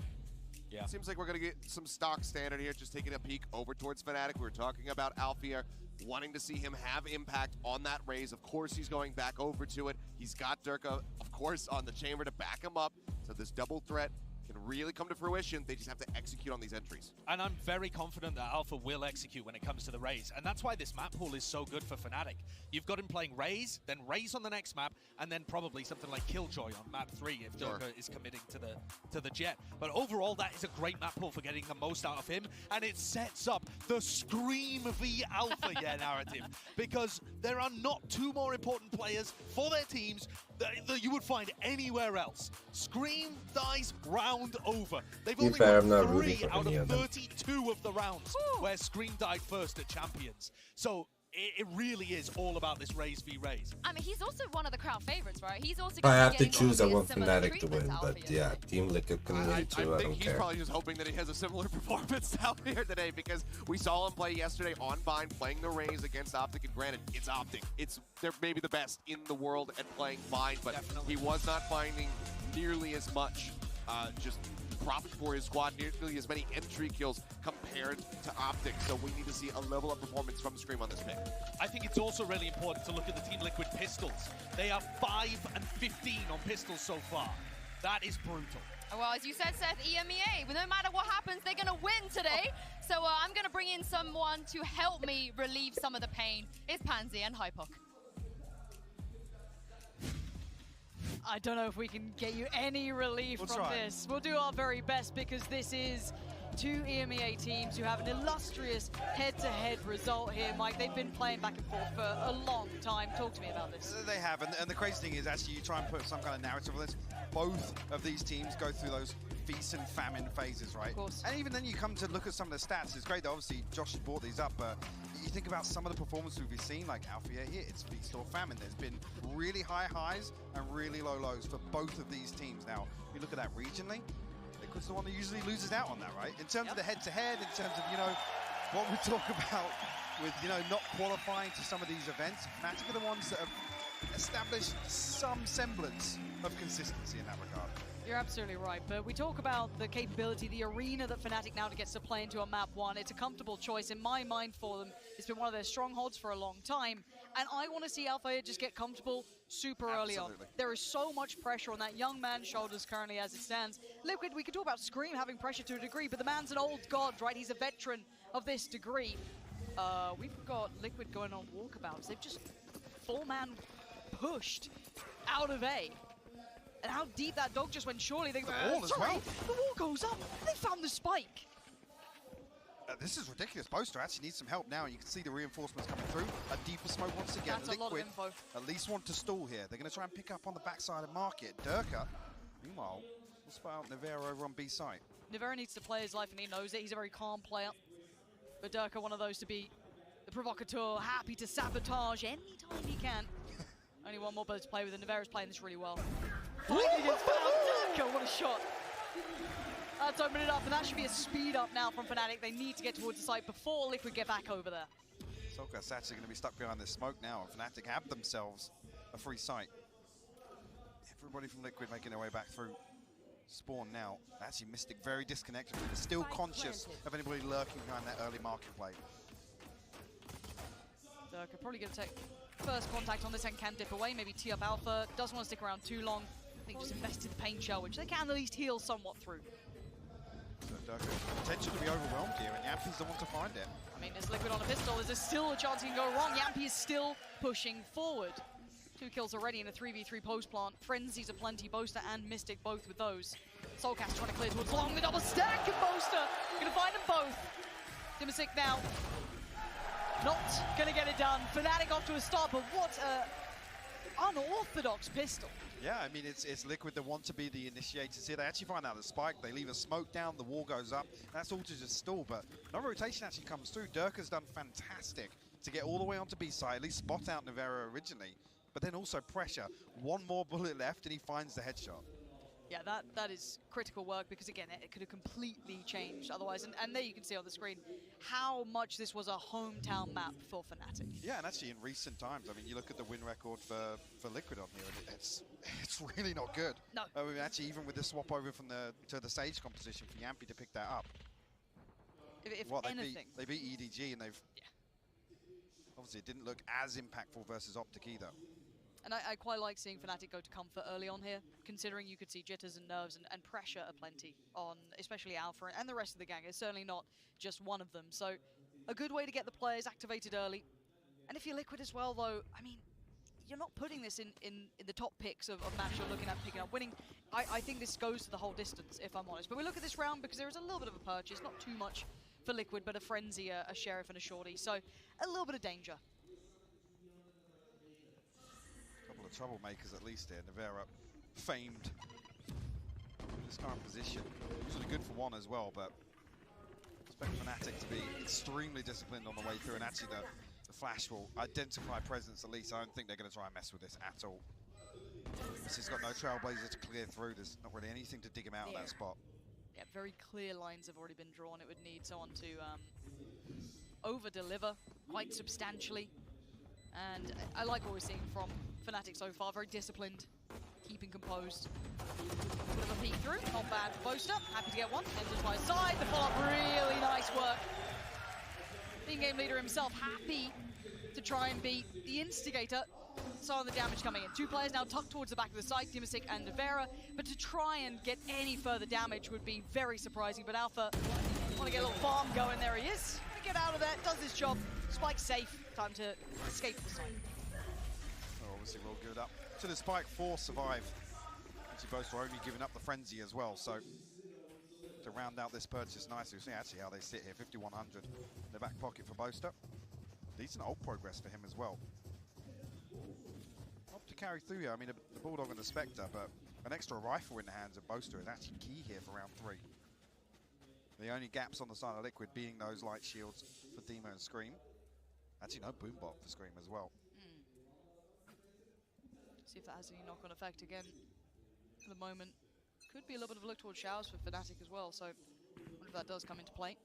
S2: yeah,
S19: seems like we're going to get some stock standard here, just taking a peek over towards Fnatic. We were talking about Alfia, wanting to see him have impact on that raise. Of course, he's going back over to it. He's got Durka, of course, on the chamber to back him up. So this double threat can really come to fruition. They just have to execute on these entries.
S2: And I'm very confident that Alpha will execute when it comes to the Raze. And that's why this map pool is so good for Fnatic. You've got him playing Raze, then Raze on the next map, and then probably something like Killjoy on map 3 if Durka is committing to the Jet. But overall, that is a great map pool for getting the most out of him. And it sets up the Scream v Alpha narrative. Because there are not two more important players for their teams that you would find anywhere else. Scream dies round over. They've only
S8: I'm not
S2: won
S8: rooting
S2: 3
S8: for
S2: out
S8: any
S2: of
S8: of them.
S2: 32 of the rounds where Scream died first at Champions. So it really is all about this Raze v Raze.
S11: I mean, he's also one of the crowd favorites, right? He's also
S8: If I
S11: gonna be
S8: have to
S11: getting
S8: choose, I
S11: obviously a
S8: want
S11: similar
S8: Fnatic to
S11: treatment
S8: win.
S11: to
S8: But
S11: Alpha,
S8: yeah, Team Liquid can win
S19: I
S8: too. I
S19: think
S8: don't
S19: he's
S8: care.
S19: probably just hoping that he has a similar performance out here today because we saw him play yesterday on Vine playing the Raze against Optic, and granted, it's Optic. They're maybe the best in the world at playing Vine, but he was not finding nearly as much just dropped for his squad, nearly as many entry kills compared to Optic. So we need to see a level of performance from Scream on this pick.
S2: I think it's also really important to look at the Team Liquid pistols. They are 5 and 15 on pistols so far. That is brutal.
S11: Well, as you said, Seth, EMEA, no matter what happens, they're going to win today. So I'm going to bring in someone to help me relieve some of the pain. It's Pansy and Hypok.
S20: I don't know if we can get you any relief from this. We'll do our very best because this is two EMEA teams who have an illustrious head-to-head result here, Mike. They've been playing back and forth for a long time. Talk to me about this.
S21: They have, and the crazy thing is actually you try and put some kind of narrative on this. Both of these teams go through those feast and famine phases, right?
S20: Of course. And
S21: even then you come to look at some of the stats. It's great that obviously Josh has brought these up, but you think about some of the performances we've seen, like Alpha here, it's feast or famine. There's been really high highs and really low lows for both of these teams. Now, if you look at that regionally, Liquid's the one that usually loses out on that, right? In terms of the head-to-head, in terms of, you know, what we talk about with, you know, not qualifying to some of these events, Fnatic are the ones that have established some semblance of consistency in that regard.
S20: You're absolutely right, but we talk about the capability, the arena that Fnatic now gets to play into on map 1. It's a comfortable choice in my mind for them. It's been one of their strongholds for a long time, and I want to see Alpha just get comfortable super early on. There is so much pressure on that young man's shoulders currently as it stands. Liquid, we could talk about Scream having pressure to a degree, but the man's an old god, right? He's a veteran of this degree. We've got Liquid going on walkabouts. They've just four-man pushed out of A. And how deep that dog just went, surely they go, sorry, the wall goes up. They found the spike.
S21: This is ridiculous. Boaster actually needs some help now. You can see the reinforcements coming through. A deeper smoke once again.
S20: That's
S21: Liquid
S20: a lot of info.
S21: At least want to stall here. They're going to try and pick up on the backside of Market. Durka, meanwhile, will spy out Nivera over on B site.
S20: Nivera needs to play his life and he knows it. He's a very calm player. But Durka, one of those to be the provocateur, happy to sabotage anytime he can. Only one more bullet to play with, and Nivera's playing this really well. Finally gets found. Durka, what a shot. That's opening it up, and that should be a speed up now from Fnatic. They need to get towards the site before Liquid get back over there.
S21: Solkast's actually going to be stuck behind this smoke now, and Fnatic have themselves a free site. Everybody from Liquid making their way back through spawn now. Actually, Mystic very disconnected. They're still conscious of anybody lurking behind that early market play.
S20: Durka probably going to take first contact on this and can dip away. Maybe tee up Alpha. Doesn't want to stick around too long. I think just invested the paint shell, which they can at least heal somewhat through.
S21: So Durka potentially be overwhelmed here, and Yampy's the one to find it.
S20: I mean, there's Liquid on a pistol. There's still a chance he can go wrong. Yampy is still pushing forward. 2 kills already in a 3v3 post plant. Frenzies aplenty, Boaster and Mystic both with those. Soulcast trying to clear towards along the double stack, and Boaster gonna find them both. Dimasic now not gonna get it done. Fnatic off to a start, but what a unorthodox pistol.
S21: Yeah, I mean, it's Liquid that want to be the initiators here. They actually find out the spike, they leave a smoke down, the wall goes up. That's all to just stall, but no rotation actually comes through. Durka's done fantastic to get all the way onto B side, at least spot out Nivera originally, but then also pressure. One more bullet left and he finds the headshot.
S20: Yeah, that is critical work because, again, it could have completely changed otherwise. And there you can see on the screen how much this was a hometown map for Fnatic.
S21: Yeah, and actually in recent times, I mean, you look at the win record for Liquid on here, and it's really not good.
S20: No.
S21: I mean, actually, even with the swap over from to the stage composition for Yampy to pick that up.
S20: If anything.
S21: They beat EDG, and they've... Yeah. Obviously, it didn't look as impactful versus Optic either.
S20: And I quite like seeing Fnatic go to comfort early on here, considering you could see jitters and nerves and pressure aplenty on especially Alpha and the rest of the gang. It's certainly not just one of them. So a good way to get the players activated early. And if you're Liquid as well, though, I mean, you're not putting this in the top picks of maps you're looking at picking up winning. I think this goes to the whole distance, if I'm honest. But we look at this round because there is a little bit of a purchase, not too much for Liquid, but a Frenzy, a Sheriff, and a Shorty. So a little bit of danger.
S21: Couple of troublemakers at least here. Nivera famed in this current position. Usually good for one as well, but I expect Fnatic to be extremely disciplined on the way through, and actually the Flash will identify presence at least. I don't think they're going to try and mess with this at all. This has got no Trailblazer to clear through. There's not really anything to dig him out of that spot.
S20: Yeah, very clear lines have already been drawn. It would need someone to over-deliver quite substantially. And I like what we're seeing from Fnatic so far. Very disciplined, keeping composed. Bit of a peek through, not bad for Boaster. Happy to get one. Enters by his side. The follow-up, really nice work. Being game leader himself, happy to try and beat the instigator. Some of the damage coming in. Two players now tucked towards the back of the site, Dimasic and Vera, but to try and get any further damage would be very surprising. But Alpha want to get a little farm going. There he is. Gonna get out of there, does his job. Spike safe. Time to escape the site.
S21: Oh, obviously real good up to the spike. 4 survive. Actually, both were only giving up the frenzy as well. So to round out this purchase nicely, we'll see actually how they sit here. 5,100 in the back pocket for Boaster. Decent ult progress for him as well. Up to carry through here. I mean, the Bulldog and the Spectre, but an extra rifle in the hands of Boaster is actually key here for round 3. The only gaps on the side of Liquid being those light shields for Demo and Scream. Actually, no Boombot for Scream as well.
S20: See if that has any knock-on effect again. For the moment, could be a little bit of a look towards Showers for Fnatic as well, so I wonder if that does come into play.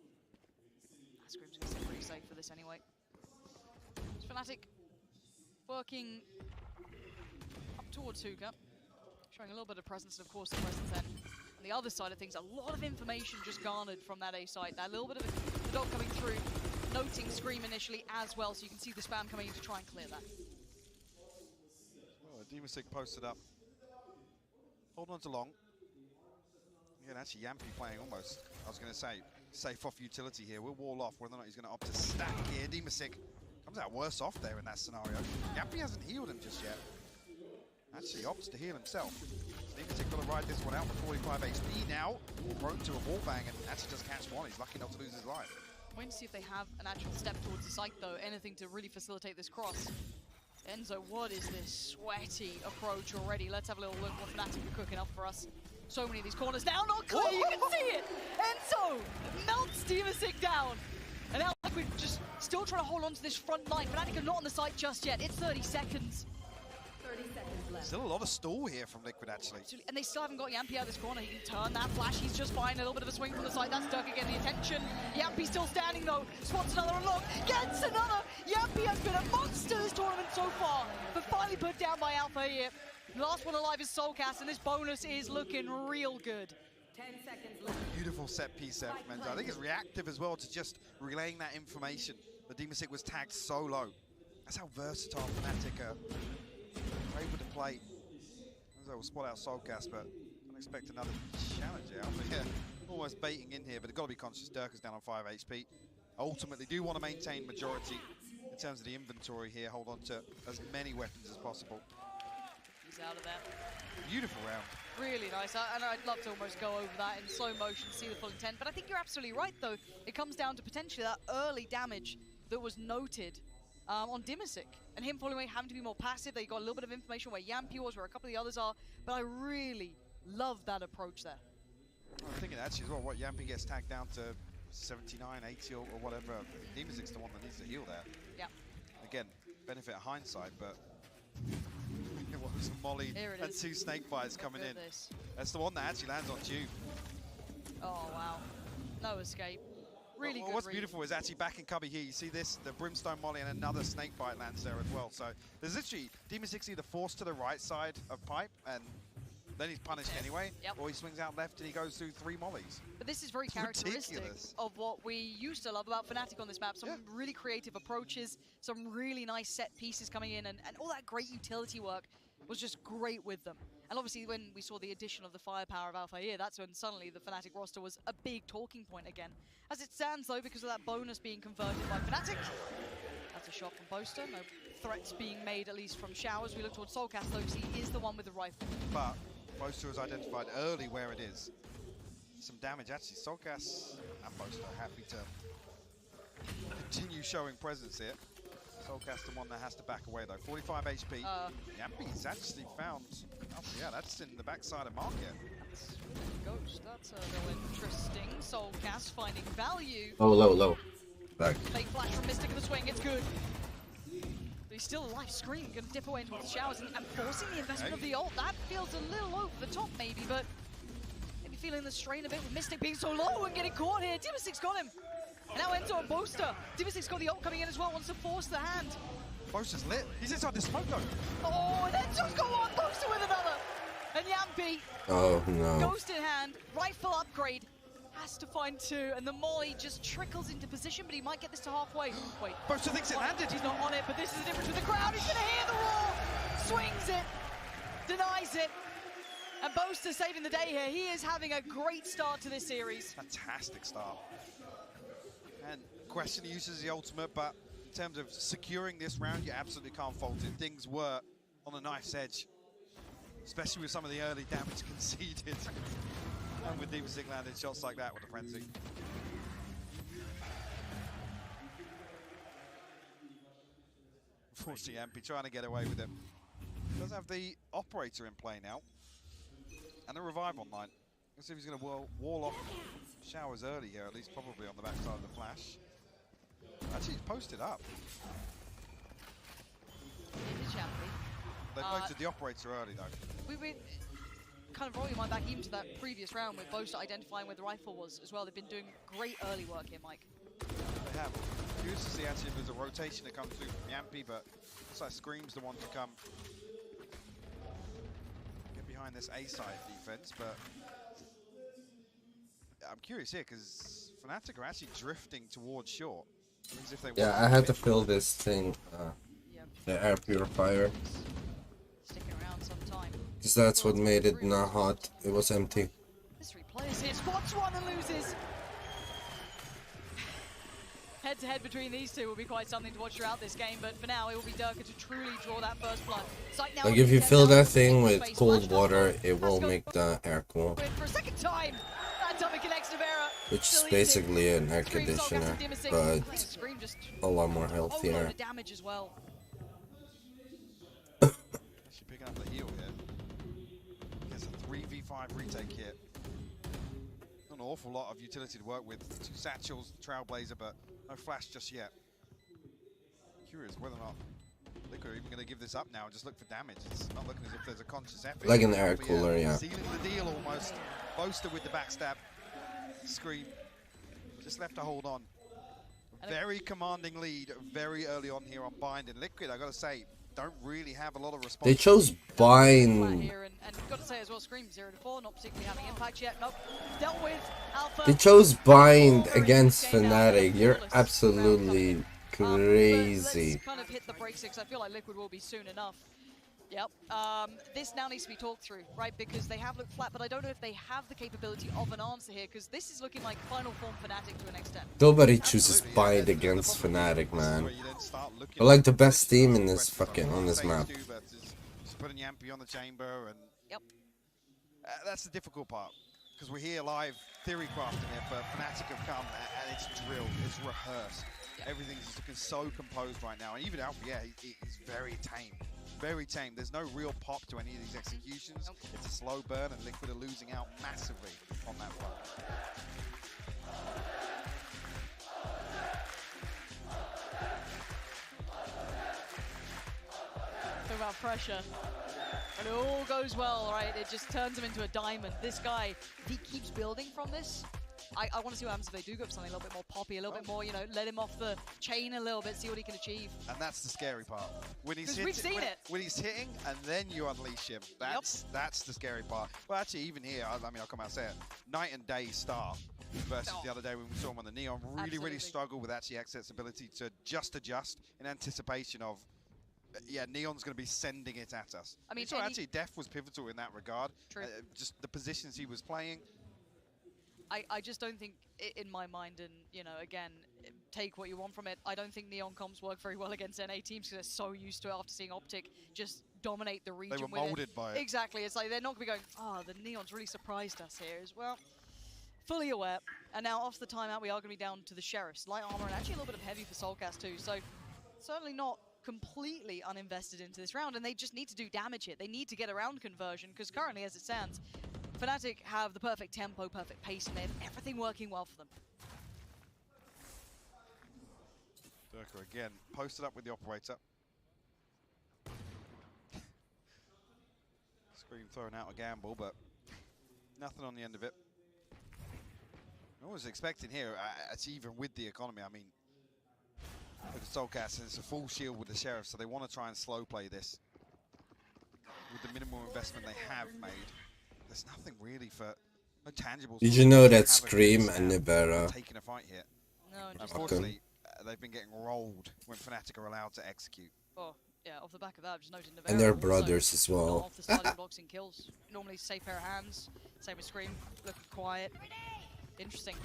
S20: Scream's going to stay pretty safe for this anyway. It's Fnatic working up towards Hookah, showing a little bit of presence, and of course the presence then on the other side of things. A lot of information just garnered from that A site. That little bit of the dog coming through, noting Scream initially as well, so you can see the spam coming in to try and clear that.
S21: Oh, Dimasic posted up. Hold on to long. Again, actually Yampy playing almost, I was going to say, safe off utility here. We'll wall off whether or not he's going to opt to stack here. Dimasic comes out worse off there in that scenario. Yampy hasn't healed him just yet. Actually opts to heal himself. Dimasic got to ride this one out with 45 HP now. Prone to a wall bang and actually does catch one. He's lucky not to lose his life.
S20: Wait to see if they have an actual step towards the site though. Anything to really facilitate this cross. Enzo, what is this sweaty approach already? Let's have a little look what Fnatic are cooking up for us. So many of these corners now, not clear, you can see it! Enzo melts Dimasic down. And now Liquid just still trying to hold on to this front line. Fnatic are not on the site just yet. It's 30 seconds.
S14: 30 seconds left.
S21: Still a lot of stall here from Liquid, actually.
S20: Absolutely. And they still haven't got Yampy out of this corner. He can turn that flash. He's just fine. A little bit of a swing from the side. That's Dirk getting the attention. Yampy still standing, though. Spots another unlock. Gets another. Yampy has been a monster this tournament so far, but finally put down by Alpha here. The last one alive is Soulcast, and this bonus is looking real good.
S14: 10 seconds left.
S21: Beautiful set piece there from Enzo. I think it's reactive as well to just relaying that information. The Dimasic was tagged so low. That's how versatile Fnatic are able to play. Enzo will spot out Soulcast, but I don't expect another challenge out. Yeah, almost baiting in here, but they've got to be conscious. Dirk is down on 5 HP. Ultimately, do want to maintain majority in terms of the inventory here. Hold on to as many weapons as possible.
S20: He's out of there.
S21: Beautiful round.
S20: Really nice, and I'd love to almost go over that in slow motion, see the full intent. But I think you're absolutely right, though. It comes down to potentially that early damage that was noted on Dimasic, and him falling away, having to be more passive. They got a little bit of information where Yampy was, where a couple of the others are, but I really love that approach there.
S21: I'm thinking actually as well, what Yampy gets tagged down to 79, 80 or whatever. Dimasic's the one that needs to heal there.
S20: Yeah.
S21: Again, benefit of hindsight, but it was a molly and 2 snake bites coming in. That's the one that actually lands on Tube.
S20: Oh, wow. No escape. Really good.
S21: What's beautiful is actually back in Cubby here, you see this, the Brimstone Molly and another snake bite lands there as well. So there's literally, Dimasic either forced to the right side of Pipe and then he's punished anyway, or he swings out left and he goes through 3 mollies.
S20: But this is very characteristic of what we used to love about Fnatic on this map. Some really creative approaches, some really nice set pieces coming in, and all that great utility work was just great with them. And obviously when we saw the addition of the firepower of Alpha here, that's when suddenly the Fnatic roster was a big talking point again. As it stands though, because of that bonus being converted by Fnatic, that's a shot from Boaster. No threats being made, at least from Showers. We look towards Soulcast though, because he is the one with the rifle.
S21: But Boaster has identified early where it is. Some damage actually. Soulcast and Boaster are happy to continue showing presence here. Soulcast the one that has to back away though. 45 HP. Yampy's actually found. Oh, yeah, that's in the backside of market.
S20: That's Ghost. That's a little interesting. Soulcast finding value.
S8: Oh, low. Back.
S20: Fake flash from Mystic in the swing. It's good. But he's still alive. Scream going to dip away into the Showers and forcing the investment of the ult. That feels a little over the top maybe, but maybe feeling the strain a bit with Mystic being so low and getting caught here. Dimasic's got him. And now Enzo and Boaster. Dimasic's got the ult coming in as well, wants to force the hand.
S21: Boaster's lit. He's inside the smoke though.
S20: Oh, and Enzo's got one. Boaster with another. beat.
S8: Oh no.
S20: Ghost in hand, rifle upgrade. Has to find two, and the molly just trickles into position, but he might get this to halfway. Wait.
S21: Boaster thinks it landed.
S20: He's not on it, but this is the difference with the crowd. He's gonna hear the roar. Swings it. Denies it. And Boaster saving the day here. He is having a great start to this series.
S21: Fantastic start. And Question uses the ultimate, but in terms of securing this round, you absolutely can't fault it. Things were on a knife's edge, especially with some of the early damage conceded. And with Demon Stick landing shots like that with the Frenzy. Unfortunately, MP trying to get away with it. Does have the Operator in play now. And the Revive online. Let's see if he's going to wall off Showers early here, at least probably on the backside of the Flash. Actually, he's posted up. They posted the Operator early, though.
S20: We kind of rolling my back even to that previous round with Boaster identifying where the rifle was as well. They've been doing great early work here, Mike.
S21: They have. Curious to see actually if there's a rotation that comes through from Yampy, but looks like Scream's the one to come. Get behind this A-side defense, but I'm curious here because Fnatic are actually drifting towards short. If they
S8: Yeah, I had to fill this thing, the air purifier.
S20: Sticking around some time.
S8: Because that's what made it not hot. It was empty.
S20: This replays here, spots one and loses. Head-to-head between these two will be quite something to watch throughout this game, but for now it will be Durka to truly draw that first blood.
S8: Like if you fill that thing with cold water, it will make the air cool.
S20: For a second time, that time it connects Nevera.
S8: Which is basically an air conditioner, but a lot more healthier.
S20: Damage as well.
S21: Actually picking up the heal here. Gets a 3v5 retake here. Not an awful lot of utility to work with. 2 satchels, Trailblazer, but no Flash just yet. Curious whether or not Liquid are even going to give this up now and just look for damage. It's not looking as if there's a conscious effort.
S8: Like an air cooler, yeah.
S21: Sealing the deal almost. Boaster with the backstab. Scream just left to hold on. Very commanding lead very early on here on Bind, and Liquid, I gotta say, don't really have a lot of response.
S8: They chose Bind.
S20: And you've got to say as well, Scream 0-4, not particularly having impact yet. Nope. Dealt with Alpha.
S8: They chose Bind against Fnatic. You're absolutely crazy.
S20: Let's kind of hit the brakes because I feel like Liquid will be soon enough. Yep. This now needs to be talked through, right? Because they have looked flat, but I don't know if they have the capability of an answer here, because this is looking like final form Fnatic to an extent.
S8: Nobody chooses Bind against Fnatic, man. They're like the best team in this fucking on this map.
S21: Just putting Yampy on the chamber, and
S20: yep.
S21: That's the difficult part, because we're here live theory crafting it, but Fnatic have come and it's drilled, it's rehearsed. Everything's looking so composed right now, and even Alpha, yeah, he's very tame. Very tame. There's no real pop to any of these executions. It's a slow burn, and Liquid are losing out massively on that front.
S20: Talk about pressure. And it all goes well, right? It just turns him into a diamond. This guy, if he keeps building from this, I want to see what happens if they do go for something a little bit more poppy, a little bit more, you know, let him off the chain a little bit, see what he can achieve.
S21: And that's the scary part. When he's
S20: we've seen it.
S21: When he's hitting, and then you unleash him. That's the scary part. Well, actually, even here, I mean, I'll come out and say it. Night and day start versus the other day when we saw him on the Neon. Really struggled with actually Xset's ability to just adjust in anticipation of, yeah, Neon's going to be sending it at us. I mean, so actually, Def was pivotal in that regard.
S20: True.
S21: Just the positions he was playing.
S20: I just don't think, in my mind, and, you know, again, take what you want from it, I don't think Neon comps work very well against NA teams because they're so used to it after seeing Optic just dominate the region.
S21: They were molded by it.
S20: Exactly. It's like they're not going to be going, oh, the Neon's really surprised us here as well. Fully aware. And now, after the timeout, we are going to be down to the Sheriffs. Light armor and actually a little bit of heavy for Soulcast too. So, certainly not completely uninvested into this round, and they just need to do damage here. They need to get around conversion because currently, as it stands, Fnatic have the perfect tempo, perfect pace, and they have everything working well for them.
S21: Durka again, posted up with the Operator. Scream throwing out a gamble, but nothing on the end of it. I was expecting here, it's even with the economy, I mean, look at Soulcast, it's a full shield with the Sheriff, so they want to try and slow play this with the minimal investment they have made. there's nothing really for no tangible.
S8: Did you know that Scream and Nibera?
S21: Taking a fight here.
S20: No, just
S21: Unfortunately, they've been getting rolled when Fnatic are allowed to execute.
S20: Oh, yeah, off the back of that, just noting
S8: And they're brothers as well.
S20: Off the starting blocks in kills. Normally safe pair of hands. Same with Scream, looking quiet. Interesting.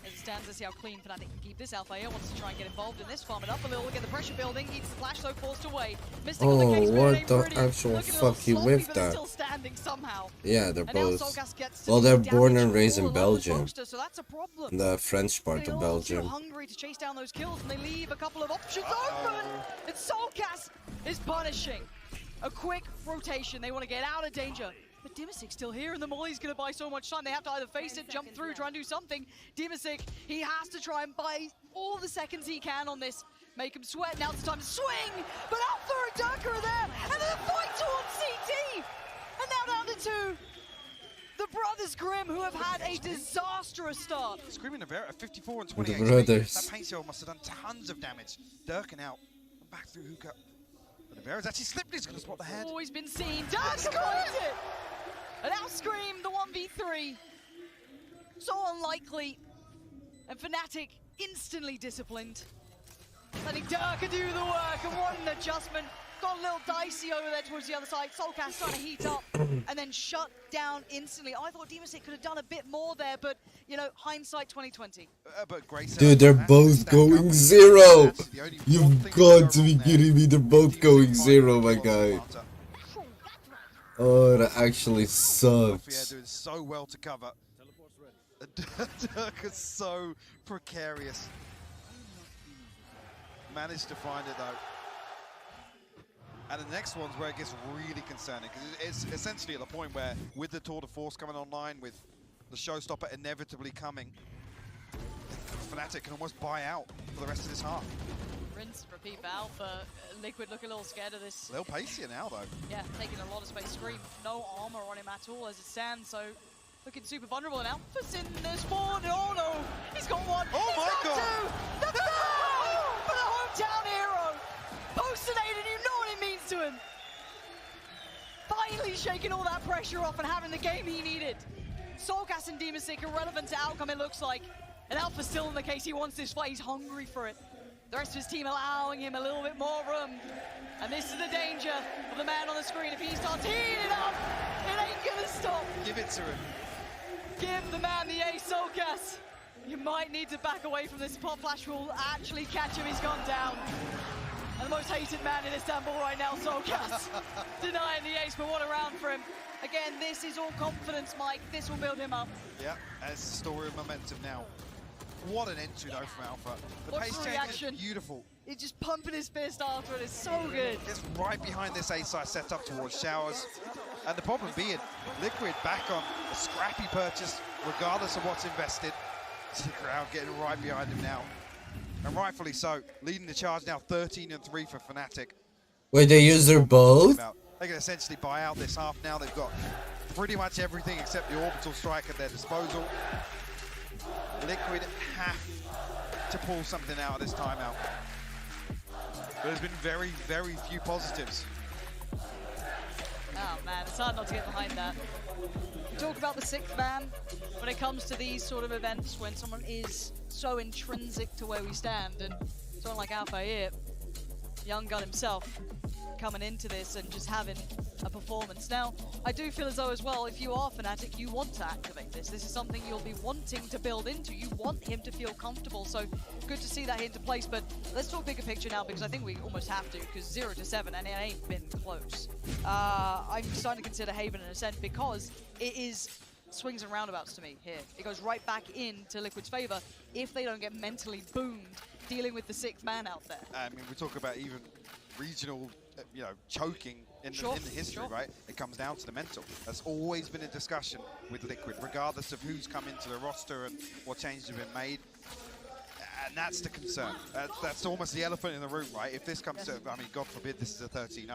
S20: As it stands, let's see how clean Fnatic can keep this. Alpha wants to try and get involved in this, farm it up a little, get the pressure building, eats the flash, though forced away. Mystic on the case,
S8: what the
S20: pretty.
S8: actual fuck he
S20: sloppy,
S8: whiffed
S20: but they're
S8: that?
S20: still standing somehow.
S8: Yeah, they're
S20: And now
S8: both.
S20: Solgas gets to
S8: Well, they're
S20: do
S8: born
S20: damage
S8: and raised
S20: all
S8: in
S20: along the
S8: Belgium.
S20: poster, so that's a problem.
S8: The French part
S20: They
S8: of
S20: all
S8: Belgium.
S20: too hungry to chase down those kills, and they leave a couple of options open. And Solgas is punishing. A quick rotation. They want to get out of danger. But Dimisic still here, and the Molly's going to buy so much time. They have to either face it, jump through, try and do something. Dimisic, he has to try and buy all the seconds he can on this. Make him sweat. Now it's time to swing. But Alpha and Durka are there. And then the fight towards CT. And now down to 2. The brothers Grimm, who have had a disastrous start.
S21: Screaming Nibera at 54 and 28.
S8: The brothers.
S21: That paint seal must have done tons of damage. Durkin out. And back through Hookah. But Nibera's actually slipped. He's going to spot the head.
S20: Always been seen. Durka finds it. And now Scream, the 1v3. So unlikely. And Fnatic instantly disciplined. Letting Durka do the work, and what an adjustment. Got a little dicey over there towards the other side. Solcast trying to heat up and then shut down instantly. I thought Dimisic could have done a bit more there, but, you know, hindsight 2020.
S21: But
S8: Dude, they're both going 0. You've got to be kidding me. They're both going 0, my guy. Oh, that actually
S21: Yeah,
S8: sucks.
S21: doing so well to cover. Durka's so precarious. Managed to find it though. And the next one's where it gets really concerning, because it's essentially at the point where, with the Tour de Force coming online, with the showstopper inevitably coming, Fnatic can almost buy out for the rest of this half.
S20: Rinse, repeat for Alpha. Liquid looking a little scared of this.
S21: A little pacier now though.
S20: Yeah, taking a lot of space. Scream, no armor on him at all as it stands, so looking super vulnerable. And Alpha's in the spawn. Oh no, he's got one.
S21: Oh
S20: he's
S21: my
S20: got
S21: God.
S20: 2. The third for the hometown hero. Postinated, you know what it means to him. Finally shaking all that pressure off and having the game he needed. Solcast and Dimisic irrelevant to outcome, it looks like. And Alpha's still in the case. He wants this fight. He's hungry for it. The rest of his team allowing him a little bit more room. And this is the danger of the man on the screen. If he starts heating it up, it ain't gonna stop.
S21: Give it to him.
S20: Give the man the ace, Solcast. You might need to back away from this. Pop Flash will actually catch him. He's gone down. And the most hated man in Istanbul right now, Solcast. Denying the ace, but what a round for him. Again, this is all confidence, Mike. This will build him up.
S21: Yeah, it's the story of momentum now. What an entry though from Alpha. The
S20: What's
S21: pace
S20: the
S21: change
S20: reaction?
S21: is beautiful.
S20: He's just pumping his fist after it. It's so good.
S21: It's right behind this A-side set up towards Showers. And the problem being, Liquid back on a scrappy purchase, regardless of what's invested. The crowd getting right behind him now. And rightfully so, leading the charge now 13 and 3 for Fnatic.
S8: Wait, they use their both?
S21: They can essentially buy out this half now. They've got pretty much everything except the orbital strike at their disposal. Liquid have to pull something out of this timeout. But there's been very, very few positives.
S20: Oh man, it's hard not to get behind that. We talk about the 6th man when it comes to these sort of events, when someone is so intrinsic to where we stand, and someone like Alpha here, young gun himself, coming into this and just having a performance. Now, I do feel as though as well, if you are Fnatic, you want to activate this. This is something you'll be wanting to build into. You want him to feel comfortable, so good to see that into place. But let's talk bigger picture now, because I think we almost have to, because 0-7, and it ain't been close. I'm starting to consider Haven an Ascent, because it is swings and roundabouts to me here. It goes right back into Liquid's favor if they don't get mentally boomed dealing with the 6th man out there.
S21: I mean, we talk about even regional, choking in the history, right? It comes down to the mental. That's always been a discussion with Liquid, regardless of who's come into the roster and what changes have been made. And that's the concern. That's almost the elephant in the room, right? If this comes to, I mean, God forbid this is a 13-0.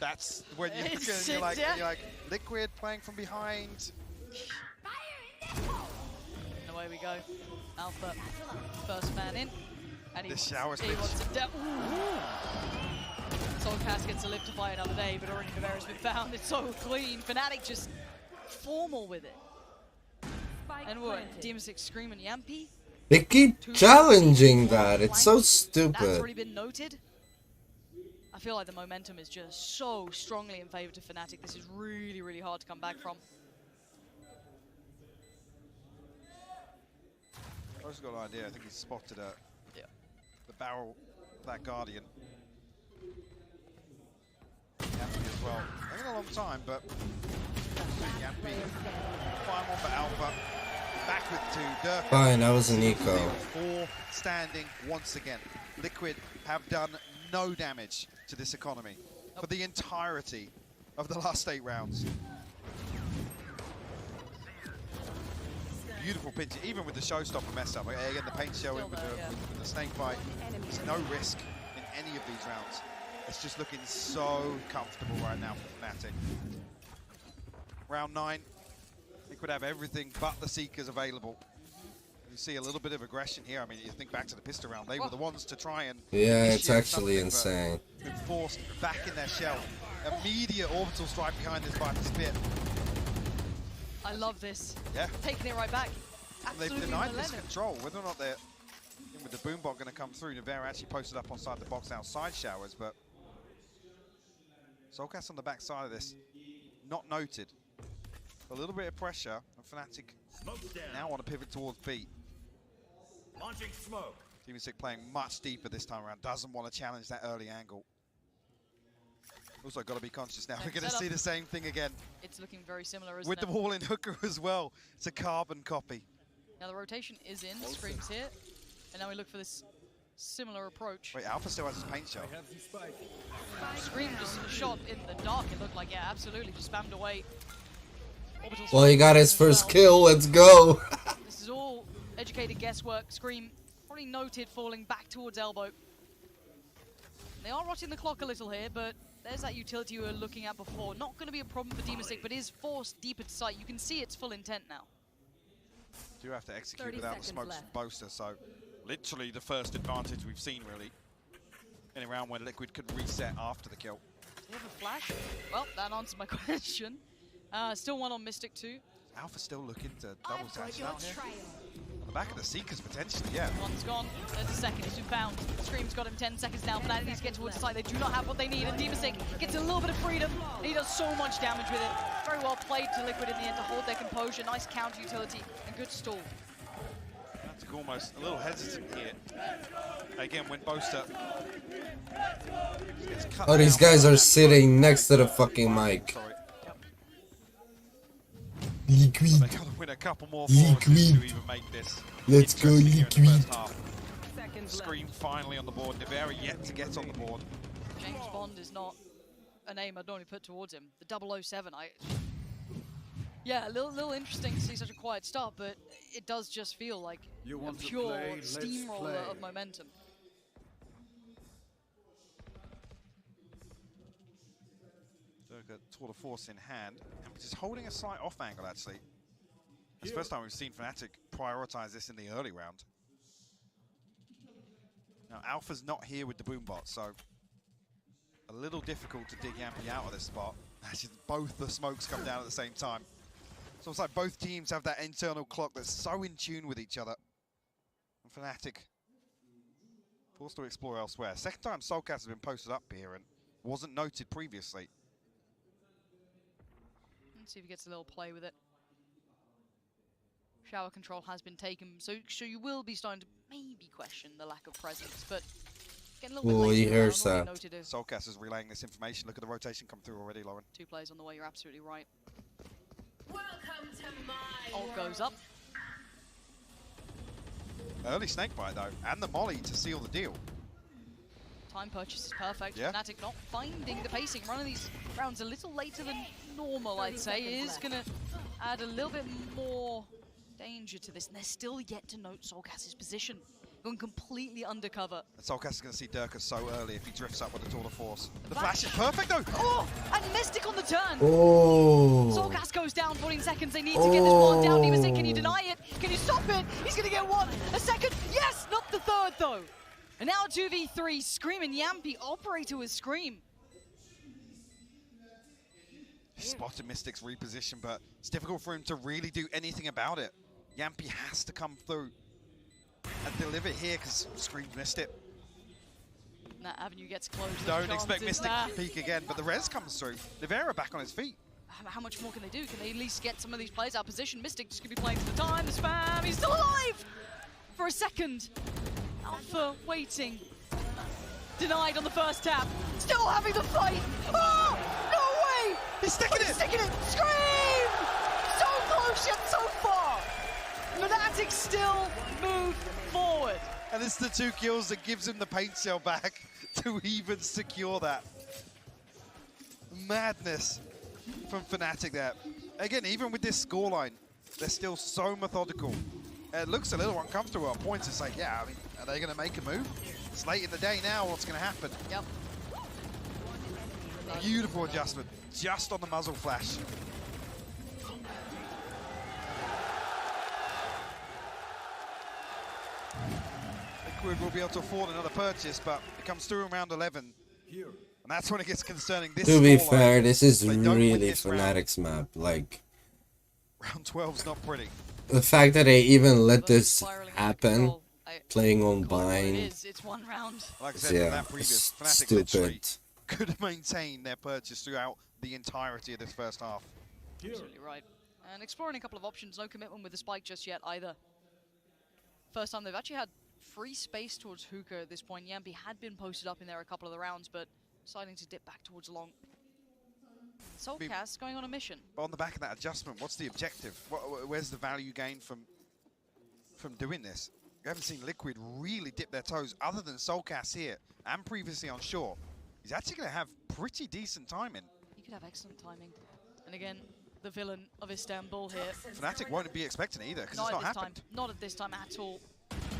S21: That's when you're like, Liquid playing from behind.
S20: And away we go. Alpha, first man in. And he
S21: The shower
S20: wants it down. Soulcast gets to live to fight another day, but already Navarro's been found. It's so clean. Fnatic just formal with it. And what? Demastic Scream and Yampi?
S8: They keep challenging that. It's so
S20: That's
S8: stupid.
S20: already been noted. I feel like the momentum is just so strongly in favor to Fnatic. This is really, really hard to come back from.
S21: I've got an idea. I think he's spotted the barrel of that Guardian. Yampi as well. Taking a long time, but Yampi. Fine one for Alpha. Back with 2. Dirk.
S8: Fine, that was an eco.
S21: 4 standing once again. Liquid have done no damage to this economy for the entirety of the last 8 rounds. Beautiful pinch, even with the showstopper mess up. Again, the paint showing with the snake bite. There's no risk in any of these rounds. It's just looking so comfortable right now for Fnatic. Round 9, Liquid have everything but the Seekers available. You see a little bit of aggression here. I mean, you think back to the pistol round. They were the ones to try and...
S8: Yeah, it's actually insane.
S21: Been forced back in their shell. Immediate orbital strike behind this Viper Spear.
S20: I love this.
S21: Yeah.
S20: Taking it right back. Absolutely
S21: They've denied this
S20: relentless.
S21: control. Whether or not they're in with the boombot going to come through, Navarro actually posted up on the box outside Showers, but Soulcast on the back side of this, not noted. A little bit of pressure, and Fnatic now want to pivot towards B.
S7: Launching smoke.
S21: Demastic playing much deeper this time around, doesn't want to challenge that early angle. Also got to be conscious now. We're going to see the same thing again.
S20: It's looking very similar, isn't
S21: with
S20: it?
S21: the wall in hooker as well. It's a carbon copy.
S20: Now the rotation is in, Scream's here, and now we look for this similar approach.
S21: Wait, Alpha still has his paint shell.
S20: Scream just shot in the dark, it looked like, yeah, absolutely, just spammed away.
S8: Well, he got his first kill, let's go!
S20: This is all educated guesswork. Scream probably noted falling back towards elbow. They are rotting the clock a little here, but there's that utility we were looking at before. Not going to be a problem for Demastic, but is forced deeper to sight. You can see its full intent now.
S21: Do have to execute without the smokes from Boaster, so literally the first advantage we've seen, really. In a round where Liquid could reset after the kill.
S20: Do they have a flash? Well, that answers my question. Still one on Mystic 2.
S21: Alpha still looking to double tap out here. On the back of the Seekers, potentially, yeah.
S20: One's gone. There's a second. He's been found. Scream's got him 10 seconds now. Fnatic needs to get towards the side. They do not have what they need. And Demastic gets a little bit of freedom. And he does so much damage with it. Very well played to Liquid in the end to hold their composure. Nice counter utility and good stall.
S21: That's almost a little hesitant here. Again, when Boaster gets cut
S8: Oh, these
S21: down,
S8: guys are sitting next to the fucking mic.
S21: Sorry.
S8: Liquid.
S21: They gotta win a couple more forces to even make this.
S8: Let's go, Liquid.
S21: Scream finally on the board. Navarro yet to get on the board.
S20: James Bond is not a name I'd normally put towards him. The 007, yeah, a little interesting to see such a quiet start, but it does just feel like a pure steamroller of momentum.
S21: Durka Tour de Force in hand, and just holding a slight off angle actually. It's the first time we've seen Fnatic prioritize this in the early round. Now Alpha's not here with the boombot, so a little difficult to dig Yampi out of this spot. Actually, both the smokes come down at the same time. So it's like both teams have that internal clock that's so in tune with each other. And Fnatic forced to explore elsewhere. Second time Soulcast has been posted up here and wasn't noted previously.
S20: Let's see if he gets a little play with it. Shower control has been taken, so you will be starting to maybe question the lack of presence, but getting a little bit
S8: he
S20: later
S8: hears
S20: now,
S8: that.
S21: Soulcast is relaying this information. Look at the rotation come through already, Lauren.
S20: 2 players on the way, you're absolutely right. Ult goes up.
S21: Early snakebite though, and the molly to seal the deal.
S20: Time purchase is perfect.
S21: Yeah.
S20: Fnatic not finding the pacing. Running these rounds a little later than normal, I'd say, is going to add a little bit more danger to this. And they're still yet to note Soulcast's position. Going completely undercover.
S21: And Soulcast is going to see Durka so early if he drifts up with the Tour de Force. The flash is perfect though!
S20: Oh! And Mystic on the turn!
S8: Oh!
S20: Soulcast goes down, 14 seconds. They need to get this one down. Demastic, can you deny it? Can you stop it? He's going to get one! A second! Yes! Not the third though! And now 2v3, Scream and Yampi. Operator with Scream.
S21: spotted Mystic's reposition, but it's difficult for him to really do anything about it. Yampi has to come through and deliver here because Scream's missed it.
S20: And that avenue gets closed.
S21: Don't expect Mystic to peek again, but the res comes through. Nivera back on his feet.
S20: How much more can they do? Can they at least get some of these players out of position? Mystic just going to be playing for the time. The spam, he's still alive! For a second. Alpha waiting. Denied on the first tap. Still having the fight. Oh, no way!
S21: He's sticking it!
S20: Sticking it! Scream! So close yet so far. Fnatic still move forward.
S21: And it's the 2 kills that gives him the paint cell back to even secure that. Madness from Fnatic there. Again, even with this scoreline, they're still so methodical. It looks a little uncomfortable at points. It's like, yeah, I mean, are they going to make a move? It's late in the day now. What's going to happen?
S20: Yep.
S21: Beautiful adjustment, just on the muzzle flash. Liquid will be able to afford another purchase, but it comes through in round 11. And that's when it gets concerning. This
S8: to be
S21: scoreline,
S8: fair, this is really
S21: this
S8: Fnatic's map. Like,
S21: round 12's not pretty.
S8: the fact that they even let this happen, playing on bind,
S20: It's 1 round.
S21: Like I said,
S8: yeah,
S21: that previous Fnatic
S8: stupid.
S21: literally could maintain their purchase throughout the entirety of this first half.
S20: Absolutely right. And exploring a couple of options, no commitment with the spike just yet either. First time they've actually had free space towards Hookah at this point. Yampi had been posted up in there a couple of the rounds, but deciding to dip back towards long. Soulcast going on a mission.
S21: But on the back of that adjustment, what's the objective? Where's the value gain from doing this? We haven't seen Liquid really dip their toes, other than Soulcast here, and previously on Shore. He's actually going to have pretty decent timing.
S20: He could have excellent timing. And again, the villain of Istanbul here.
S21: Fnatic won't be expecting it either, because it's not happened.
S20: Not at this time at all.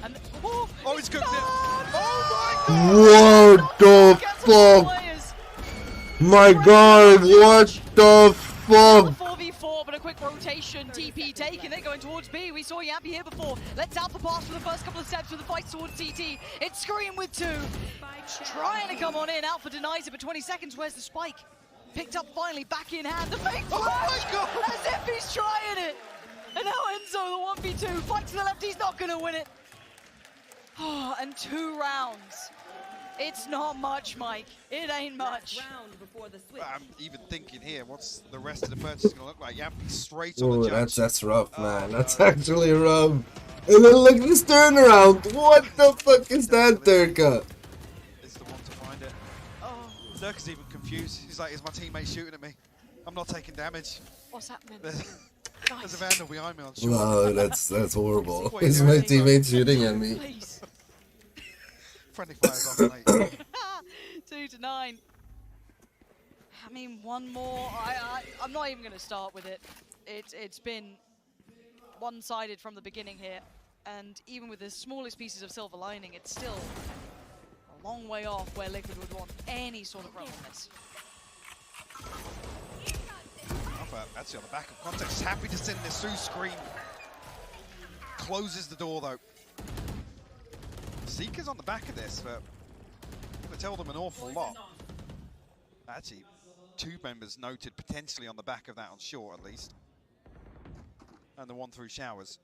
S20: And
S21: oh, he's cooked it! Oh my god!
S8: What the fuck? My god, what the fuck?
S20: 4v4, but a quick rotation. TP taken. They're going towards B. We saw Yampi here before. Let's Alpha pass for the first couple of steps with the fight towards CT. It's Scream with 2. Trying to come on in. Alpha denies it, but 20 seconds. Where's the spike? Picked up finally, back in hand. The fake flash!
S21: Oh my god!
S20: As if he's trying it. And now Enzo, the 1v2. Fight to the left. He's not going to win it. Oh, and 2 rounds. It's not much, Mike. It ain't much.
S21: I'm even thinking here, what's the rest of the purchase going to look like? Yampi straight on
S8: Oh,
S21: the judge.
S8: that's rough, man. That's actually rough. And then look at this turnaround. What the fuck is that, Durka?
S21: Is the one to find it. Oh, Durka's even confused. He's like, is my teammate shooting at me? I'm not taking damage.
S20: What's happening?
S21: There's a Vandal behind me on shore.
S8: No, that's horrible. Is my teammate shooting at me?
S20: Please.
S21: Friendly fires off, mate.
S20: 2 to 9. I mean, one more. I'm not even going to start with it. It's been one-sided from the beginning here. And even with the smallest pieces of silver lining, it's still a long way off where Liquid would want any sort of run on this.
S21: Alpha, actually on the back of context, is happy to send this through. Scream. Closes the door, though. Seeker's on the back of this, but I'm going to tell them an awful lot. Actually, 2 members noted potentially on the back of that on shore, at least. And the one through showers.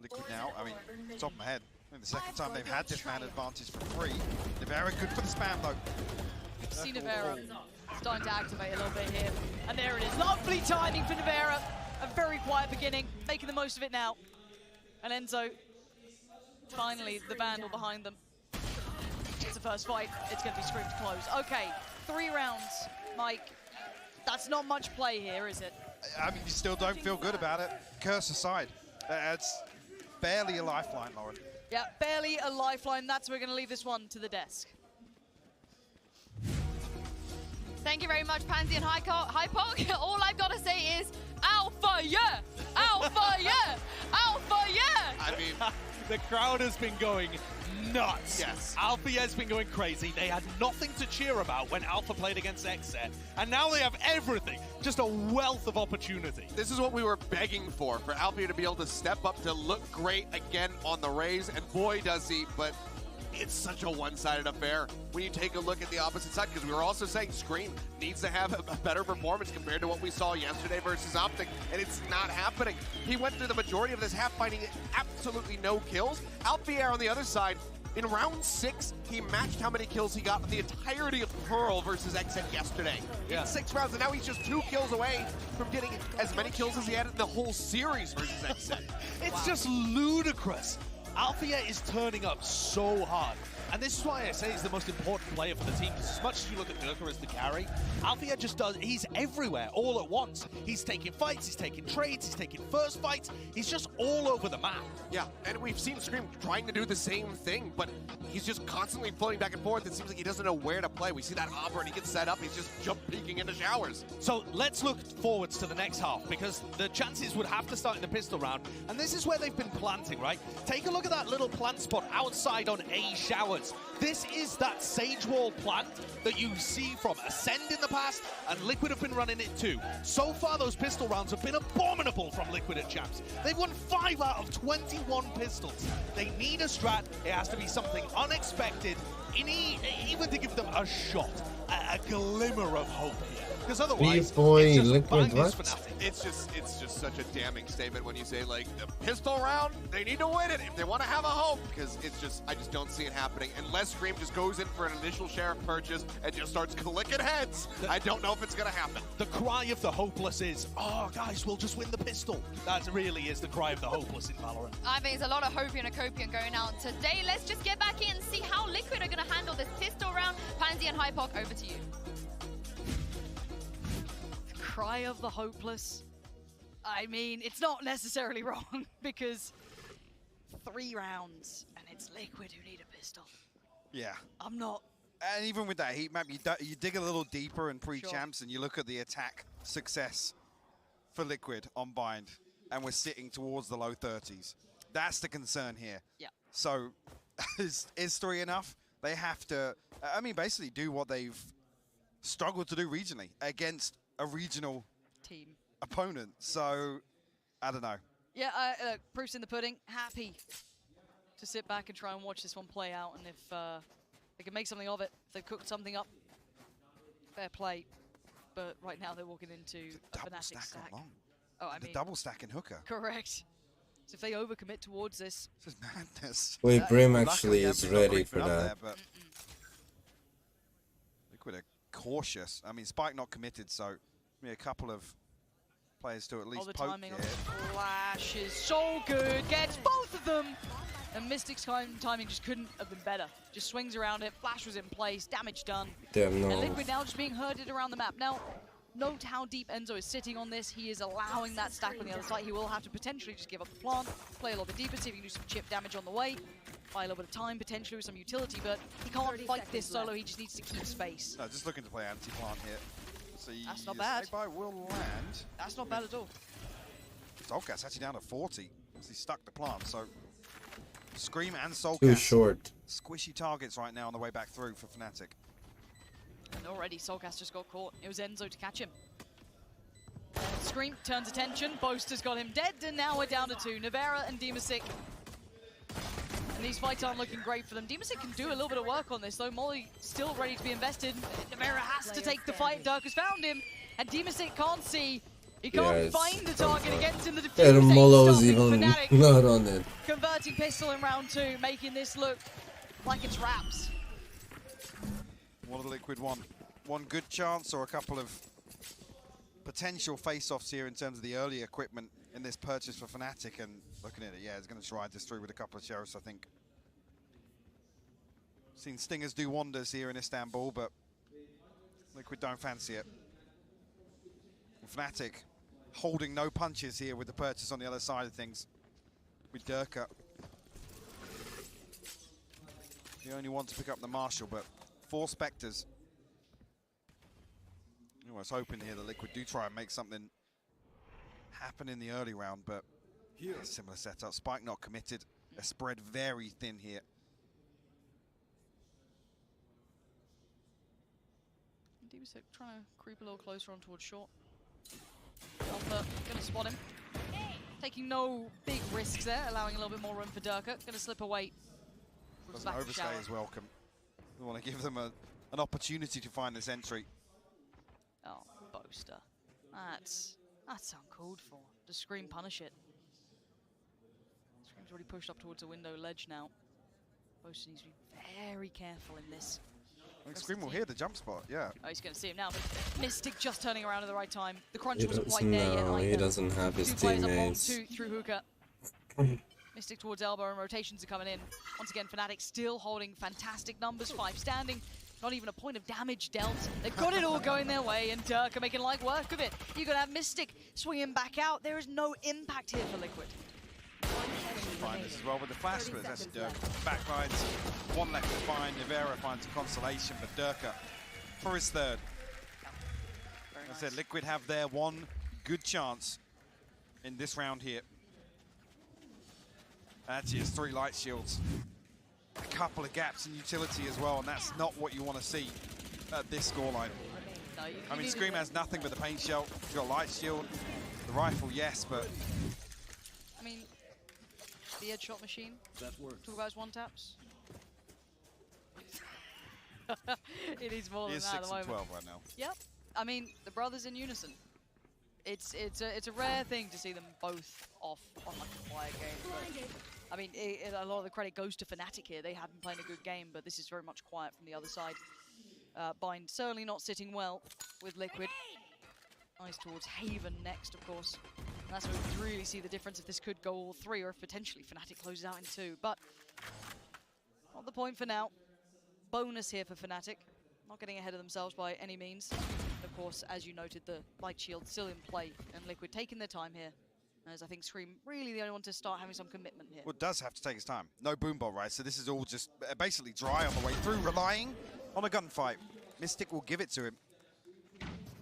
S21: Liquid now, I mean, top of my head. I mean, the second time they've had this man advantage for free. Nivera good for the spam, though.
S20: See Nivera starting to activate a little bit here. And there it is. Lovely timing for Nivera. A very quiet beginning, making the most of it now. And Enzo, finally, the Vandal behind them. It's the first fight. It's going to be Scream to close. Okay, 3 rounds. Mike, that's not much play here, is it?
S21: I mean, you still don't feel good about it. Curse aside, it's barely a lifeline, Lauren.
S20: Yeah, barely a lifeline. That's where we're going to leave this one to the desk.
S11: Thank you very much, Pansy and Hypok. All I've got to say is, Alpha, yeah! Alpha, yeah! Alpha, yeah!
S2: I mean, the crowd has been going nuts.
S19: Yes.
S2: Alpha has been going crazy. They had nothing to cheer about when Alpha played against Xset, and now they have everything. Just a wealth of opportunity.
S19: This is what we were begging for Alpha to be able to step up to look great again on the Rays, and boy does he, but it's such a one-sided affair when you take a look at the opposite side, because we were also saying Scream needs to have a better performance compared to what we saw yesterday versus Optic, and it's not happening. He went through the majority of this half finding absolutely no kills. Alfier on the other side, in round 6, he matched how many kills he got with the entirety of Pearl versus Exit yesterday.
S2: Yeah.
S19: In 6 rounds, and now he's just 2 kills away from getting as many kills as he had in the whole series versus Exit.
S2: It's just ludicrous. Alfier is turning up so hard. And this is why I say he's the most important player for the team. As much as you look at Durka as the carry, Alfier just does, he's everywhere all at once. He's taking fights, he's taking trades, he's taking first fights. He's just all over the map.
S19: Yeah, and we've seen Scream trying to do the same thing, but he's just constantly floating back and forth. It seems like he doesn't know where to play. We see that hopper and he gets set up, he's just jump peeking into showers.
S2: So let's look forwards to the next half, because the chances would have to start in the pistol round, and this is where they've been planting, right? Take a look at that little plant spot outside on A showers. This is that Sage Wall plant that you see from Ascend in the past, and Liquid have been running it too. So far, those pistol rounds have been abominable from Liquid at Champs. They've won 5 out of 21 pistols. They need a strat. It has to be something unexpected, even to give them a shot, a glimmer of hope here. Because otherwise,
S19: it's just such a damning statement when you say, like, the pistol round, they need to win it if they want to have a hope, because I just don't see it happening unless Scream just goes in for an initial Sheriff purchase and just starts clicking heads. I don't know if it's going to happen.
S2: The cry of the hopeless is, oh, guys, we'll just win the pistol. That really is the cry of the hopeless in Valorant.
S11: I think there's a lot of Hopian and Copian going out today. Let's just get back in and see how Liquid are going to handle this pistol round. Pansy and Hypok, over to you.
S20: Cry of the hopeless. I mean, it's not necessarily wrong, because 3 rounds and it's Liquid who need a pistol.
S21: Yeah.
S20: I'm not.
S21: And even with that heat map, you dig a little deeper in pre-champs and you look at the attack success for Liquid on Bind, and we're sitting towards the low 30s. That's the concern here.
S20: Yeah.
S21: So is 3 enough? They have to, I mean, basically do what they've struggled to do regionally against a regional
S20: team
S21: opponent. So I don't know.
S20: Yeah, proof's in the pudding. Happy to sit back and try and watch this one play out, and if they can make something of it, if they've cooked something up, fair play. But right now they're walking into a Fnatic stack. Oh, I mean,
S21: the double stack in Hooker.
S20: Correct. So if they overcommit towards this,
S21: is madness.
S8: Wait, Brim actually is ready for that.
S21: There, Liquid are cautious. I mean, Spike not committed, so a couple of players to at least
S20: the
S21: poke
S20: timing
S21: here.
S20: on the flash is so good. Gets both of them. And Mystic's timing just couldn't have been better. Just swings around it. Flash was in place. Damage done.
S8: Damn, no.
S20: And Liquid now just being herded around the map. Now, note how deep Enzo is sitting on this. He is allowing that stack on the other side. He will have to potentially just give up the plant, play a little bit deeper, see if he can do some chip damage on the way. Buy a little bit of time, potentially with some utility, but he can't fight this solo. He just needs to keep space.
S21: No, just looking to play anti-plant here. So
S20: that's not bad.
S21: Snakebite will land.
S20: That's not bad at all.
S21: Soulcast actually down to 40 as he stuck the plant. So Scream and Soulcast.
S8: Too short.
S21: Squishy targets right now on the way back through for Fnatic.
S20: And already Soulcast just got caught. It was Enzo to catch him. Scream turns attention. Boaster's got him dead, and now we're down to 2. Navera and Demasic. And these fights aren't looking great for them. Demasic can do a little bit of work on this, though. Molly still ready to be invested. Navera has to take the fight. Dirk has found him, and Demasic can't see. He can't find the target against him. The defuse
S8: Molo's even
S20: Fnatic
S8: not on it.
S20: converting pistol in round 2, making this look like it's wraps.
S21: What do Liquid want? One good chance or a couple of potential face-offs here in terms of the early equipment in this purchase for Fnatic, and looking at it, yeah, he's going to try this through with a couple of Sheriffs, I think. Seen Stingers do wonders here in Istanbul, but Liquid don't fancy it. And Fnatic holding no punches here with the purchase on the other side of things with Durka. The only one to pick up the Marshall, but 4 Spectres. I was hoping here that Liquid do try and make something happen in the early round, but similar setup. Spike not committed. They're spread very thin here.
S20: Demasic trying to creep a little closer on towards short. Alpha gonna spot him. Taking no big risks there, allowing a little bit more room for Durka. Gonna slip away
S21: Doesn't
S20: back to
S21: overstay
S20: shower.
S21: is welcome. We want to give them an opportunity to find this entry.
S20: Oh, Boaster. That's uncalled for. Does Scream punish it? Scream's already pushed up towards the window ledge now. Boaster needs to be very careful in this.
S21: I think Scream will hear the jump spot, yeah.
S20: Oh, he's going to see him now, but Mystic just turning around at the right time. The crunch
S8: He
S20: wasn't
S8: doesn't
S20: quite there yet
S8: know, he
S20: either.
S8: doesn't have his
S20: Two players up on
S8: teammates.
S20: two through hookah. Mystic towards elbow and rotations are coming in. Once again, Fnatic still holding fantastic numbers, 5 standing. Not even a point of damage dealt. They've got it all going their way, and Dirk are making light work of it. You're going to have Mystic swinging back out. There is no impact here for Liquid.
S21: Find this as well with the flash, but that's Dirk. Backlines, one left to find. Nivera finds a consolation for Dirka for his third. As I said, Liquid have their one good chance in this round here. Actually, it's 3 light shields. A couple of gaps in utility as well, and that's not what you want to see at this scoreline.
S20: No,
S21: I mean, Scream has nothing but the paint shell. He's got a light shield. The rifle, yes, but...
S20: I mean, the edge shot machine.
S7: That works.
S20: Talk about his one taps. It needs more
S21: He
S20: than
S21: is
S20: that at
S21: 6
S20: the
S21: and
S20: moment.
S21: 12 right now.
S20: Yep. I mean, the brothers in unison. It's a rare thing to see them both off on like a quiet game. But, I mean, a lot of the credit goes to Fnatic here. They have been playing a good game, but this is very much quiet from the other side. Bind certainly not sitting well with Liquid. Eyes towards Haven next, of course. And that's where we really see the difference if this could go all 3 or if potentially Fnatic closes out in 2. But not the point for now. Bonus here for Fnatic. Not getting ahead of themselves by any means. Of course, as you noted, the light shield still in play, and Liquid taking their time here. As I think Scream really the only one to start having some commitment here.
S21: Well, it does have to take its time. No boombot, right? So this is all just basically dry on the way through, relying on a gunfight. Mystic will give it to him.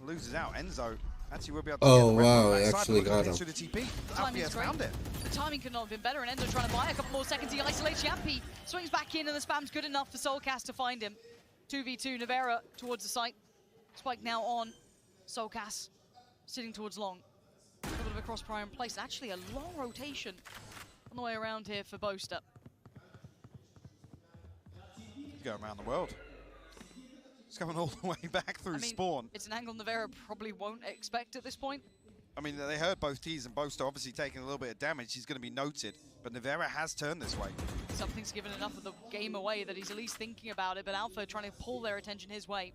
S21: Loses out. Enzo actually will be able to
S8: Oh,
S21: get the
S8: wow,
S21: rep
S8: he
S21: backside,
S8: actually
S21: but
S8: got
S21: look at
S8: him.
S21: this through the TP.
S20: The timing's
S21: FPS
S20: great.
S21: found it.
S20: The timing could not have been better, and Enzo trying to buy a couple more seconds. He isolates Yampi, swings back in, and the spam's good enough for Soulcast to find him. 2v2, Nivera towards the site. Spike now on. Soulcast sitting towards long. A little bit of a cross prior in place. Actually, a long rotation on the way around here for Boaster.
S21: He's going around the world. He's coming all the way back through spawn.
S20: It's an angle Nivera probably won't expect at this point.
S21: I mean, they heard both T's, and Boaster obviously taking a little bit of damage. He's going to be noted, but Nivera has turned this way.
S20: Something's given enough of the game away that he's at least thinking about it, but Alpha trying to pull their attention his way.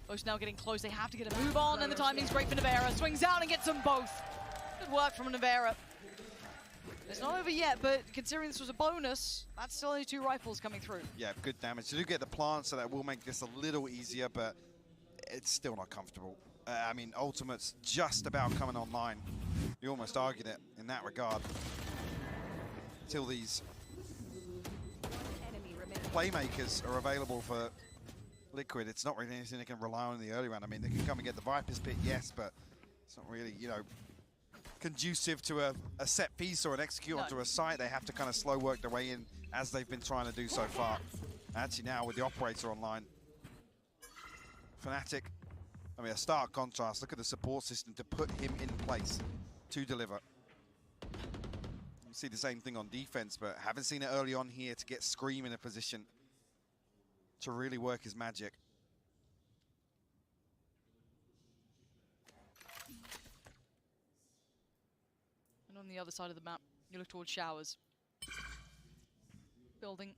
S20: Both now getting close. They have to get a move on, and the timing's great for Nivera. Swings out and gets them both. Good work from Nivera. It's not over yet, but considering this was a bonus, that's still only 2 rifles coming through.
S21: Yeah, good damage. They do get the plant, so that will make this a little easier, but it's still not comfortable. I mean, Ultimate's just about coming online. You almost argued it in that regard. Until these playmakers are available for Liquid, it's not really anything they can rely on in the early round. I mean, they can come and get the Viper's Pit, yes, but it's not really, you know, conducive to a set piece or an execute onto a site. They have to kind of slow work their way in, as they've been trying to do so far. Actually now with the Operator online, Fnatic, I mean, a stark contrast. Look at the support system to put him in place to deliver. You see the same thing on defense, but haven't seen it early on here to get Scream in a position to really work his magic.
S20: And on the other side of the map, you look towards Showers. Building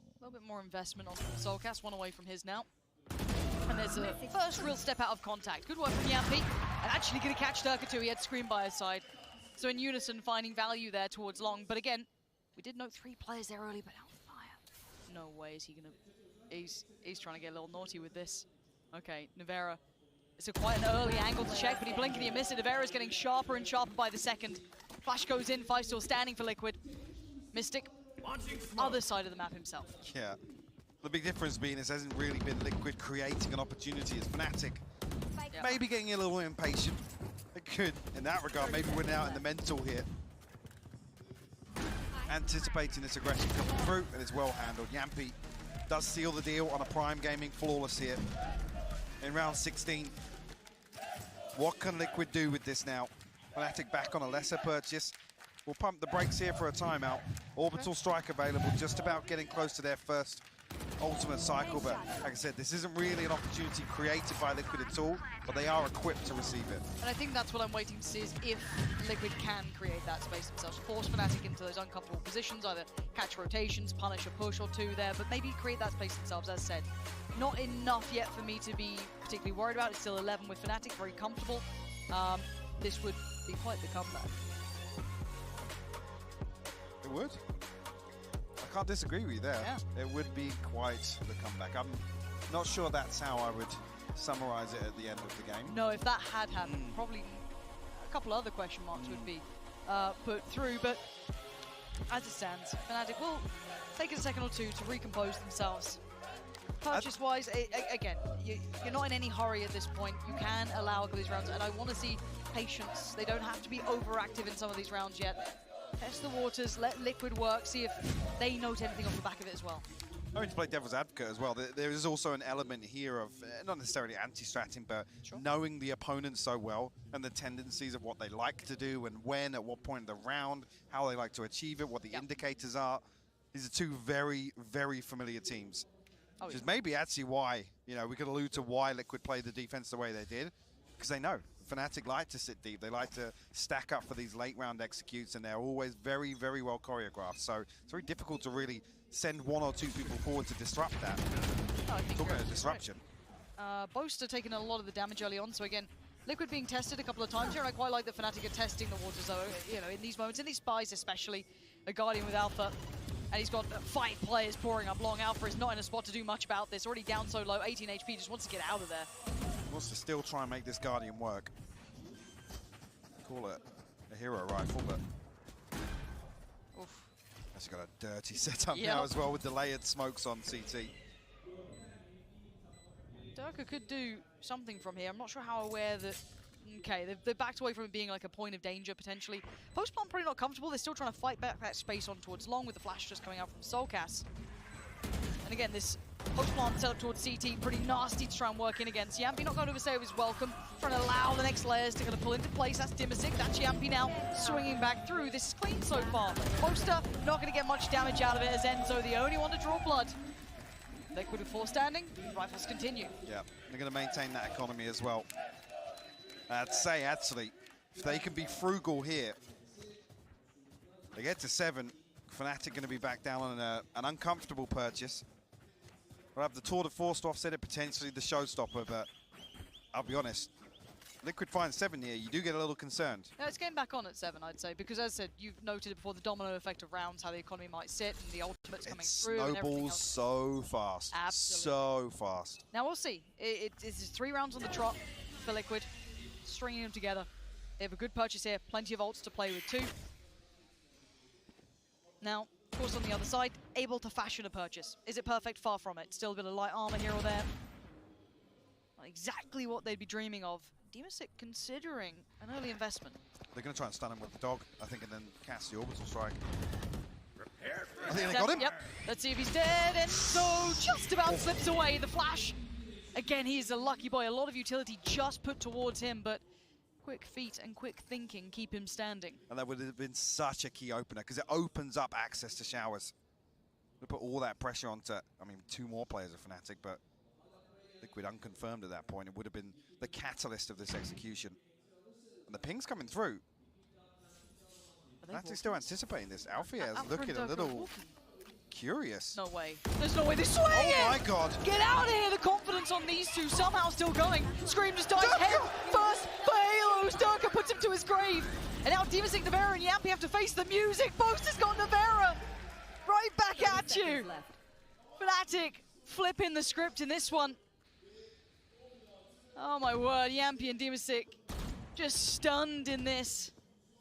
S20: a little bit more investment on Soulcast, one away from his now. And there's a first real step out of contact. Good work from Yampi. And actually going to catch Durka too. He had Scream by his side. So in unison, finding value there towards long. But again, we did note 3 players there early, but Outfire. No way is he going to... He's trying to get a little naughty with this. Okay, Nivera. It's quite an early angle to check, but he blinked and he missed it. Nivera's getting sharper and sharper by the second. Flash goes in, 5 still standing for Liquid. Mystic, other side of the map himself.
S21: Yeah. The big difference being this hasn't really been Liquid creating an opportunity as Fnatic.
S20: Yep.
S21: Maybe getting a little impatient. It could, in that regard, maybe winning out in the mental here. Anticipating this aggression coming through, and it's well handled. Yampi does seal the deal on a Prime Gaming flawless here in round 16. What can Liquid do with this now? Fnatic back on a lesser purchase. We'll pump the brakes here for a timeout. Orbital Strike available, just about getting close to their first ultimate cycle, but like I said, this isn't really an opportunity created by Liquid at all, but they are equipped to receive it.
S20: And I think that's what I'm waiting to see, is if Liquid can create that space themselves, force Fnatic into those uncomfortable positions, either catch rotations, punish a push or two there, but maybe create that space themselves, as said. Not enough yet for me to be particularly worried about. It's still 11 with Fnatic, very comfortable. This would be quite the comeback.
S21: It would. I can't disagree with you there. Yeah. It would be quite the comeback. I'm not sure that's how I would summarize it at the end of the game.
S20: No, if that had happened, probably a couple other question marks would be put through, but as it stands, Fnatic will take a second or two to recompose themselves. Purchase-wise, again, you're not in any hurry at this point. You can allow a couple of these rounds, and I want to see patience. They don't have to be overactive in some of these rounds yet. Test the waters, let Liquid work, see if they note anything off the back of it as well.
S21: I mean, to play devil's advocate as well, there is also an element here of, not necessarily anti-stratting, but knowing the opponent so well and the tendencies of what they like to do and when, at what point in the round, how they like to achieve it, what the indicators are. These are two very, very familiar teams. Which is maybe actually why, you know, we could allude to why Liquid played the defense the way they did, because they know. Fnatic like to sit deep. They like to stack up for these late round executes, and they're always very, very well choreographed. So it's very difficult to really send one or two people forward to disrupt that. Talking about disruption.
S20: Boaster taking a lot of the damage early on, so again, Liquid being tested a couple of times here, and I quite like that Fnatic are testing the waters, though, you know, in these moments, in these spies especially. A Guardian with Alpha, and he's got 5 players pouring up long. Alpha is not in a spot to do much about this, already down so low, 18 HP, just wants to get out of there.
S21: Wants to still try and make this Guardian work. Call it a hero rifle, but actually got a dirty setup now as well with the layered smokes on CT.
S20: Durka could do something from here. I'm not sure how aware that... Okay, they've backed away from it being like a point of danger, potentially. Postplan probably not comfortable. They're still trying to fight back that space on towards Long with the flash just coming out from Soulcast. And again, this Postplan set up towards CT, pretty nasty to try and work in against. Yampi not going to overstay his welcome, trying to allow the next layers to kind of pull into place. That's Dimasic, that's Yampi now swinging back through. This is clean so far. Boaster not going to get much damage out of it as Enzo, the only one to draw blood. Liquid with 4 standing, rifles continue.
S21: Yeah, they're going to maintain that economy as well. I'd say, actually, if they can be frugal here, they get to 7, Fnatic going to be back down on an uncomfortable purchase. We'll have the tour de force to offset it, potentially the showstopper, but I'll be honest, Liquid finds 7 here, you do get a little concerned.
S20: No, it's getting back on at 7, I'd say, because as I said, you've noted it before, the domino effect of rounds, how the economy might sit, and the ultimates coming through.
S21: It snowballs so fast.
S20: Absolutely.
S21: So fast.
S20: Now we'll see. It's 3 rounds on the trot for Liquid, stringing them together. They have a good purchase here, plenty of ults to play with too. Now, of course, on the other side, able to fashion a purchase. Is it perfect? Far from it. Still a bit of light armor here or there. Not exactly what they'd be dreaming of. Dimasic considering an early investment.
S21: They're going to try and stun him with the dog, I think, and then cast the orbital strike. I think they got him.
S20: Yep. Let's see if he's dead. And so just about slips away. The flash. Again, he's a lucky boy. A lot of utility just put towards him, but quick feet and quick thinking keep him standing.
S21: And that would have been such a key opener, because it opens up access to showers. We put all that pressure onto, I mean, 2 more players of Fnatic, but Liquid unconfirmed at that point. It would have been the catalyst of this execution. And the ping's coming through. Fnatic's still anticipating this. Alfia is looking a little curious.
S20: No way. There's no way. They're swinging!
S21: Oh my god!
S20: Get out of here! The confidence on these two somehow still going. Scream just dives head first for Halos. Durka puts him to his grave. And now Dimasic, Navera, and Yampi have to face the music. Boaster's got Navera right back at you. Fnatic flipping the script in this one. Oh my word, Yampi and Dimasic just stunned in this.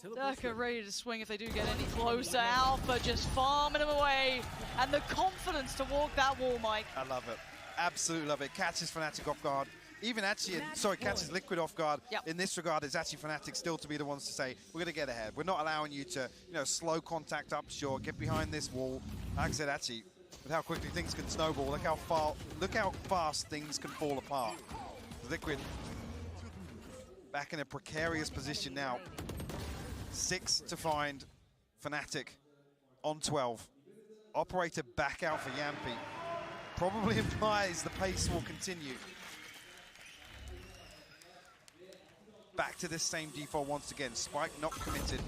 S20: Durka ready to swing if they do get any closer. Alpha just farming him away. And the confidence to walk that wall, Mike.
S21: I love it. Absolutely love it. Catches Fnatic off guard. Even actually, catches Liquid off guard.
S20: Yep.
S21: In this regard, it's actually Fnatic still to be the ones to say, we're going to get ahead. We're not allowing you to, slow contact up short, get behind this wall. Like I said, actually, with how quickly things can snowball, look how fast things can fall apart. Liquid back in a precarious position now. 6 to find Fnatic on 12. Operator back out for Yampi. Probably implies the pace will continue. Back to this same default once again. Spike not committed.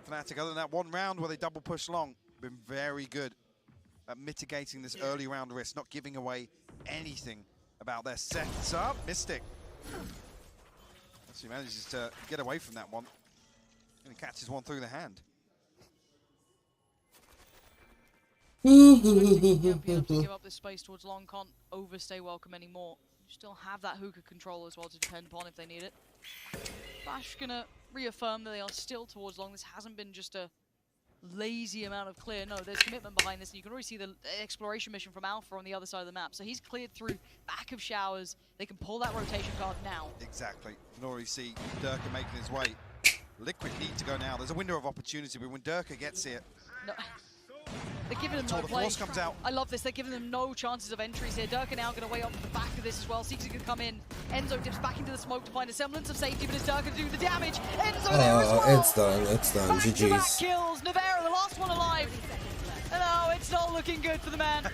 S21: Fnatic, other than that one round where they double push long, been very good at mitigating this early round risk, not giving away anything about their sets up. Mystic. He manages to get away from that one and catches one through the hand.
S20: Give up this space towards long, can't overstay welcome anymore. You still have that hookah control as well to depend upon if they need it. Flash gonna reaffirm that they are still towards long. This hasn't been just a lazy amount of clear. No, there's commitment behind this, and you can already see the exploration mission from Alpha on the other side of the map. So he's cleared through back of showers. They can pull that rotation card now.
S21: Exactly. You can already see Durka making his way. Liquid need to go now. There's a window of opportunity, but when Durka gets here,
S20: no. They're giving them no
S21: the
S20: play.
S21: force comes out.
S20: I love this. They're giving them no chances of entries here. Durka now going to wait up the back of this as well. Seeks to come in. Enzo dips back into the smoke to find a semblance of safety, but it's Durka to do the damage. Enzo there as well.
S8: It's done. It's done.
S20: Back-to-back
S8: GG's.
S20: kills. Nevera, the last one alive. No, it's not looking good for the man.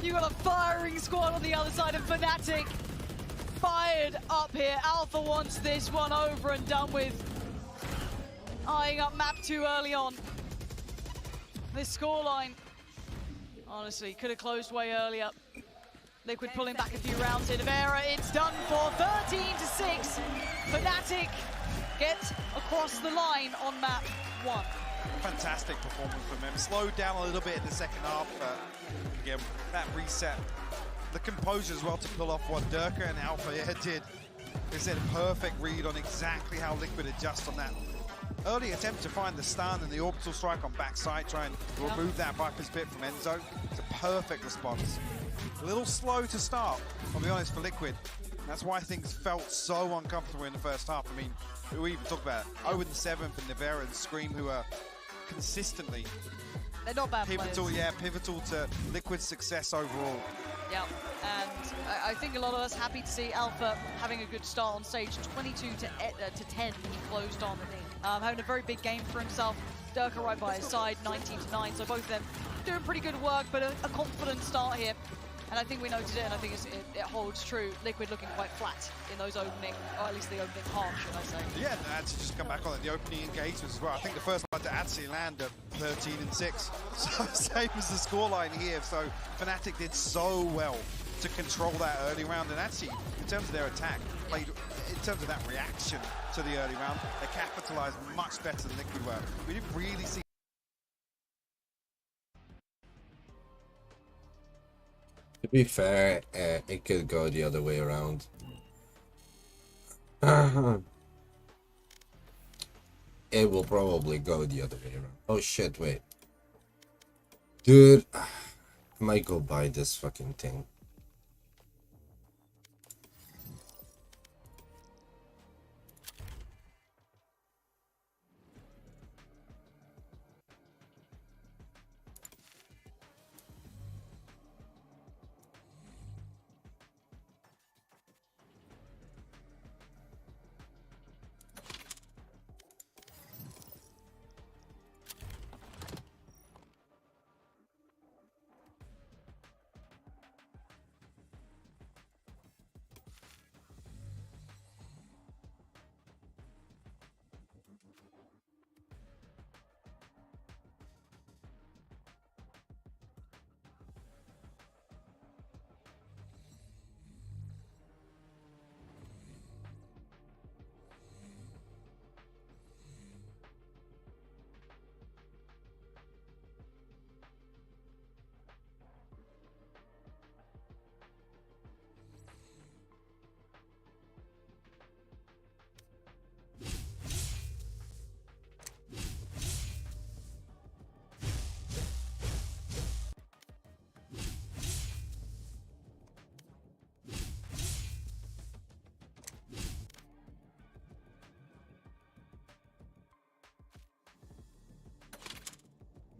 S20: You got a firing squad on the other side of Fnatic. Fired up here. Alpha wants this one over and done with. Eyeing up map 2 early on. This scoreline, honestly, could have closed way earlier. Liquid pulling back a few rounds in Nevera. It's done for 13-6. Fnatic get across the line on map 1.
S21: Fantastic performance from him. Slowed down a little bit in the second half. Again, that reset. The composure as well to pull off what Durka and Alpha did. It's a perfect read on exactly how Liquid adjusts on that. Early attempt to find the stun and the orbital strike on backside, try and remove that Viper's Pit from Enzo. It's a perfect response. A little slow to start, I'll be honest, for Liquid. That's why things felt so uncomfortable in the first half. I mean, we even talked about 0-7 for Nevera and Scream, who are consistently
S20: they're not bad
S21: pivotal,
S20: players.
S21: pivotal to Liquid's success overall.
S20: Yeah, and I think a lot of us happy to see Alpha having a good start on stage. 22 to 10 he closed on. Having a very big game for himself. Durka right by his side, 19-9. So both of them doing pretty good work, but a confident start here. And I think we noted it, and I think it holds true. Liquid looking quite flat in those opening, or at least the opening half, should I say.
S21: Yeah, and Adsy just come back on it, the opening engagements as well. I think the first one to Adsy land at 13-6. So same as the scoreline here. So Fnatic did so well to control that early round, and Adsy, in terms of their attack, played in terms of that reaction to the early round, they capitalized much better than Liquid were. We didn't really see.
S8: To be fair, it could go the other way around. It will probably go the other way around. Oh shit, wait. Dude, I might go buy this fucking thing.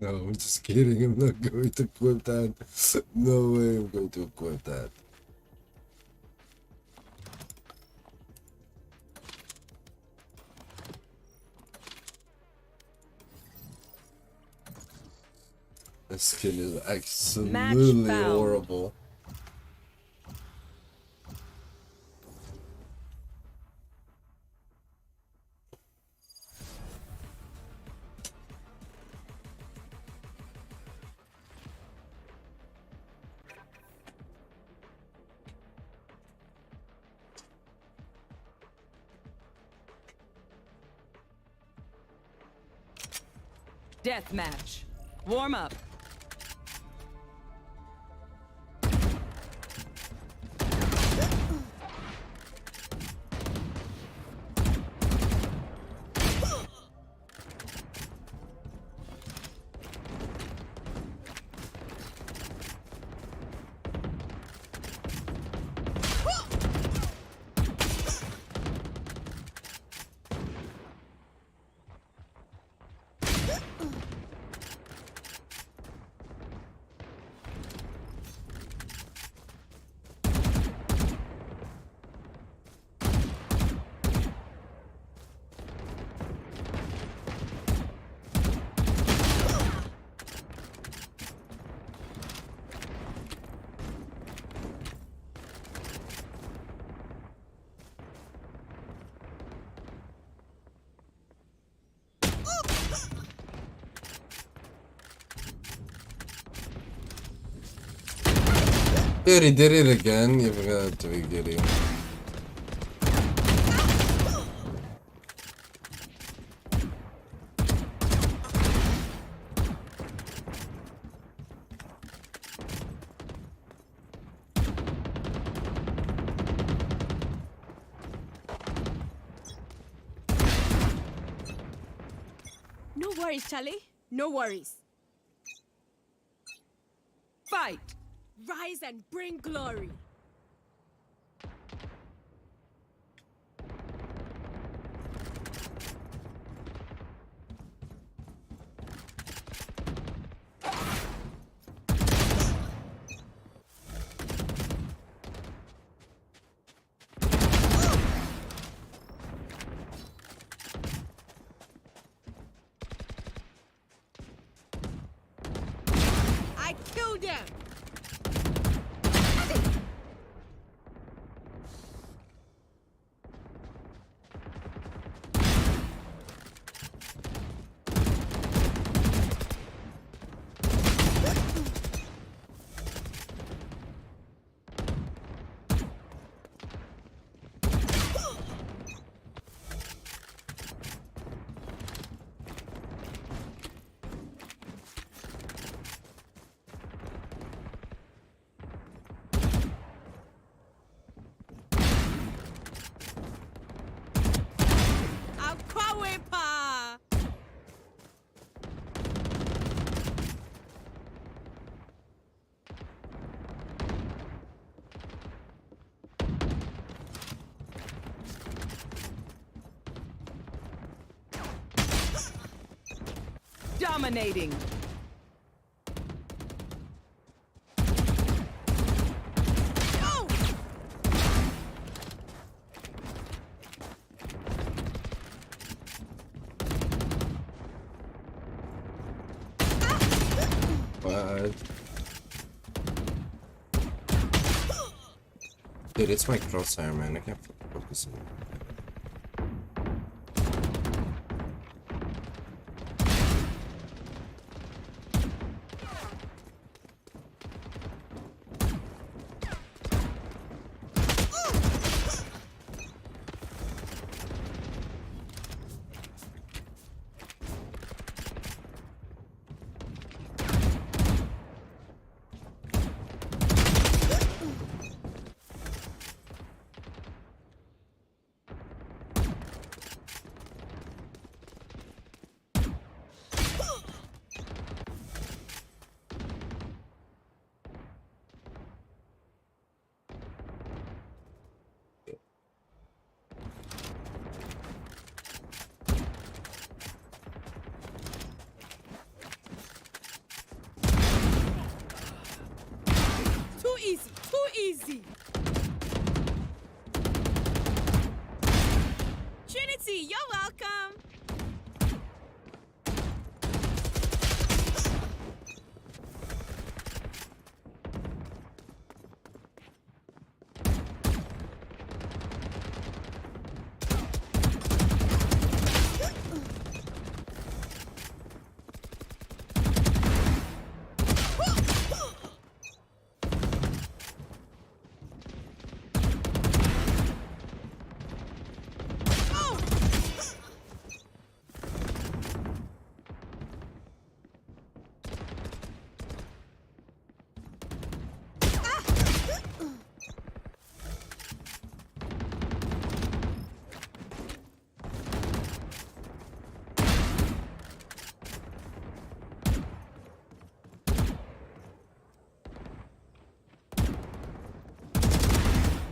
S8: No, I'm just kidding. I'm not going to equip that. No way I'm going to equip that. This skin is absolutely horrible.
S6: Deathmatch. Warm up.
S8: Dude, he did it again. You forgot to be giddy.
S9: No worries, Charlie. No worries. Fight! Rise and bring glory. I killed them! Dominating.
S8: What? Dude, it's my crosshair, man. I can't focus on it.
S9: Easy. Trinity, you're welcome.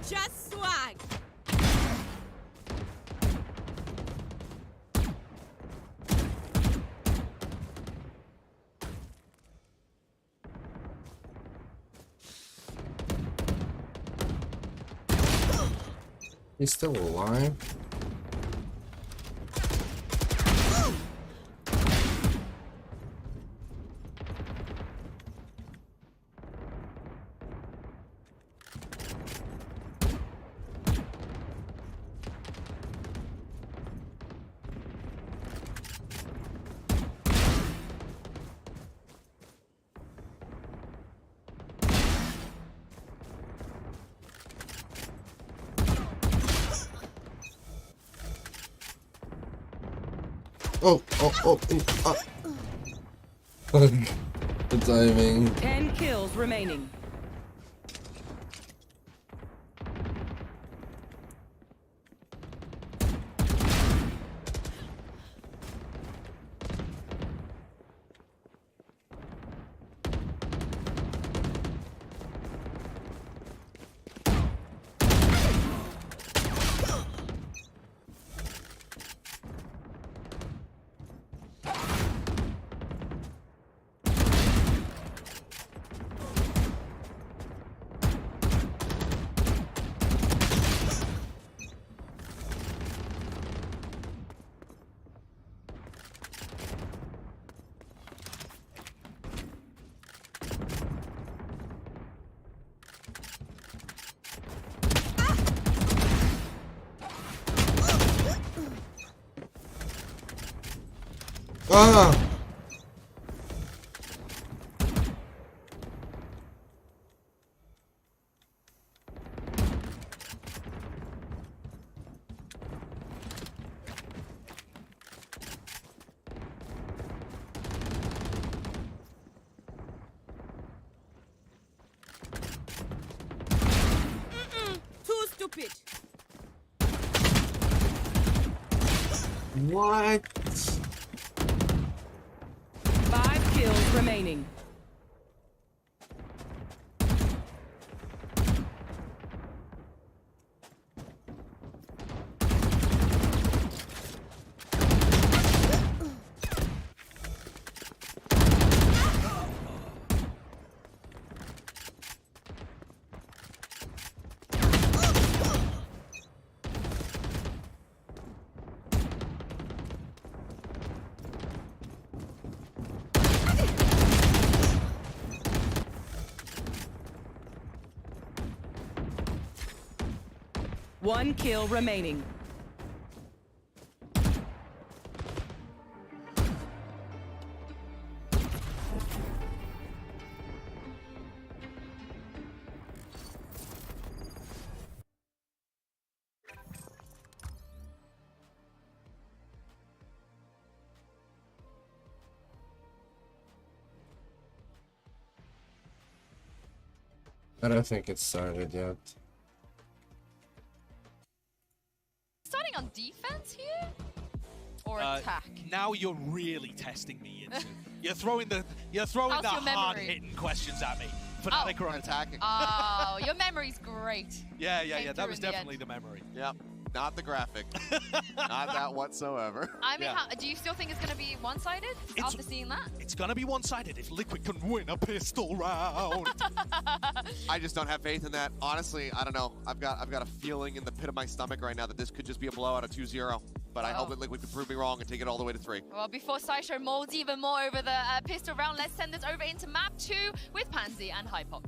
S9: just swag.
S8: He's still alive? Oh. The timing.
S6: 10 kills remaining.
S8: Ah!
S9: Too stupid.
S8: What?
S6: 5 kills remaining. One kill remaining.
S8: I don't think it started yet.
S11: Starting on defense here? Or attack?
S2: Now you're really testing me into. You're throwing the hard-hitting questions at me. Fnatic are on attacking.
S11: Oh, your memory's great.
S2: Yeah. That was definitely the memory.
S19: Yep. Not the graphic. Not that whatsoever.
S11: I mean, do you still think it's going to be one-sided after seeing that?
S2: It's going to be one-sided if Liquid can win a pistol round.
S19: I just don't have faith in that. Honestly, I don't know. I've got a feeling in the pit of my stomach right now that this could just be a blowout of 2-0. But I hope that Liquid can prove me wrong and take it all the way to 3.
S11: Well, before Sideshow molds even more over the pistol round, let's send this over into map 2 with Pansy and Hypoc.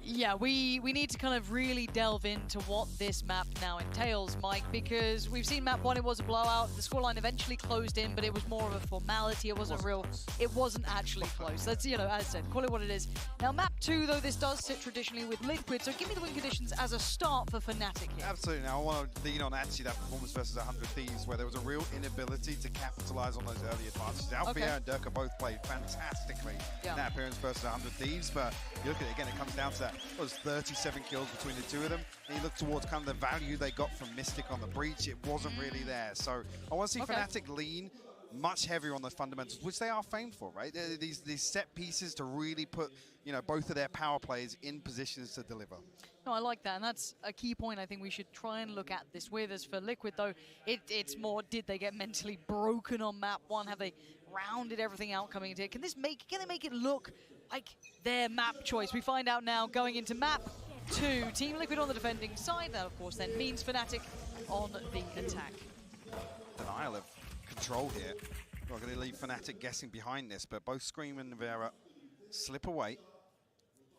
S20: Yeah, we need to kind of really delve into what this map now entails, Mike, because we've seen map 1, it was a blowout. The scoreline eventually closed in, but it was more of a formality. It wasn't real. It wasn't actually close. That's, as I said, call it what it is. Now, map 2, though, this does sit traditionally with Liquid, so give me the win conditions as a start for Fnatic here.
S21: Absolutely. Now, I want to lean on actually that performance versus 100 Thieves, where there was a real inability to capitalize on those early advantages. Alfia and Durka both played fantastically in that appearance versus 100 Thieves, but you look at it again, it comes down to that. It was 37 kills between the two of them. And you look towards kind of the value they got from Mystic on the breach, it wasn't really there. So I want to see Fnatic lean much heavier on the fundamentals, which they are famed for, right? These set pieces to really put, you know, both of their power plays in positions to deliver.
S20: No, I like that, and that's a key point I think we should try and look at this with. As for Liquid, though, it's more, did they get mentally broken on map 1? Have they rounded everything out coming into it? Can they make it look like their map choice? We find out now going into map 2. Team Liquid on the defending side. That, of course, then means Fnatic on the attack.
S21: Denial of control here. We're going to leave Fnatic guessing behind this, but both Scream and Vera slip away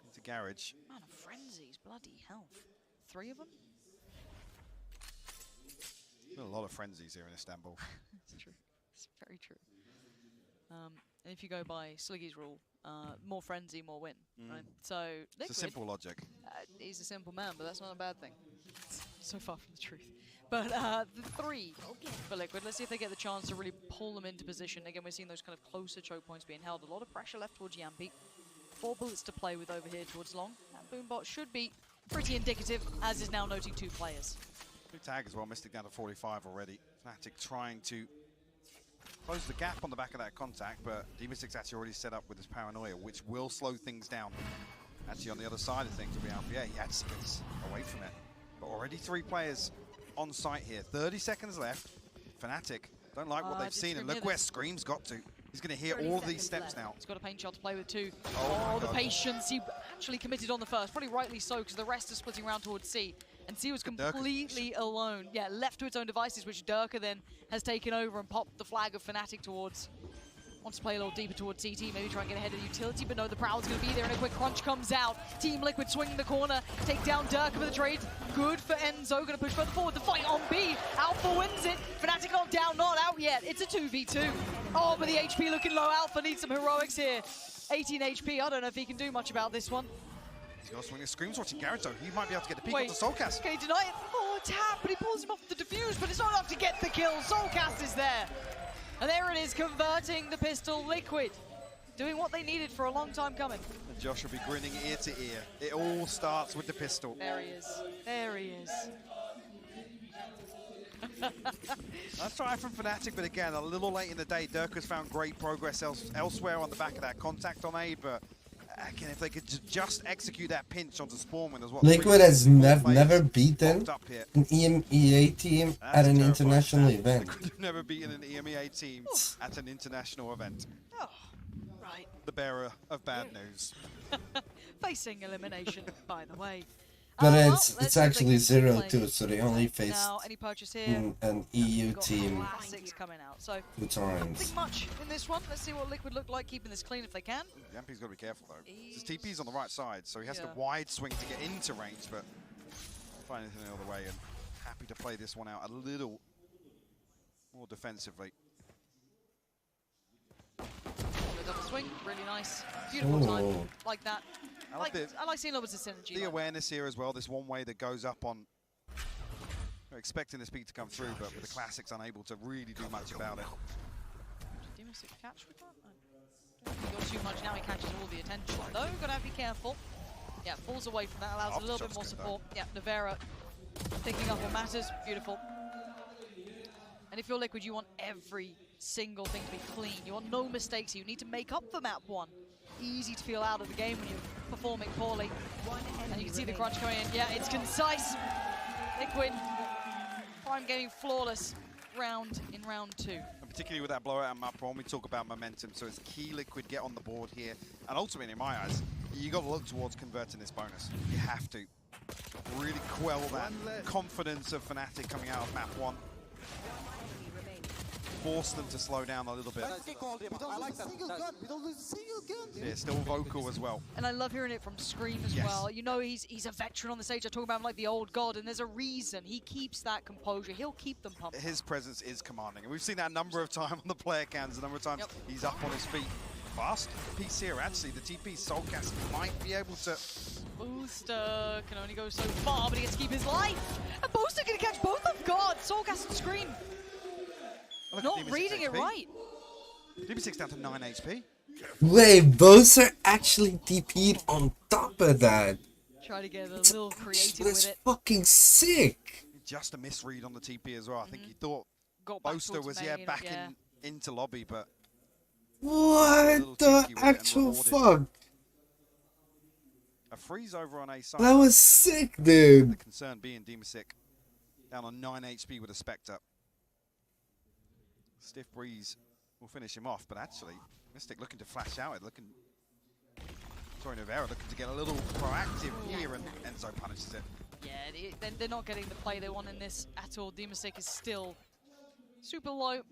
S21: into Garage.
S20: Man of frenzies, bloody hell. 3 of them?
S21: There's a lot of frenzies here in Istanbul.
S20: It's true. It's very true. And if you go by Sliggy's rule, more frenzy, more win, right? So Liquid,
S21: it's a simple logic.
S20: He's a simple man, but that's not a bad thing. So far from the truth. But the 3 for Liquid, let's see if they get the chance to really pull them into position. Again, we're seeing those kind of closer choke points being held. A lot of pressure left towards Yampi. 4 bullets to play with over here towards Long. That Boombot should be pretty indicative, as is now noting 2 players.
S21: Good tag as well, Mystic down to 45 already. Fnatic trying to close the gap on the back of that contact, but D-Mystic's actually already set up with his paranoia, which will slow things down. Actually, on the other side of things will be Alpha. He actually gets away from it. But already 3 players on site here. 30 seconds left. Fnatic don't like what they've seen, and look where Scream's got to. He's going to hear all these steps now.
S20: He's got a paint shot to play with too.
S21: Oh,
S20: the patience. He actually committed on the first. Probably rightly so, because the rest are splitting around towards C. And C was completely alone. Yeah, left to its own devices, which Durka then has taken over and popped the flag of Fnatic towards. Wants to play a little deeper towards CT, maybe try and get ahead of the utility, but no, the Prowl's going to be there, and a quick crunch comes out. Team Liquid swinging the corner, take down Durka for the trade. Good for Enzo, going to push further forward. The fight on B, Alpha wins it. Fnatic not down, not out yet. It's a 2v2. Oh, but the HP looking low. Alpha needs some heroics here. 18 HP, I don't know if he can do much about this one.
S21: He's got to swing his Screams watching Garage, though. He might be able to get the peek onto Soulcast.
S20: Can he deny it? Oh, tap, but he pulls him off the defuse, but it's not enough to get the kill. Soulcast is there. And there it is, converting the pistol. Liquid doing what they needed for a long time coming.
S21: And Josh will be grinning ear to ear. It all starts with the pistol.
S20: There he is. There he is.
S21: Nice try from Fnatic, but again, a little late in the day. Durka's found great progress elsewhere on the back of that contact on A, but again, if they could just execute that pinch onto Spawnwind as well.
S8: Liquid has never beaten an EMEA team at an international event.
S21: They could have never beaten an EMEA team at an international event.
S20: Oh, right.
S21: The bearer of bad news.
S20: Facing elimination, by the way.
S8: But it's actually 0-2, so they only faced
S20: now, any purchase here?
S8: An EU team
S20: Classics coming out. So
S8: with Torrents.
S20: Nothing much in this one. Let's see what Liquid look like keeping this clean if they can.
S21: Yampi's got to be careful though. His TP's on the right side, so he has to wide swing to get into range, but find anything the other way, and happy to play this one out a little more defensively.
S20: Double swing, really nice. Beautiful time, like that. I like seeing Lobos' synergy.
S21: The awareness here as well, this one way that goes up on. We're expecting this peak to come through, but with the Classics unable to really do much about it.
S20: Did D-Mystic catch with that? He got too much, now he catches all the attention. Though, gotta be careful. Yeah, falls away from that, allows a little bit more support. Yeah, Nevera picking up what matters. Beautiful. And if you're Liquid, you want every single thing to be clean. You want no mistakes. You need to make up for map 1. Easy to feel out of the game when you're performing poorly. And you can see the crunch coming in. Yeah, it's concise. Liquid, Prime Gaming flawless in round 2.
S21: And particularly with that blowout on map 1, we talk about momentum, so it's key Liquid get on the board here. And ultimately, in my eyes, you got to look towards converting this bonus. You have to really quell that confidence of Fnatic coming out of map 1. Force them to slow down a little bit.
S1: I like that.
S21: Yeah, still vocal as well.
S20: And I love hearing it from Scream as well. You know, he's a veteran on the stage. I talk about him like the old god, and there's a reason. He keeps that composure. He'll keep them pumped.
S21: His presence is commanding, and we've seen that a number of times on the player cans, a number of times he's up on his feet. Fast piece here, actually. The TP Soulcast might be able to...
S20: Booster can only go so far, but he gets to keep his life. And Booster can catch both of God, Soulcast and Scream. Not reading it right.
S21: DB6 down to 9 HP.
S8: Wait, Bowser actually TP'd on top of that.
S20: Try to get a little creative with it.
S8: That's fucking sick.
S21: Just a misread on the TP as well. I think he thought Bowser was back into lobby, but
S8: What the actual fuck?
S21: a freeze over on A side.
S8: That was sick, dude.
S21: The concern being Demasik down on 9 HP with a Spectre. Stiff Breeze will finish him off, but actually, Mystic looking to flash out, Sorry, Nuvera looking to get a little proactive here, and Enzo punishes it.
S20: Yeah, they're not getting the play they want in this at all. Demasik is still super low.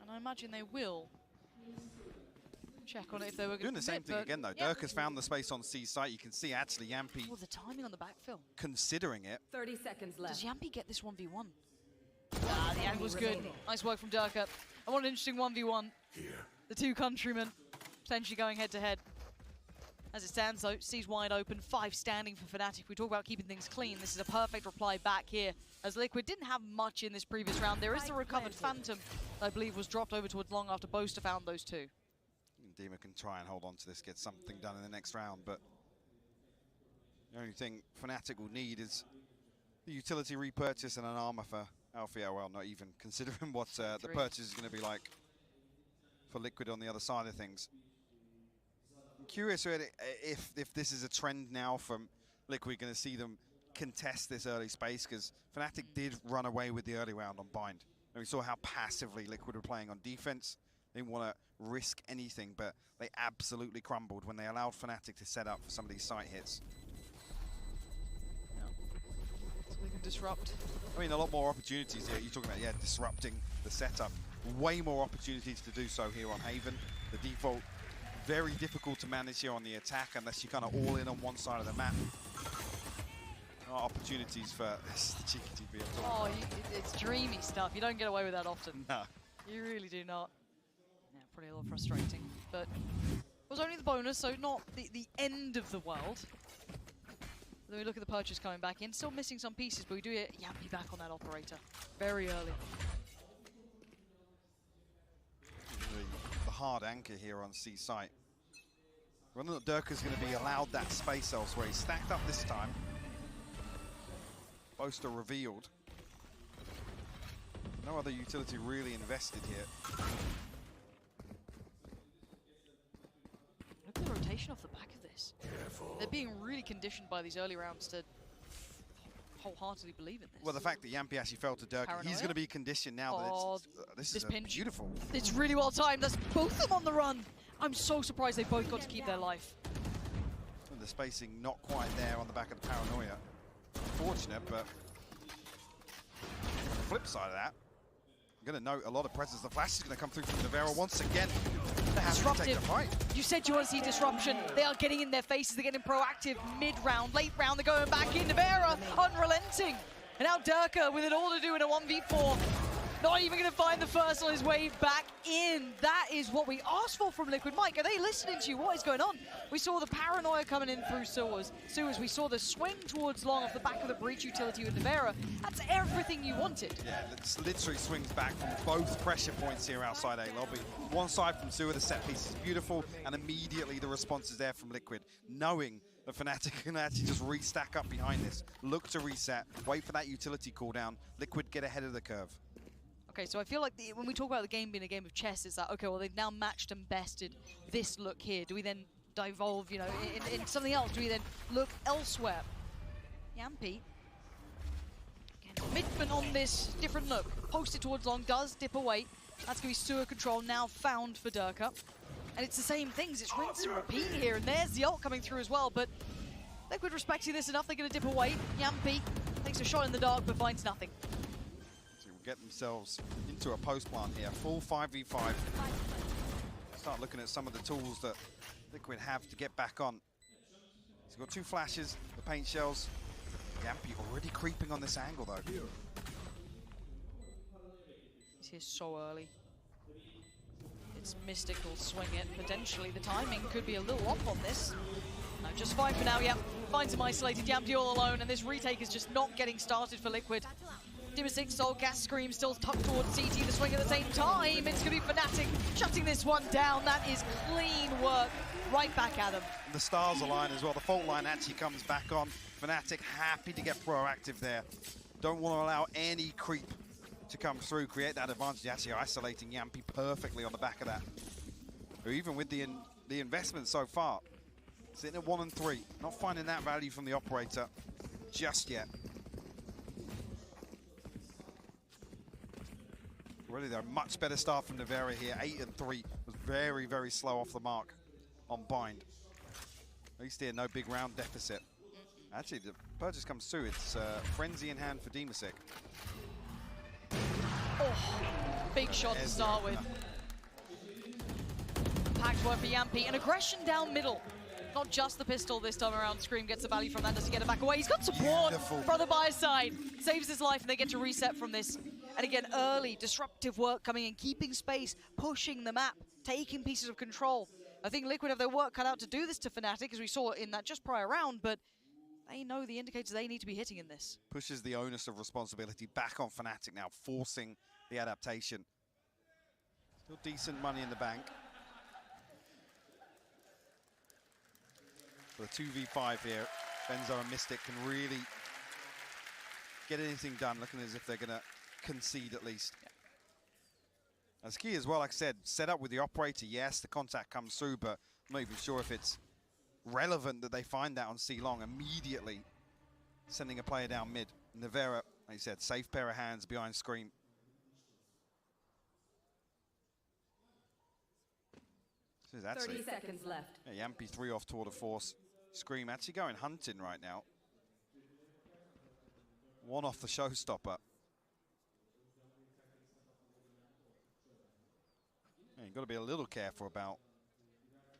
S20: And I imagine they will check on it if they were going to
S21: doing the same thing again, though. Dirk has found the space on C site. You can see, actually, Yampi
S20: the timing on the backfill.
S21: Considering it.
S14: 30 seconds left.
S20: Does Yampi get this 1v1? Ah, the angle was good. Nice work from Durka. And what an interesting 1v1. The two countrymen potentially going head-to-head. As it stands, though, C's wide open, 5 standing for Fnatic. We talk about keeping things clean. This is a perfect reply back here, as Liquid didn't have much in this previous round. There is the recovered Phantom, that I believe was dropped over towards long after Boaster found those two.
S21: Dima can try and hold on to this, get something done in the next round, but the only thing Fnatic will need is the utility repurchase and an armor for Alfia. Well, not even, considering what the purchase is going to be like for Liquid on the other side of things. I'm curious really if this is a trend now from Liquid, going to see them contest this early space, because Fnatic did run away with the early round on Bind. And we saw how passively Liquid were playing on defense. They didn't want to risk anything, but they absolutely crumbled when they allowed Fnatic to set up for some of these site hits.
S20: So they can disrupt.
S21: I mean, a lot more opportunities here. You're talking about, disrupting the setup. Way more opportunities to do so here on Haven. The default, very difficult to manage here on the attack unless you're kind of all in on one side of the map. Opportunities for the cheeky TP.
S20: Oh, it's dreamy stuff. You don't get away with that often.
S21: No.
S20: You really do not. Yeah, probably a little frustrating. But it was only the bonus, so not the end of the world. Then we look at the purchase coming back in. Still missing some pieces, but we do get Yampi back on that operator very early.
S21: The hard anchor here on C site. Whether or not Durka's going to be allowed that space elsewhere. He's stacked up this time. Boaster revealed. No other utility really invested here.
S20: Look at the rotation off the back of this. They're being really conditioned by these early rounds to wholeheartedly believe in this.
S21: Well, the fact that Yampi actually fell to Durka, he's going to be conditioned now that this is beautiful.
S20: It's really well timed. That's both of them on the run. I'm so surprised they both got to keep their life.
S21: And the spacing not quite there on the back of the Paranoia. Unfortunate, but the flip side of that, I'm going to note a lot of presence. The flash is going to come through from Nuvera once again. They have to take the fight.
S20: You said you want to see disruption. They are getting in their faces. They're getting proactive mid-round, late round. They're going back in. Nuvera unrelenting. And now Durka with it all to do in a 1v4. Not even going to find the first on his way back in. That is what we asked for from Liquid. Mike, are they listening to you? What is going on? We saw the Paranoia coming in through sewers. We saw the swing towards long off the back of the breach utility with Nuvera. That's everything you wanted.
S21: Yeah, it literally swings back from both pressure points here outside A lobby. One side from Sewer, the set piece is beautiful, and immediately the response is there from Liquid, knowing that Fnatic can actually just restack up behind this. Look to reset, wait for that utility cooldown. Liquid get ahead of the curve.
S20: Okay, so I feel like when we talk about the game being a game of chess, it's like, okay, well, they've now matched and bested this look here. Do we then devolve, in something else? Do we then look elsewhere? Yampi, commitment on this different look. Posted towards long, does dip away. That's going to be sewer control now found for Durka. And it's the same things, it's rinse and repeat here, and there's the ult coming through as well, but Liquid respecting this enough, they're going to dip away. Yampi takes a shot in the dark, but finds nothing.
S21: Get themselves into a post plant here. Full 5v5. Start looking at some of the tools that Liquid have to get back on. He's got 2 flashes, the paint shells. Yampi already creeping on this angle though.
S20: He's here so early. It's Mystic will swing it. Potentially the timing could be a little off on this. No, just fine for now, Finds him isolated, Yampi all alone, and this retake is just not getting started for Liquid. Demasik, Soul, Gas Scream still tucked towards CT, the swing at the same time. It's going to be Fnatic shutting this one down. That is clean work. Right back at him.
S21: The stars align as well. The fault line actually comes back on. Fnatic happy to get proactive there. Don't want to allow any creep to come through, create that advantage. Actually isolating Yampi perfectly on the back of that. Or even with the investment so far, sitting at 1 and 3, not finding that value from the operator just yet. Really, though, much better start from Nevera here. 8 and 3 was very, very slow off the mark on Bind. At least here, no big round deficit. Actually, the purchase comes through. It's Frenzy in hand for Demasek.
S20: Oh, big shot to start with. Packed work for Yampi, and aggression down middle. Not just the pistol this time around. Scream gets the value from that. Does he get it back away? He's got support from the buy side. Saves his life, and they get to reset from this. And again, early, disruptive work coming in, keeping space, pushing the map, taking pieces of control. I think Liquid have their work cut out to do this to Fnatic, as we saw in that just prior round, but they know the indicators they need to be hitting in this.
S21: Pushes the onus of responsibility back on Fnatic now, forcing the adaptation. Still decent money in the bank. For the 2v5 here, Benzo and Mystic can really get anything done, looking as if they're going to concede at least. Yeah. That's key as well, like I said, set up with the operator, yes, the contact comes through, but I'm not even sure if it's relevant that they find that on C-Long immediately, sending a player down mid. Nevera, like you said, safe pair of hands behind Scream. This is actually
S14: 30 seconds left.
S21: Yeah, Yampi 3 off Tour de Force. Scream actually going hunting right now. 1 off the showstopper. Yeah, you've got to be a little careful about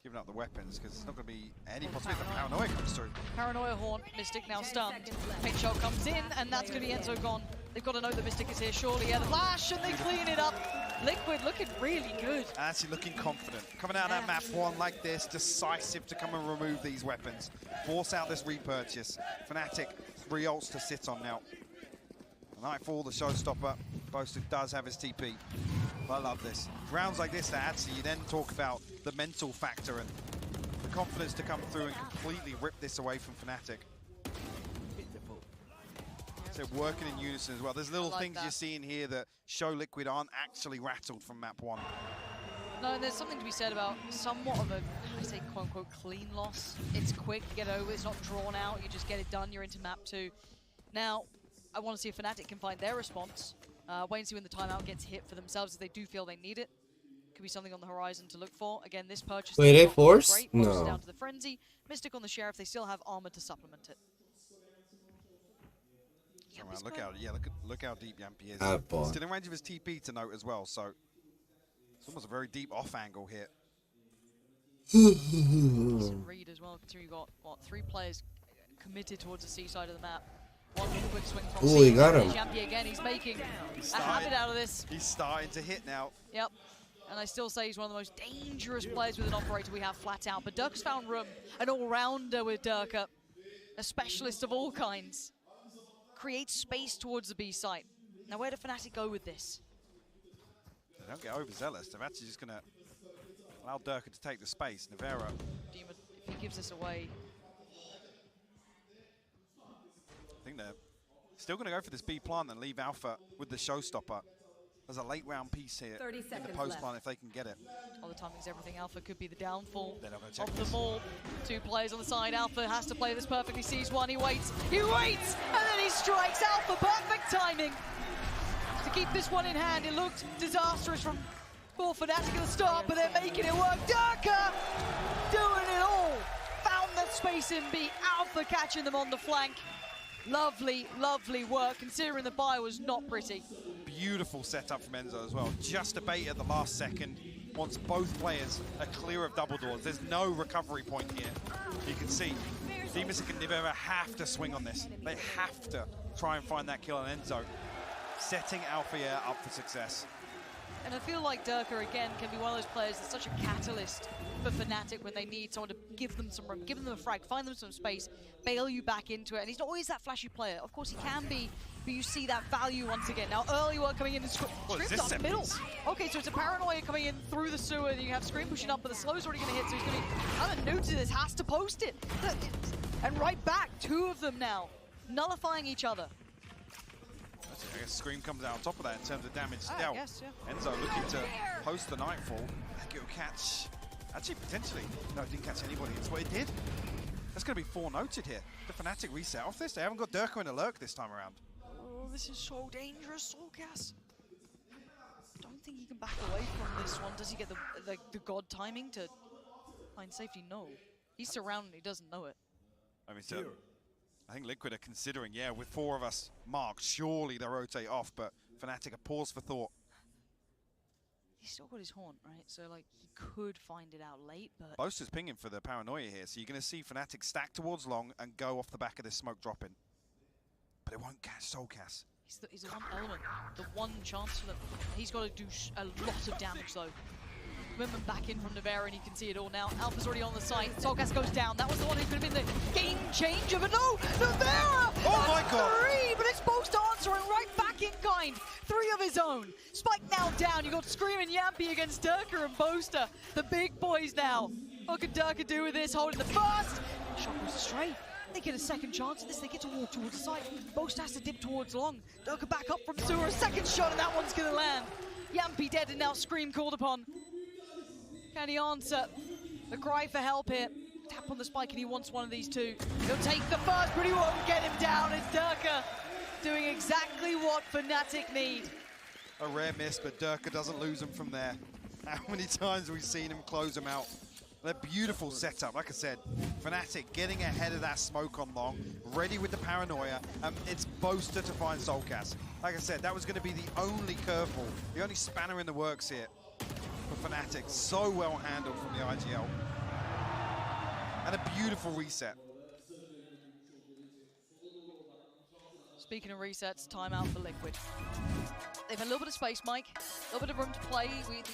S21: giving up the weapons, because there's not going to be any possibility that Paranoia comes through.
S20: Paranoia Horn, Mystic now stunned. Pink shot comes in, and that's going to be Enzo gone. They've got to know that Mystic is here, surely. Yeah, the flash, and they clean it up. Liquid looking really good.
S21: Actually looking confident. Coming out of that map 1 like this, decisive to come and remove these weapons. Force out this repurchase. Fnatic, 3 ults to sit on now. Nightfall, the showstopper. Boasted does have his TP. But I love this. Rounds like this that actually you then talk about the mental factor and the confidence to come through and completely rip this away from Fnatic. So working in unison as well. There's little things you're seeing here that show Liquid aren't actually rattled from map 1.
S20: No, there's something to be said about somewhat of a, I say, quote-unquote, clean loss. It's quick, get over, it's not drawn out, you just get it done, you're into map 2. Now, I want to see if Fnatic can find their response. Wait and see when the timeout gets hit for themselves if they do feel they need it. Could be something on the horizon to look for. Again, this purchase...
S8: Wait, they force?
S20: Great.
S8: No.
S20: Down to the Frenzy. Mystic on the Sheriff, they still have armor to supplement it. Look how deep Yampi is.
S21: Still in range of his TP to note as well, so it's almost a very deep off angle here.
S20: Decent read as well, considering you've got, what, 3 players committed towards the C side of the map. One quick swing from
S8: C. He got him.
S20: Yampi again, he's making a habit out of this.
S21: He's starting to hit now.
S20: Yep. And I still say he's one of the most dangerous players with an operator we have flat out. But Durka's found room, an all-rounder with Durka, a specialist of all kinds. Creates space towards the B site. Now where do Fnatic go with this?
S21: They don't get overzealous. They're actually just going to allow Durka to take the space. Nevera.
S20: Demon, if he gives this away.
S21: I think they're still going to go for this B plant and leave Alpha with the showstopper. There's a late round piece here in the post plant if they can get it.
S20: Oh, the timing's everything. Alpha could be the downfall of them all. 2 players on the side. Alpha has to play this perfectly. Sees one. He waits, and then he strikes. Alpha, perfect timing to keep this one in hand. It looked disastrous from Fnatic at the start, but they're making it work. Durka doing it all. Found that space in B. Alpha catching them on the flank. Lovely, lovely work, considering the buy was not pretty.
S21: Beautiful setup from Enzo as well. Just a bait at the last second. Once both players are clear of double doors, there's no recovery point here. You can see Demasek and Nevera have to swing on this. They have to try and find that kill on Enzo, setting Althea up for success.
S20: And I feel like Durka, again, can be one of those players that's such a catalyst for Fnatic when they need someone to give them some room, give them a frag, find them some space, bail you back into it. And he's not always that flashy player. Of course, he can be, but you see that value once again. Now, early work coming in, and Scream's down the middle. Okay, so it's a Paranoia coming in through the sewer, and you have Scream pushing up, but the slow's already going to hit, so he's going to be kind of new to this, has to post it. And right back, 2 of them now, nullifying each other.
S21: I guess Scream comes out on top of that in terms of damage
S20: I
S21: dealt.
S20: guess, yeah.
S21: Enzo looking to post the Nightfall. I think it'll catch, actually potentially, no, it didn't catch anybody. It's what it did. That's going to be 4 noted here. The Fnatic reset off this. They haven't got Durka in a lurk this time around.
S20: Oh, this is so dangerous, Soulcast. Don't think he can back away from this one. Does he get the god timing to find safety? No. He's surrounded, he doesn't know it.
S21: I mean, so I think Liquid are considering, yeah, with 4 of us marked, surely they'll rotate off, but Fnatic a pause for thought.
S20: He's still got his haunt, right? So, like, he could find it out late, but...
S21: Boaster's pinging for the paranoia here, so you're going to see Fnatic stack towards long and go off the back of this smoke dropping. But it won't catch Soulcast.
S20: He's the one element, the one chance for them. He's got to do a lot of damage, though. Commitment back in from Nevera, and you can see it all now. Alpha's already on the site. Soulcast goes down. That was the one who could have been the game changer, but no! Nevera!
S21: Oh my god!
S20: 3, but it's supposed to answer it right back in kind. 3 of his own. Spike now down. You got Scream and Yampy against Durka and Boaster. The big boys now. What can Durka do with this? Holding the first. Shot goes straight. They get a second chance at this. They get to walk towards the site. Boaster has to dip towards long. Durka back up from sewer. A second shot, and that one's going to land. Yampy dead, and now Scream called upon. Can he answer the cry for help here? Tap on the spike, and he wants one of these 2. He'll take the first, but he won't get him down. It's Durka doing exactly what Fnatic need.
S21: A rare miss, but Durka doesn't lose him from there. How many times have we seen him close him out? A beautiful setup, like I said. Fnatic getting ahead of that smoke on long, ready with the paranoia. It's Boaster to find Soulcast. Like I said, that was going to be the only curveball, the only spanner in the works here for Fnatic. So well handled from the IGL. And a beautiful reset.
S20: Speaking of resets, timeout for Liquid. They've had a little bit of space, Mike, a little bit of room to play.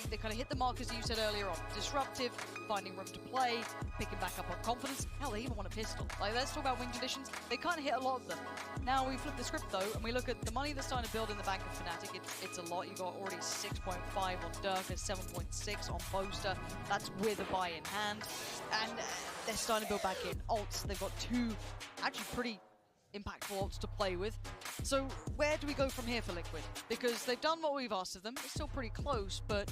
S20: They kind of hit the markers you said earlier on. Disruptive, finding room to play, picking back up on confidence. Hell, they even want a pistol. Like, let's talk about win conditions. They kind of hit a lot of them. Now we flip the script, though, and we look at the money that's starting to build in the bank of Fnatic. It's a lot. You got already 6.5 on Durka, 7.6 on Boaster. That's with a buy in hand. And they're starting to build back in. Ults, they've got 2 actually pretty impactful ults to play with. So where do we go from here for Liquid? Because they've done what we've asked of them. It's still pretty close, but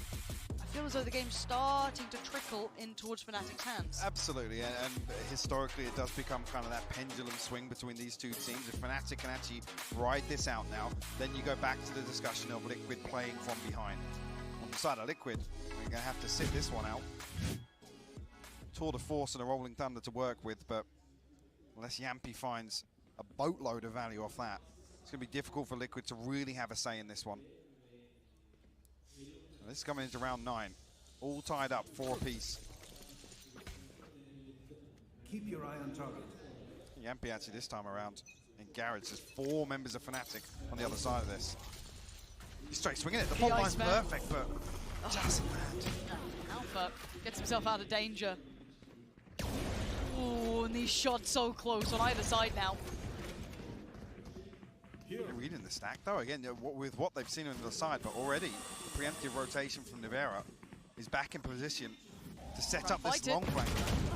S20: I feel as though the game's starting to trickle in towards Fnatic's hands.
S21: Absolutely, and historically it does become kind of that pendulum swing between these 2 teams. If Fnatic can actually ride this out now, then you go back to the discussion of Liquid playing from behind. On the side of Liquid, we're going to have to sit this one out. Tour de Force and a Rolling Thunder to work with, but unless Yampy finds a boatload of value off that, it's going to be difficult for Liquid to really have a say in this one. And this is coming into round 9. All tied up, 4 apiece.
S7: Keep your eye on target.
S21: Yampy actually this time around in Garage. There's 4 members of Fnatic on the other side of this. He's straight swinging it. The bomb line's perfect, but doesn't land.
S20: Alpha gets himself out of danger. Ooh, and these shots so close on either side now.
S21: You're reading the stack though, again, with what they've seen on the side, but already the preemptive rotation from Nevera is back in position to set up this long flank.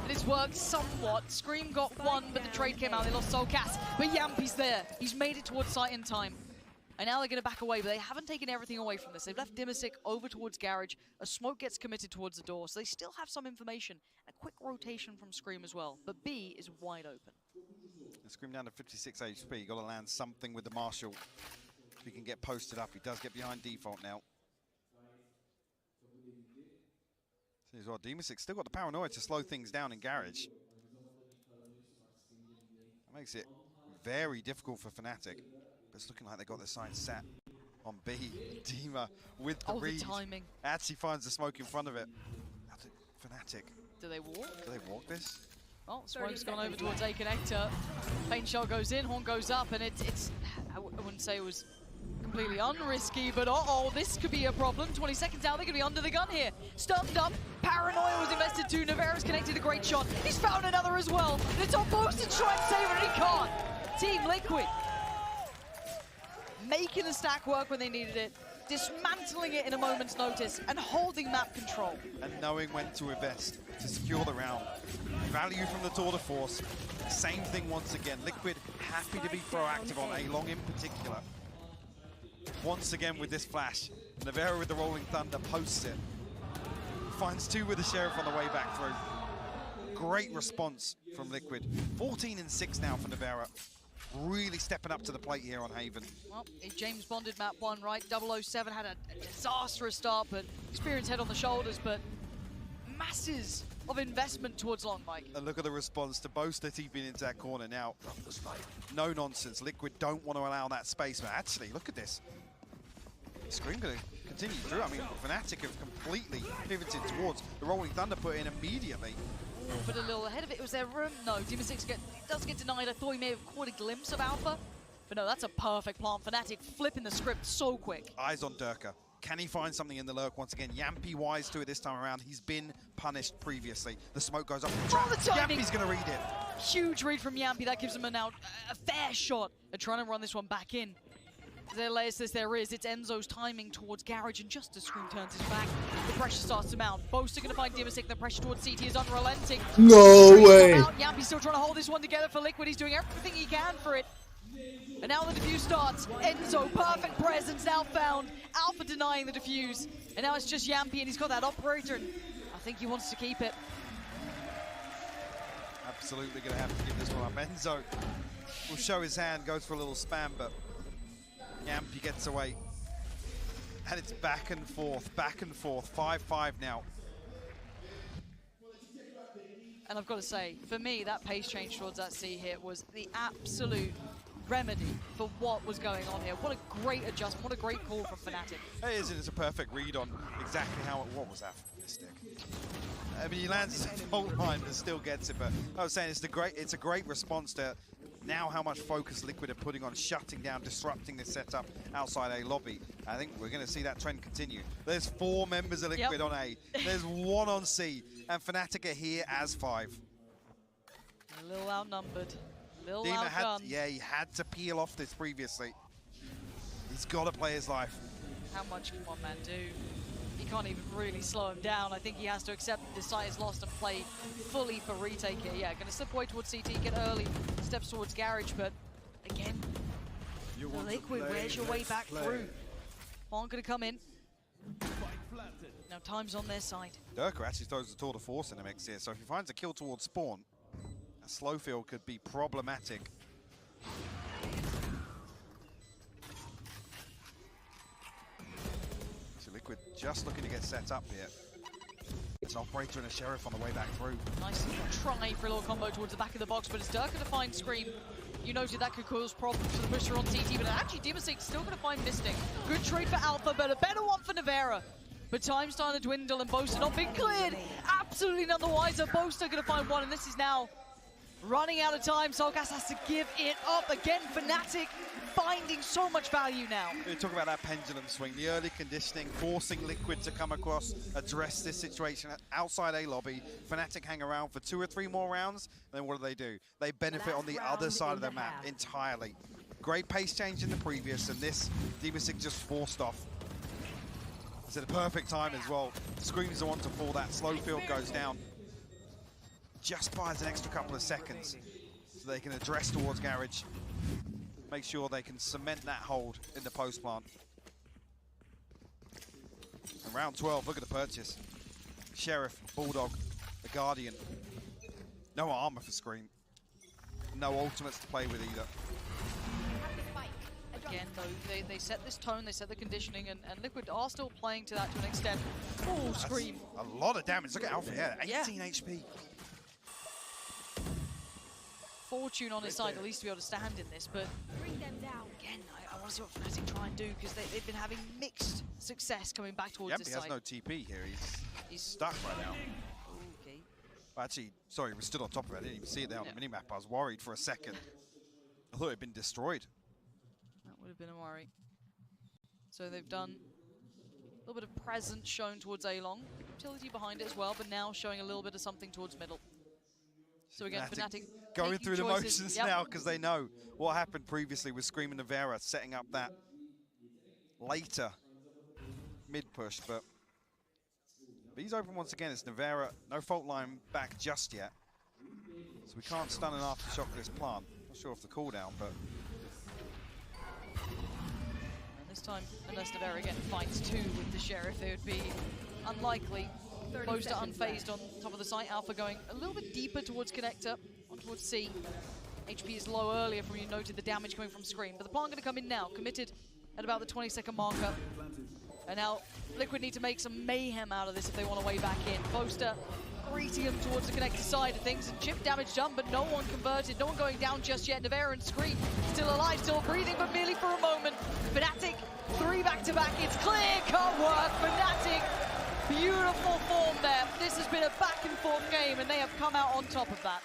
S20: And it's worked somewhat. Scream got 1, but the trade came out. They lost Soulcast, but Yampy's there. He's made it towards site in time. And now they're going to back away, but they haven't taken everything away from this. They've left Dimisic over towards Garage. A smoke gets committed towards the door, so they still have some information. A quick rotation from Scream as well, but B is wide open.
S21: And Scream down to 56 HP. You've got to land something with the Marshal. If he can get posted up, he does get behind default now. See as well, Dimisic still got the paranoia to slow things down in Garage. That makes it very difficult for Fnatic. It's looking like they got their sights set on B. Dima with the read.
S20: The timing.
S21: Actually finds the smoke in front of it. Fnatic.
S20: Do they walk?
S21: Do they walk this?
S20: Well, smoke's gone over towards A Connector. Pain shell goes in, horn goes up, and it's I wouldn't say it was completely unrisky, but uh-oh, this could be a problem. 20 seconds out, they're going to be under the gun here. Stunned up, Paranoia was invested too. Nevera's connected a great shot. He's found another as well. And it's on Boaster to try and save it, and he can't. Team Liquid making the stack work when they needed it, dismantling it in a moment's notice, and holding map control.
S21: And knowing when to invest to secure the round. Value from the Tour de Force. Same thing once again. Liquid happy to be proactive on A-Long in particular. once again with this flash. Navera with the Rolling Thunder posts it. Finds two with the Sheriff on the way back through. Great response from Liquid. 14 and 6 now for Navera. Really stepping up to the plate here on Haven.
S20: Well, a James Bonded map 1, right? 007 had a disastrous start, but experience head on the shoulders, but masses of investment towards long, Mike.
S21: And look at the response to Boaster TPing into that corner now. No nonsense. Liquid don't want to allow that space, but actually, look at this. Scream going to continue through. I mean, Fnatic have completely pivoted towards the Rolling Thunder put in immediately.
S20: But a little ahead of it. Was there room? No, Demon6 does get denied. I thought he may have caught a glimpse of Alpha. But no, that's a perfect plant. Fnatic flipping the script so quick.
S21: Eyes on Durka. Can he find something in the lurk once again? Yampy wise to it this time around. He's been punished previously. The smoke goes up the trap. Yampy's going to read it.
S20: Huge read from Yampy. That gives him a fair shot at trying to run this one back in. There is. It's Enzo's timing towards Garage, and just as Scream turns his back, the pressure starts to mount. Boaster going to find Dimasic. The pressure towards CT is unrelenting.
S8: No way!
S20: Yampy's still trying to hold this one together for Liquid. He's doing everything he can for it. And now the defuse starts. Enzo, perfect presence now found. Alpha denying the defuse. And now it's just Yampy, and he's got that operator, and I think he wants to keep it.
S21: Absolutely going to have to give this one up. Enzo will show his hand, goes for a little spam, but Yampy gets away. And it's back and forth, 5-5 now.
S20: And I've got to say, for me, that pace change towards that C hit was the absolute remedy for what was going on here. What a great adjustment, what a great call from Fnatic.
S21: It is, it's a perfect read on exactly how it, what was that from Mystic? I mean, he lands his fault line and still gets it, but I was saying it's a great response to now how much focus Liquid are putting on shutting down, disrupting this setup outside A lobby. I think we're going to see that trend continue. There's 4 members of Liquid on A. There's 1 on C, and Fnatic are here as 5.
S20: A little outnumbered, a little
S21: Dima
S20: outgunned.
S21: he had to peel off this previously. He's got to play his life.
S20: How much can one man do? He can't even really slow him down. I think he has to accept that the site is lost and play fully for retake here. Yeah, going to slip away towards CT, get early, steps towards Garage, but again, Liquid, where's your way back through? Aren't going to come in. Now time's on their side.
S21: Durka actually throws the tour de force in the mix here, so if he finds a kill towards spawn, a slow field could be problematic. Liquid just looking to get set up here. It's an operator and a Sheriff on the way back through.
S20: Nice try for a little combo towards the back of the box, but it's Durka to find Scream. You noted that could cause problems for the pusher on CT, but actually Dimasic still going to find Mystic. Good trade for Alpha, but a better one for Navera. But time's starting to dwindle, and Boaster not being cleared. Absolutely none the wiser. Boaster going to find one, and this is now running out of time. Soulcast has to give it up. Again, Fnatic finding so much value now.
S21: We talk about that pendulum swing, the early conditioning, forcing Liquid to come across, address this situation outside A lobby. Fnatic hang around for 2 or 3 more rounds, then what do? They benefit on the other side of the map entirely. Great pace change in the previous, and this Dimasic just forced off. It's at a perfect time as well. Scream's the one to fall, that slow field goes down. Just buys an extra couple of seconds so they can address towards Garage. Make sure they can cement that hold in the post plant. And round 12, look at the purchase. Sheriff, Bulldog, the Guardian. No armor for Scream. No ultimates to play with either.
S20: Again, though, they set this tone, they set the conditioning, and Liquid are still playing to that to an extent. Oh, Scream.
S21: A lot of damage. Look at Alpha here, 18 HP.
S20: Fortune on his side, at least to be able to stand in this, but again, I want to see what Fnatic try and do, because they've been having mixed success coming back towards this
S21: He
S20: side.
S21: has no TP here. He's stuck right now.
S20: Okay.
S21: Well, actually, sorry, we stood on top of it. I didn't even see it there on the minimap. I was worried for a second. I thought it had been destroyed.
S20: That would have been a worry. So they've done a little bit of presence shown towards A-Long. Utility behind it as well, but now showing a little bit of something towards middle. So again, Fnatic
S21: going through
S20: choices.
S21: the motions now, because they know what happened previously with Scream and Navera setting up that later mid-push, but B's open once again. It's Navera, no fault line back just yet. So we can't stun an aftershock this plant. Not sure of the cooldown, but...
S20: this time, unless Nevera again finds 2 with the Sheriff, it would be unlikely. Boaster unfazed on top of the site. Alpha going a little bit deeper towards Connector, on towards C. HP is low earlier from, you noted the damage coming from Scream. But the plant going to come in now, committed at about the 20-second marker. And now Liquid need to make some mayhem out of this if they want to way back in. Boaster greeting him towards the Connector side of things, and chip damage done, but no one converted, no one going down just yet. Nevera and Scream still alive, still breathing, but merely for a moment. Fnatic, 3 back-to-back, it's clear-cut work. Fnatic, beautiful form there. This has been a back-and-forth game, and they have come out on top of that.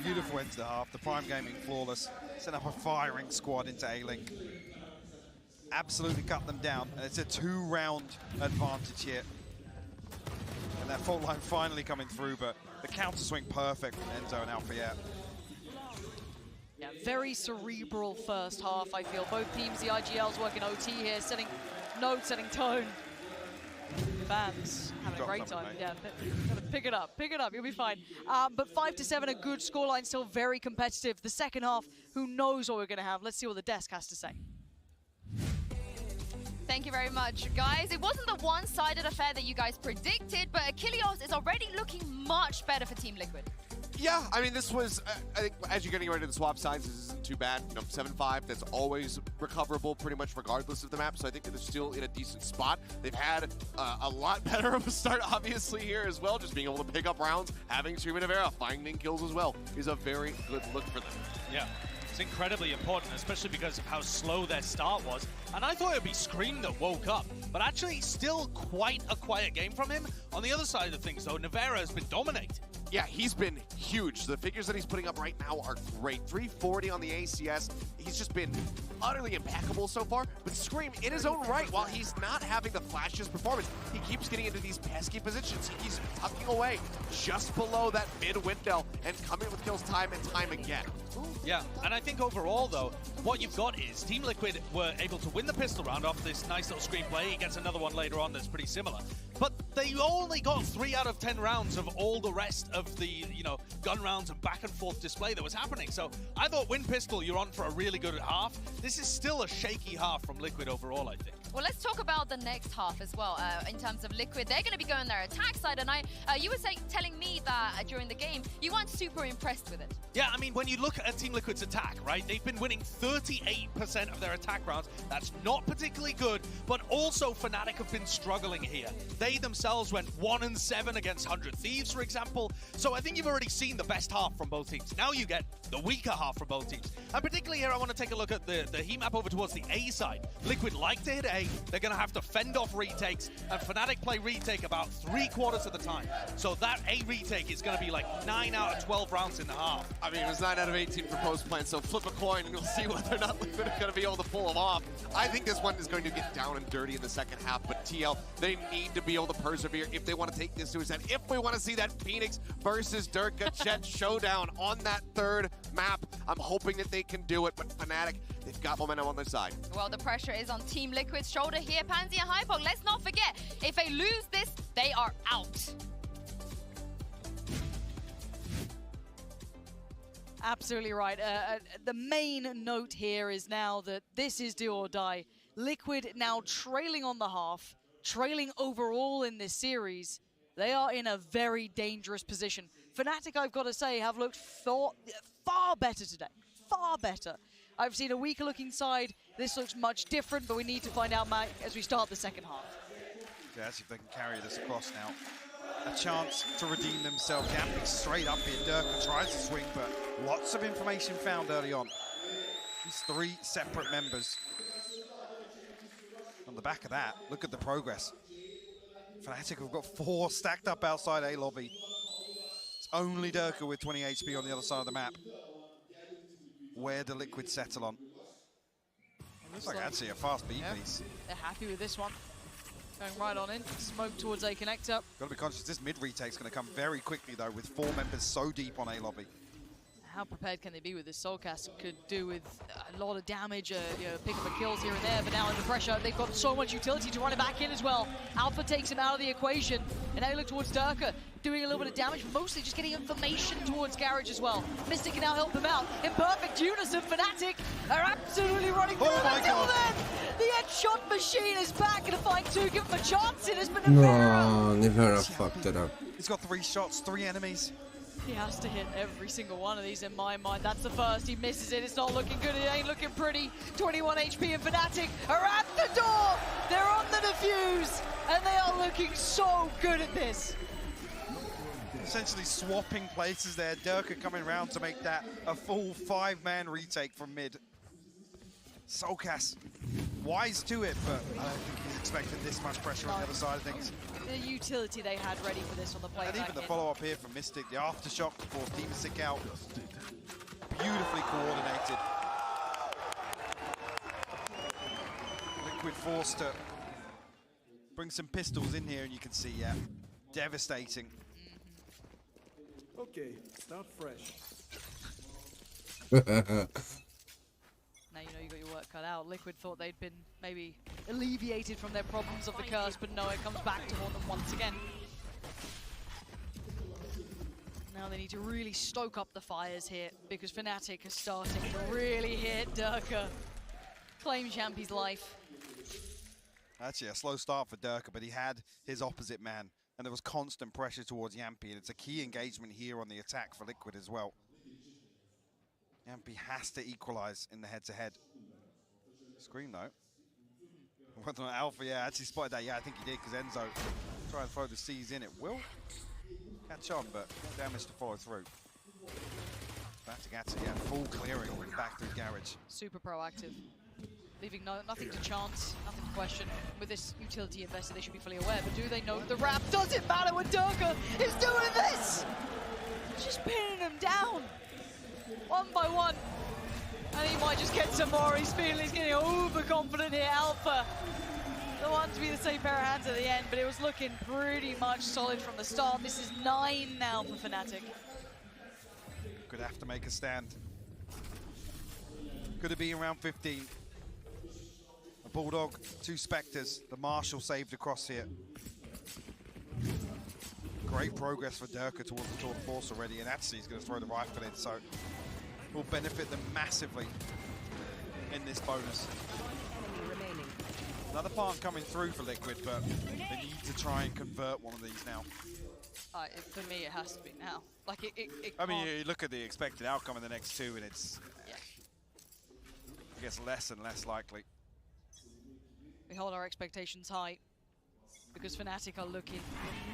S21: Beautiful end to the half. The Prime Gaming flawless. Set up a firing squad into A-Link. Absolutely cut them down, and it's a 2-round advantage here. And that fault line finally coming through, but the counter swing perfect from Enzo and Alfayette.
S20: Yeah, very cerebral first half, I feel. Both teams, the IGLs working OT here, setting notes, setting tone. Fans having a great time. Yeah, gotta pick it up, you'll be fine. But 5-7, a good scoreline, still very competitive. The second half, who knows what we're gonna have? Let's see what the desk has to say.
S11: Thank you very much, guys. It wasn't the one-sided affair that you guys predicted, but Achilles is already looking much better for Team Liquid.
S19: Yeah, I mean, this was, I think, as you're getting ready to the swap sides, this isn't too bad. You know, 7-5, that's always recoverable pretty much regardless of the map, so I think that they're still in a decent spot. They've had a lot better of a start, obviously, here as well, just being able to pick up rounds, having Scream and Nevera finding kills as well is a very good look for them.
S2: Yeah. It's incredibly important, especially because of how slow their start was. And I thought it would be Scream that woke up, but actually still quite a quiet game from him. On the other side of things, though, Nevera has been dominating.
S19: Yeah, he's been huge. The figures that he's putting up right now are great. 340 on the ACS. He's just been utterly impeccable so far. But Scream, in his own right, while he's not having the flashiest performance, he keeps getting into these pesky positions. He's tucking away just below that mid window and coming with kills time and time again.
S2: Yeah, and I think overall, though, what you've got is Team Liquid were able to win the pistol round off this nice little Scream play. He gets another one later on that's pretty similar. But they only got 3 out of 10 rounds of all the rest of the, you know, gun rounds and back and forth display that was happening. So I thought win pistol, you're on for a really good half. This is still a shaky half from Liquid overall, I think.
S11: Well, let's talk about the next half as well. In terms of Liquid, they're going to be going their attack side, and you were telling me that during the game, you weren't super impressed with it.
S2: Yeah, I mean, when you look at Team Liquid's attack, right, they've been winning 38% of their attack rounds. That's not particularly good, but also Fnatic have been struggling here. They themselves went 1-7 against 100 Thieves, for example. So I think you've already seen the best half from both teams. Now you get the weaker half from both teams. And particularly here, I want to take a look at the heat map over towards the A side. Liquid like to hit A. They're going to have to fend off retakes, and Fnatic play retake about 3/4 of the time. So that A retake is going to be like 9 out of 12 rounds in the half.
S19: I mean, it was 9 out of 18 for post plan, so flip a coin and you'll see whether or not Liquid are going to be able to pull them off. I think this one is going to get down and dirty in the second half, but TL, they need to be able to persevere if they want to take this to his head. If we want to see that Phoenix versus Durka Jet showdown on that third map, I'm hoping that they can do it, but Fnatic, they've got momentum on their side.
S11: Well, the pressure is on Team Liquid's shoulder here. Pansy and Hypok, let's not forget, if they lose this, they are out.
S20: Absolutely right. The main note here is now that this is do or die. Liquid now trailing on the half, trailing overall in this series. They are in a very dangerous position. Fnatic, I've got to say, have looked far better today. Far better. I've seen a weaker looking side. This looks much different, but we need to find out, Matt, as we start the second half.
S21: Yeah, see if they can carry this across now. A chance to redeem themselves. Gamping straight up here. Durka tries to swing, but lots of information found early on. These 3 separate members. On the back of that, look at the progress. Fnatic have got 4 stacked up outside A lobby. It's only Durka with 20 HP on the other side of the map. Where do Liquid settle on? Looks like actually a fast B piece.
S20: They're happy with this one. Going right on in. Smoke towards A connector.
S21: Got to be conscious, this mid retake's going to come very quickly though, with 4 members so deep on A lobby.
S20: How prepared can they be with this? Soulcast could do with a lot of damage, you know, pick up the kills here and there, but now under pressure, they've got so much utility to run it back in as well. Alpha takes him out of the equation, and now you look towards Durka, doing a little bit of damage, mostly just getting information towards Garage as well. Mystic can now help him out. In perfect unison, Fnatic are absolutely running through until then. The Shot machine is back and find two, give him a chance. It has been Nivera.
S8: No, Nivera fucked it up.
S21: He's got 3 shots, 3 enemies.
S20: He has to hit every single one of these in my mind. That's the first. He misses it. It's not looking good. It ain't looking pretty. 21 HP and Fnatic are at the door. They're on the defuse. And they are looking so good at this.
S21: Essentially swapping places there. Durka coming around to make that a full 5-man retake from mid. Soulcast, wise to it, but I don't think he's expecting this much pressure on the other side of things.
S20: The utility they had ready for this on the play.
S21: And even the follow-up here from Mystic, the aftershock before Demon Sick out. Beautifully coordinated. Liquid forced to bring some pistols in here, and you can see, yeah, devastating.
S7: Okay, start fresh.
S20: Now you know you got your work cut out. Liquid thought they'd been maybe alleviated from their problems of the curse, but no, it comes back to haunt them once again. Now they need to really stoke up the fires here because Fnatic is starting to really hit Durka. Claim Champy's life.
S21: Actually, a slow start for Durka, but he had his opposite man, and there was constant pressure towards Yampy, and it's a key engagement here on the attack for Liquid as well. Yampy has to equalize in the head-to-head. Scream though. Whether or not Alpha, yeah, actually spotted that. Yeah, I think he did, because Enzo trying to throw the C's in. It will catch on, but no damage to follow through. Fnatic actually, yeah, full clearing back through Garage.
S20: Super proactive. Leaving nothing to chance, nothing to question. With this utility invested, they should be fully aware, but do they know the wrap? Does it matter when Durka is doing this? Just pinning him down. One by one. And he might just get some more. He's getting overconfident here. Alpha, the one to be the same pair of hands at the end, but it was looking pretty much solid from the start. This is 9 now for Fnatic.
S21: Could have to make a stand. Could have been around 15. A Bulldog, 2 Spectres, the Marshal saved across here. Great progress for Durka towards the Tour de Force already, and actually he's going to throw the rifle in, so will benefit them massively in this bonus. Another plant coming through for Liquid, but they need to try and convert one of these now.
S20: For me, it has to be now. Like
S21: I mean, you look at the expected outcome in the next 2, and it's,
S20: yeah,
S21: I guess, less and less likely.
S20: We hold our expectations high because Fnatic are looking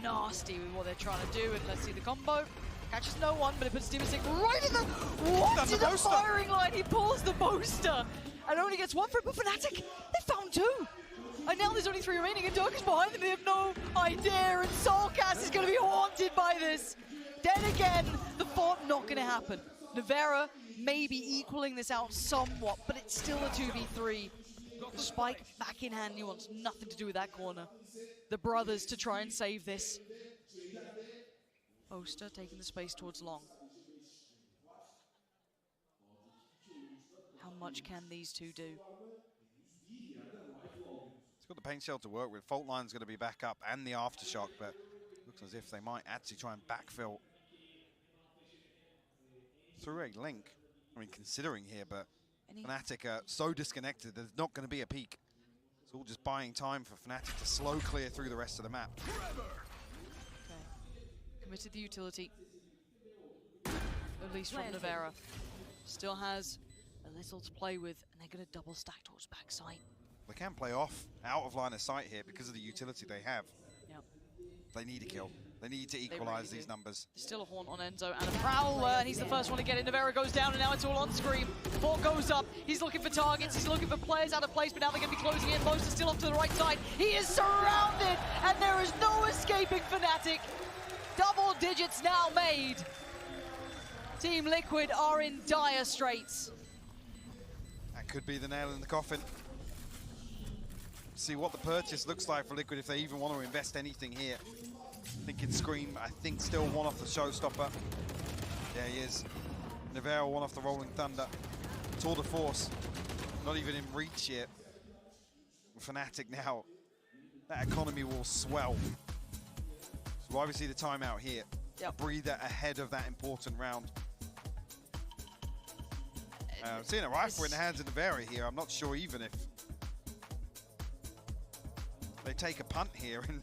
S20: nasty with what they're trying to do, and let's see the combo. Catches no one, but it puts Demon Sick right in the... What? In the firing line, he pulls the booster and only gets 1 for it, but Fnatic, they found 2. And now there's only 3 remaining, and Durka's behind them. They have no idea, and Soulcast is going to be haunted by this. Then again, the fort not going to happen. Nivera maybe equaling this out somewhat, but it's still a 2v3. Spike back in hand, he wants nothing to do with that corner. The brothers to try and save this. Oster taking the space towards Long. How much can these two do?
S21: It's got the paint shell to work with. Fault line's going to be back up and the aftershock, but looks as if they might actually try and backfill through a link. I mean, considering here, but Fnatic are so disconnected, there's not going to be a peak. It's all just buying time for Fnatic to slow clear through the rest of the map.
S20: Committed the utility, at least from Nivera. Still has a little to play with, and they're going to double stack towards backside.
S21: They can play off, out of line of sight here because of the utility they have.
S20: Yep.
S21: They need a kill. They need to equalize these numbers.
S20: Still a Haunt on Enzo and a Prowler, and he's the first one to get it. Nivera goes down, and now it's all on Scream. Fort goes up. He's looking for targets. He's looking for players out of place, but now they're going to be closing in. Most are still off to the right side. He is surrounded, and there is no escaping Fnatic. Double digits now made. Team Liquid are in dire straits.
S21: That could be the nail in the coffin. See what the purchase looks like for Liquid if they even want to invest anything here. Thinking Scream, I think still one off the showstopper. There he is. Nivera one off the Rolling Thunder. Tour de Force, not even in reach yet. Fnatic now, that economy will swell. So why we see the timeout here. Yep. A breather ahead of that important round. I'm seeing a rifle in the hands of Nivera here. I'm not sure even if they take a punt here in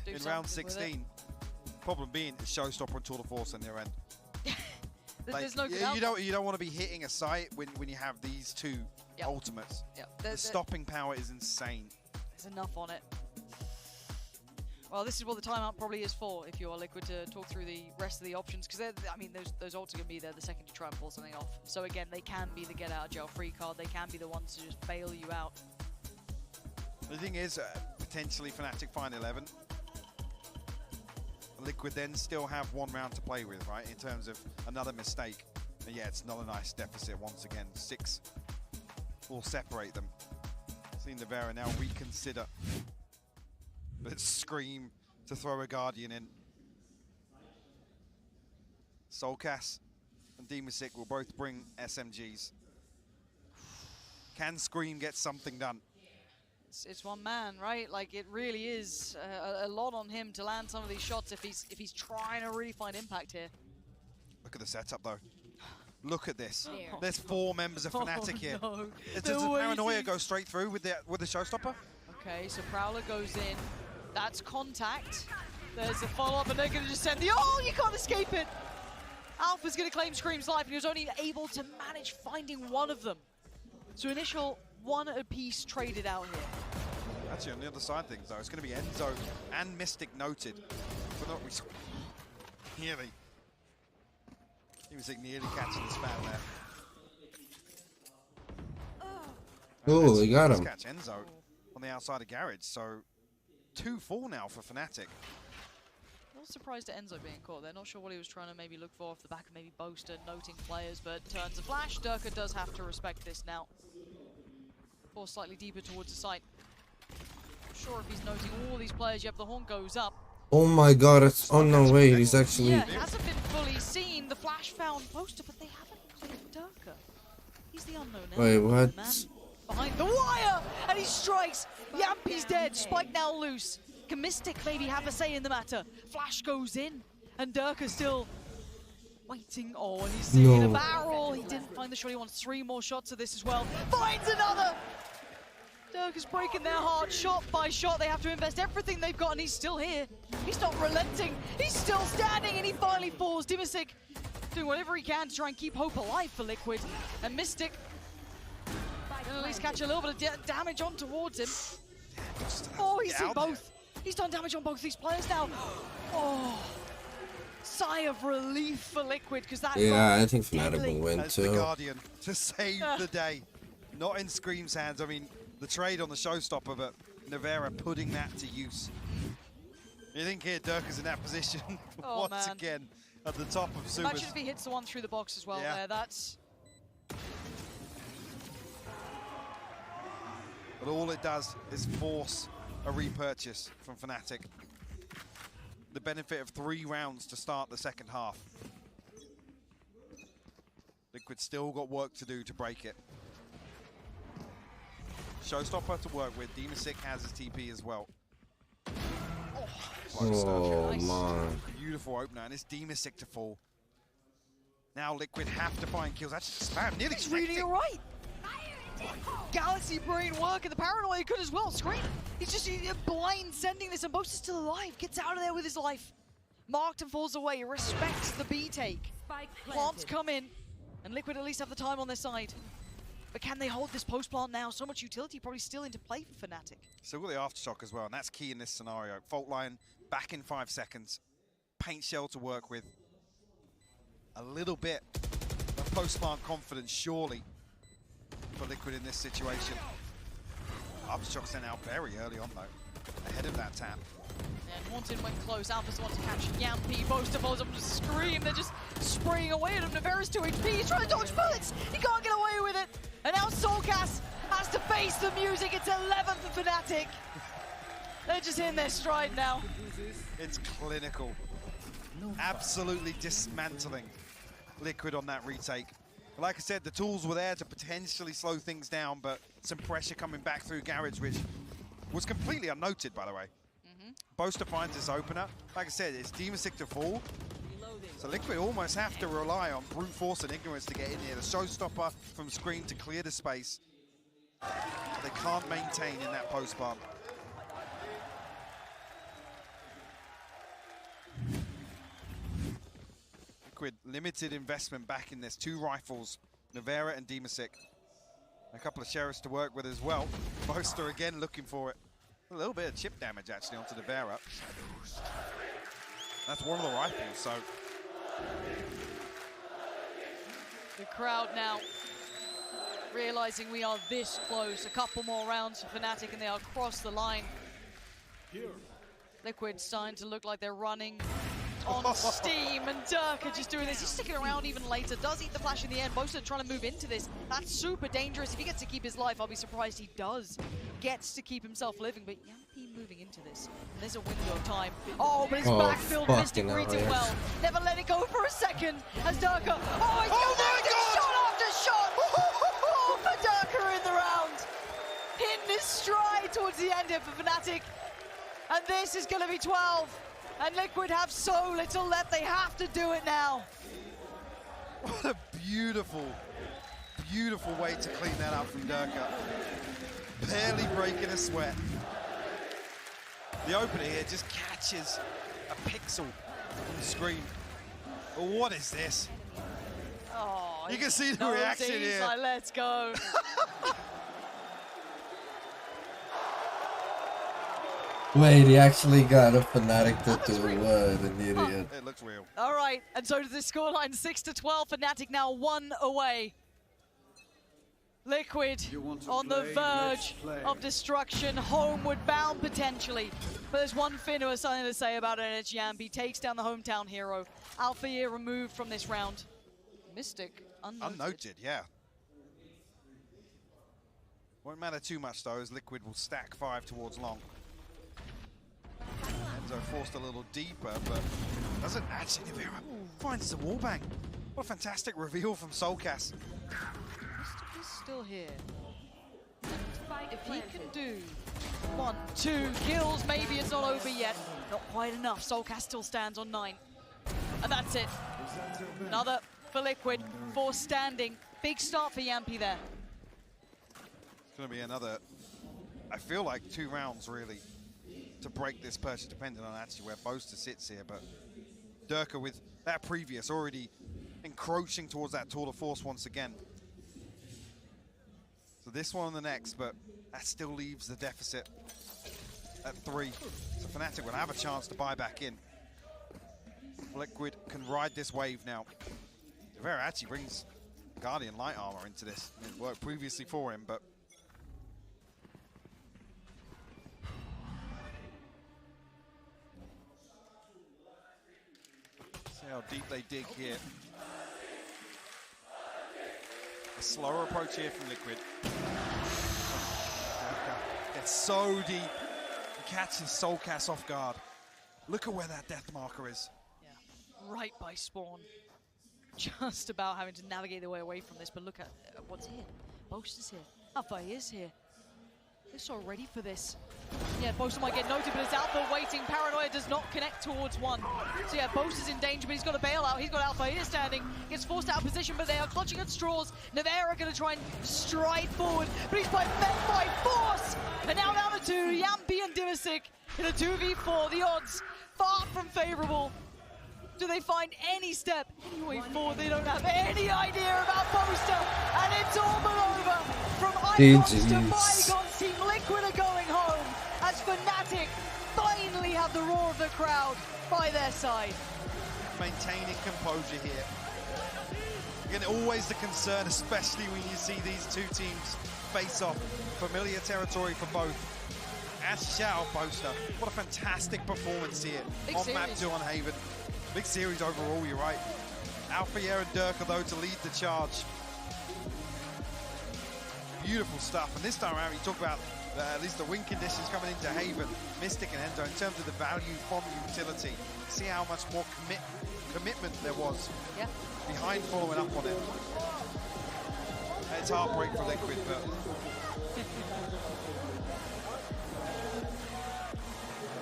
S20: Do
S21: round
S20: something with it.
S21: 16. Problem being, it's showstopper and tour de force in their end.
S20: There's no good
S21: you
S20: outcome.
S21: don't want to be hitting a site when you have these two ultimates. The stopping power is insane.
S20: There's enough on it. Well, this is what the timeout probably is for if you're Liquid, to talk through the rest of the options, because I mean those ults are going to be there the second you try and pull something off. So again, they can be the get out of jail free card. They can be the ones to just bail you out.
S21: The thing is, potentially Fnatic find 11. Liquid then still have one round to play with, right? In terms of another mistake. But yeah, it's not a nice deficit once again. 6 will separate them. Seeing Nevera now reconsider. But Scream to throw a Guardian in. Soulcas and Demasik will both bring SMGs. Can Scream get something done?
S20: It's one man, right? Like, it really is a lot on him to land some of these shots if he's trying to really find impact here.
S21: Look at the setup, though. Look at this. There's 4 members of Fnatic here.
S20: No.
S21: Does the Paranoia go straight through with the showstopper?
S20: Okay, so Prowler goes in. That's contact. There's a follow-up, and they're going to just send the... Oh, you can't escape it! Alpha's going to claim Scream's life, and he was only able to manage finding one of them. So initial 1 apiece traded out here.
S21: Actually, on the other side of things, though, it's going to be Enzo and Mystic noted. But not nearly. Mystic nearly catching the spell there.
S8: Oh, they got him.
S21: Catch Enzo on the outside of Garage. So 2-4 now for Fnatic.
S20: I was surprised at Enzo being caught. They're not sure what he was trying to maybe look for off the back of maybe Boaster noting players, but turns a flash. Durka does have to respect this now. Or slightly deeper towards the site. Not sure if he's noting all these players. Yep, the horn goes up.
S8: Oh my god, it's... Oh no, wait, he's actually...
S20: Yeah, it hasn't been fully seen. The flash found Boaster, but they haven't cleared Durka. He's the unknown now.
S8: Wait, what?
S20: Man behind the wire! And he strikes! Yampi's dead. Spike now loose. Can Mystic maybe have a say in the matter? Flash goes in, and Durka still waiting. Oh, and he's seeing a barrel. He didn't find the shot. He wants 3 more shots of this as well. Finds another! Durka's breaking their heart shot by shot. They have to invest everything they've got, and he's still here. He's not relenting. He's still standing, and he finally falls. Demasik doing whatever he can to try and keep hope alive for Liquid. And Mystic can at least catch a little bit of damage on towards him. Oh, he's seen both. He's done damage on both these players now. Oh, sigh of relief for Liquid, because that...
S8: Yeah, I think Fnatic will win
S21: As
S8: too.
S21: the Guardian to save the day. Not in Scream's hands. I mean, the trade on the showstopper, but Nevera putting that to use. You think here Durka's in that position once again at the top of Subas.
S20: Imagine if he hits the one through the box as well there. That's...
S21: But all it does is force a repurchase from Fnatic. The benefit of 3 rounds to start the second half. Liquid still got work to do to break it. Showstopper to work with. Demasik has his TP as well.
S8: Oh, man.
S21: Beautiful opener, and it's Demasik to fall. Now Liquid have to find kills. That's spam. Nearly
S20: really right. Galaxy Brain work, and the Paranoia could as well. Scream. He's just blind sending this, and Boaster's still alive. Gets out of there with his life. Marked and falls away. Respects the B take. Plants come in, and Liquid at least have the time on their side. But can they hold this post plant now? So much utility probably still into play for Fnatic.
S21: Still got the aftershock as well, and that's key in this scenario. Fault line back in 5 seconds. Paint shell to work with. A little bit of post plant confidence, surely, for Liquid in this situation. Aftershock sent out very early on though, ahead of that tap.
S20: And Haunted went close. Alpha's the one to catch Yampi. Boaster follows up to Scream. They're just spraying away at him. Nevera's 2 HP. He's trying to dodge bullets. He can't get away with it. And now Soulcas has to face the music. It's 11th for Fnatic. They're just in their stride now.
S21: It's clinical. Absolutely dismantling Liquid on that retake. Like I said, the tools were there to potentially slow things down, but some pressure coming back through Garage, which was completely unnoted, by the way. Boaster finds his opener. Like I said, it's Demasik to fall. So Liquid almost have to rely on brute force and ignorance to get in here. The showstopper from Scream to clear the space. They can't maintain in that post bomb. Liquid, limited investment back in this. 2 rifles, Navera and Demasik. A couple of sheriffs to work with as well. Boaster again looking for it. A little bit of chip damage actually onto Navera. That's one of the rifles, so.
S20: The crowd now realizing we are this close. A couple more rounds for Fnatic and they are across the line. Liquid starting to look like they're running on steam, and Durka just doing this. He's sticking around even later. Does eat the flash in the end. Boaster trying to move into this. That's super dangerous. If he gets to keep his life, I'll be surprised he does. Gets to keep himself living, but Yampi moving into this. And there's a window of time. Oh, but his backfield Mystic reads it well. Never let it go for a second as Durka. Oh, he's shot after shot. Oh, for Durka in the round. Hitting his stride towards the end here for Fnatic. And this is going to be 12. And Liquid have so little left, they have to do it now.
S21: What a beautiful, beautiful way to clean that up from Durka. Barely breaking a sweat. The opener here just catches a pixel on the screen. But what is this?
S20: Oh,
S21: you can see the reaction here.
S20: Like, let's go.
S8: Wait, he actually got a Fnatic to do what? An idiot.
S21: It looks real.
S20: All right, and so does the scoreline 6-12. Fnatic now 1 away. Liquid on the verge of destruction, homeward bound potentially. But there's one thing who has something to say about it, and it's Yampi. Takes down the hometown hero. Alphair removed from this round. Mystic unnoted.
S21: Unnoted, yeah. Won't matter too much though, as Liquid will stack 5 towards long. Enzo forced a little deeper, but doesn't actually. Navera finds the wallbang. What a fantastic reveal from Soulcast.
S20: He's still here. If he can do 1, 2 kills, maybe it's not over yet. Not quite enough. Soulcast still stands on 9. And that's it. Another for Liquid. 4 standing. Big start for Yampi there.
S21: It's going to be another, I feel like 2 rounds really to break this purchase, depending on actually where Boaster sits here. But Durka with that previous already encroaching towards that tour de force once again. So this one and the next, but that still leaves the deficit at 3. So Fnatic will have a chance to buy back in. Liquid can ride this wave now. Navera actually brings Guardian light armor into this. It worked previously for him, but see how deep they dig here. A slower approach here from Liquid. It's so deep. He catches Soulcast off guard. Look at where that death marker is.
S20: Yeah, right by spawn. Just about having to navigate their way away from this, but look at what's here. Boaster's here. Alpha is here. They're so ready for this. Yeah, Boaster might get noted, but it's Alpha waiting. Paranoia does not connect towards 1. So yeah, Boaster's in danger, but he's got a bailout. He's got Alpha here standing. Gets forced out of position, but they are clutching at straws. Navera going to try and stride forward, but he's met by force. And now down to 2, Yampi and Demasik in a 2v4. The odds far from favorable. Do they find any step, any way forward? They don't have any idea about Boaster, and it's all but over. From Icons to Bygones, Team Liquid are going home as Fnatic finally have the roar of the crowd by their side.
S21: Maintaining composure here. Again, always the concern, especially when you see these 2 teams face off. Familiar territory for both. As shout out Boaster. What a fantastic performance here on map 2 on Haven. Big series overall, you're right. Alphair and Durka, though, to lead the charge. Beautiful stuff. And this time around, you talk about at least the win conditions coming into Haven, Mystic and Endo, in terms of the value from utility. See how much more commitment there was behind following up on it. It's heartbreak for Liquid, but...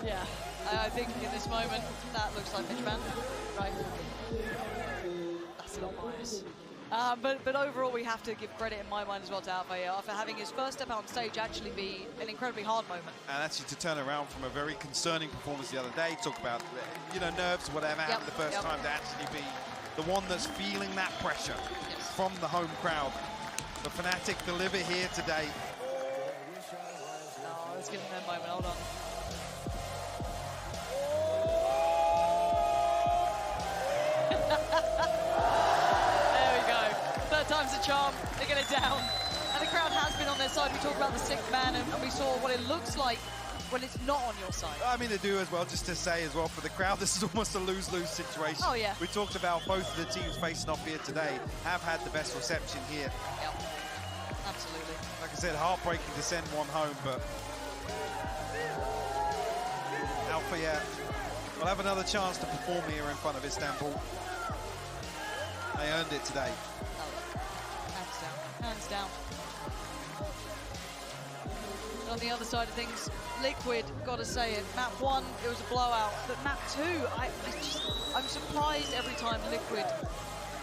S20: yeah. I think in this moment, that looks like Mitchman, right? That's a lot bias. But overall, we have to give credit in my mind as well to Alphair for having his first step out on stage actually be an incredibly hard moment.
S21: And actually to turn around from a very concerning performance the other day, talk about, you know, nerves, whatever happened the first time, to actually be the one that's feeling that pressure from the home crowd. The Fnatic deliver here today.
S20: Oh, let's give them a moment. Hold on. There we go. Third time's a charm. They get it down. And the crowd has been on their side. We talked about the sixth man, and we saw what it looks like when it's not on your side.
S21: I mean, they do as well, just to say as well, for the crowd, this is almost a lose-lose situation.
S20: Oh, yeah.
S21: We talked about both of the teams facing off here today have had the best reception here.
S20: Yep. Absolutely.
S21: Like I said, heartbreaking to send one home, but Alpha, yeah, will have another chance to perform here in front of Istanbul. They earned it today.
S20: Hands down. Hands down. And on the other side of things, Liquid, gotta say it. Map 1, it was a blowout, but map 2, I'm surprised every time Liquid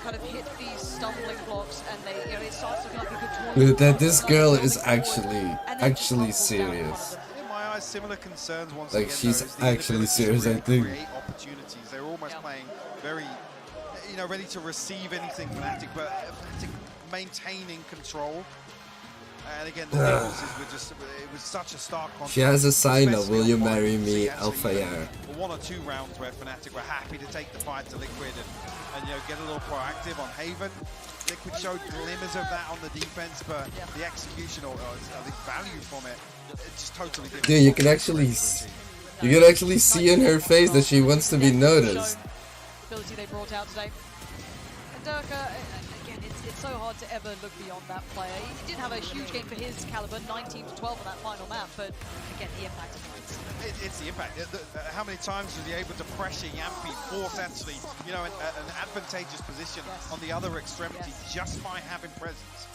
S20: kind of hit these stumbling blocks and they, it starts looking like a good tournament.
S8: That this girl is actually serious.
S21: In my eyes, similar concerns once
S8: Like,
S21: again.
S8: she's
S21: though, is the
S8: actually
S21: inability to
S8: serious, I
S21: really
S8: think.
S21: create opportunities. They're almost playing very, ready to receive anything Fnatic, but Fnatic maintaining control. And again, the differences were just, it was such a stark contrast.
S8: She has a sign of,
S21: especially
S8: will you
S21: on
S8: marry
S21: Vitality.
S8: me,
S21: Actually,
S8: Alphayer?
S21: one or two rounds where Fnatic were happy to take the fight to Liquid and get a little proactive on Haven. Liquid showed glimmers of that on the defense, but the execution or the value from it, it's just totally different.
S8: Dude, you can actually see in her face that she wants to be noticed.
S20: Ability they brought out today. And Durka, again, it's so hard to ever look beyond that player. He didn't have a huge game for his caliber, 19-12 on that final map, but again, the impact is immense.
S21: It's the impact. How many times was he able to pressure Yampi, force actually, an advantageous position on the other extremity just by having presence.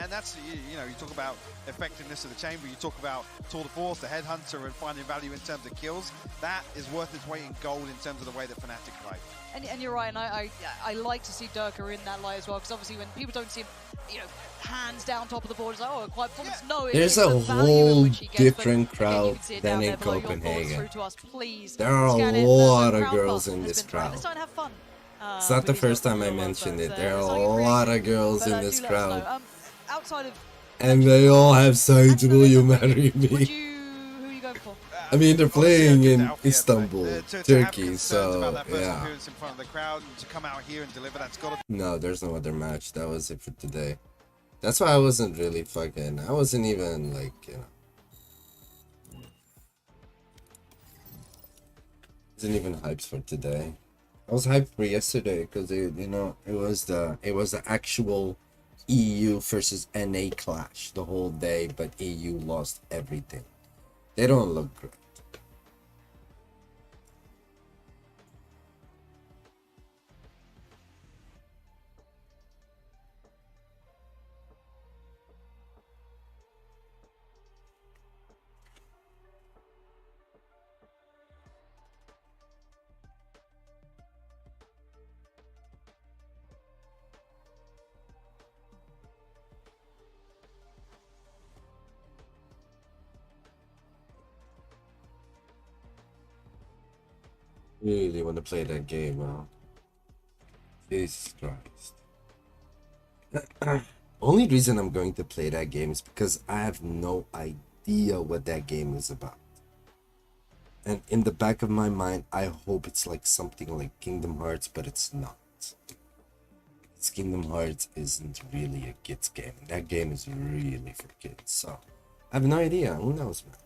S21: And that's, you talk about effectiveness of the chamber, you talk about Tour de Force, the headhunter, and finding value in terms of kills. That is worth its weight in gold in terms of the way that Fnatic play.
S20: And you're right, and I like to see Durka in that light as well, because obviously when people don't see him, hands down top of the board, it's like, oh, quite performance. No,
S8: There's a whole different crowd than in Copenhagen. There are a lot of girls in this crowd. It's not the first time I mentioned it. There are a lot of girls in this crowd.
S20: Outside of,
S8: and they all have signs, will you marry me?
S20: who are you going for?
S8: I mean, they're playing in Istanbul, Turkey, so yeah.
S21: In front of the crowd and to come out here and deliver, that's got to.
S8: No, there's no other match. That was it for today. That's why I wasn't really I wasn't even like, wasn't even hyped for today. I was hyped for yesterday because it was the actual EU versus NA clash the whole day, but EU lost everything. They don't look great. Really want to play that game, huh? Jesus Christ. Only reason I'm going to play that game is because I have no idea what that game is about. And in the back of my mind, I hope it's like something like Kingdom Hearts, but it's not. Kingdom Hearts isn't really a kids game. That game is really for kids, so I have no idea. Who knows, man?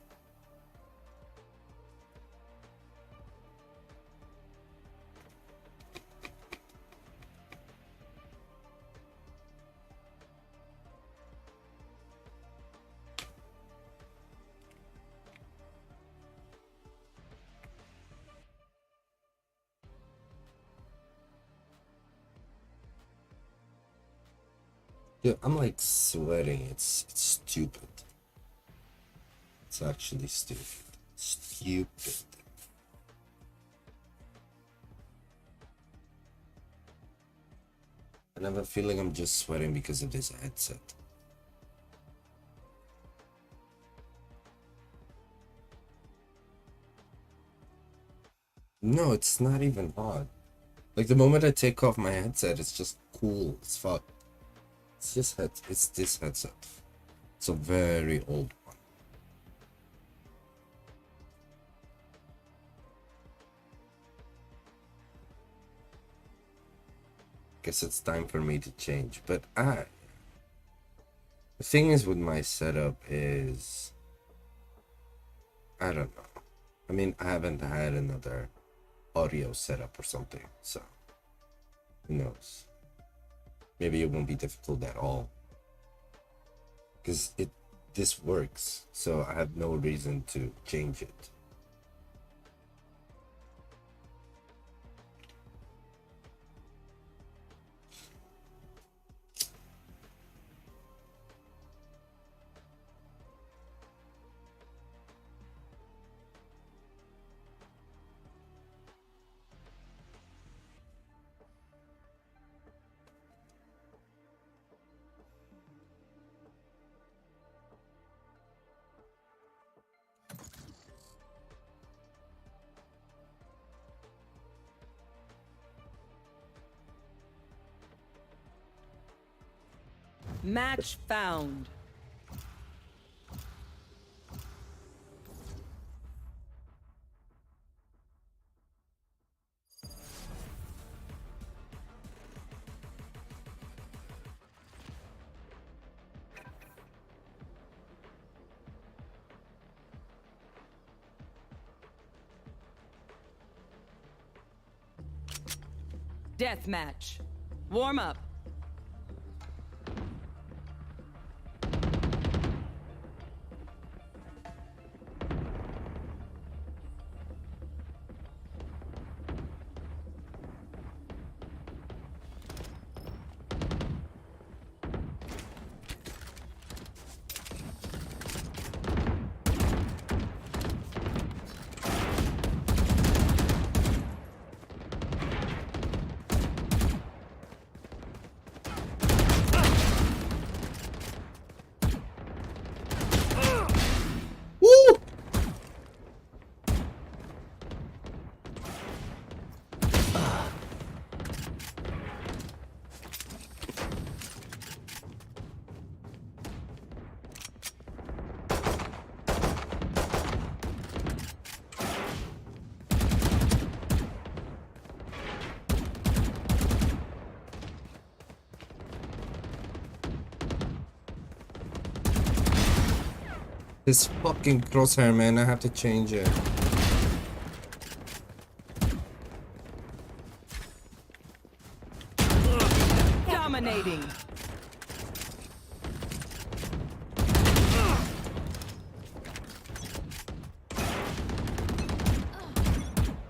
S8: Dude, I'm like sweating. It's stupid. It's actually stupid. Stupid. And I have a feeling I'm just sweating because of this headset. No, it's not even hot. Like the moment I take off my headset, it's just cool as fuck. It's just it's this headset. It's a very old one. Guess it's time for me to change. But the thing is with my setup is, I don't know. I mean, I haven't had another audio setup or something, so who knows? Maybe it won't be difficult at all, because this works, so I have no reason to change it.
S6: Match found. Deathmatch. Warm up.
S8: This fucking crosshair, man, I have to change it.
S6: Dominating.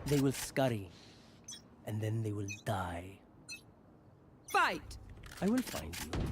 S10: They will scurry, and then they will die.
S6: Fight!
S10: I will find you.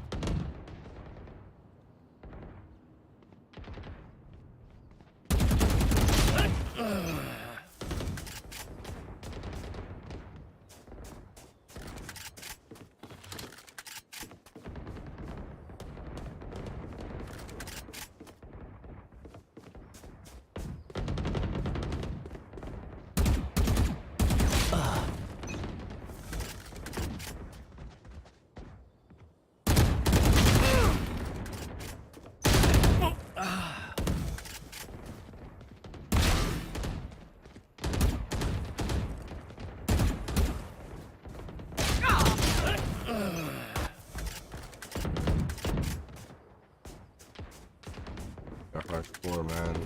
S8: Hardcore, man.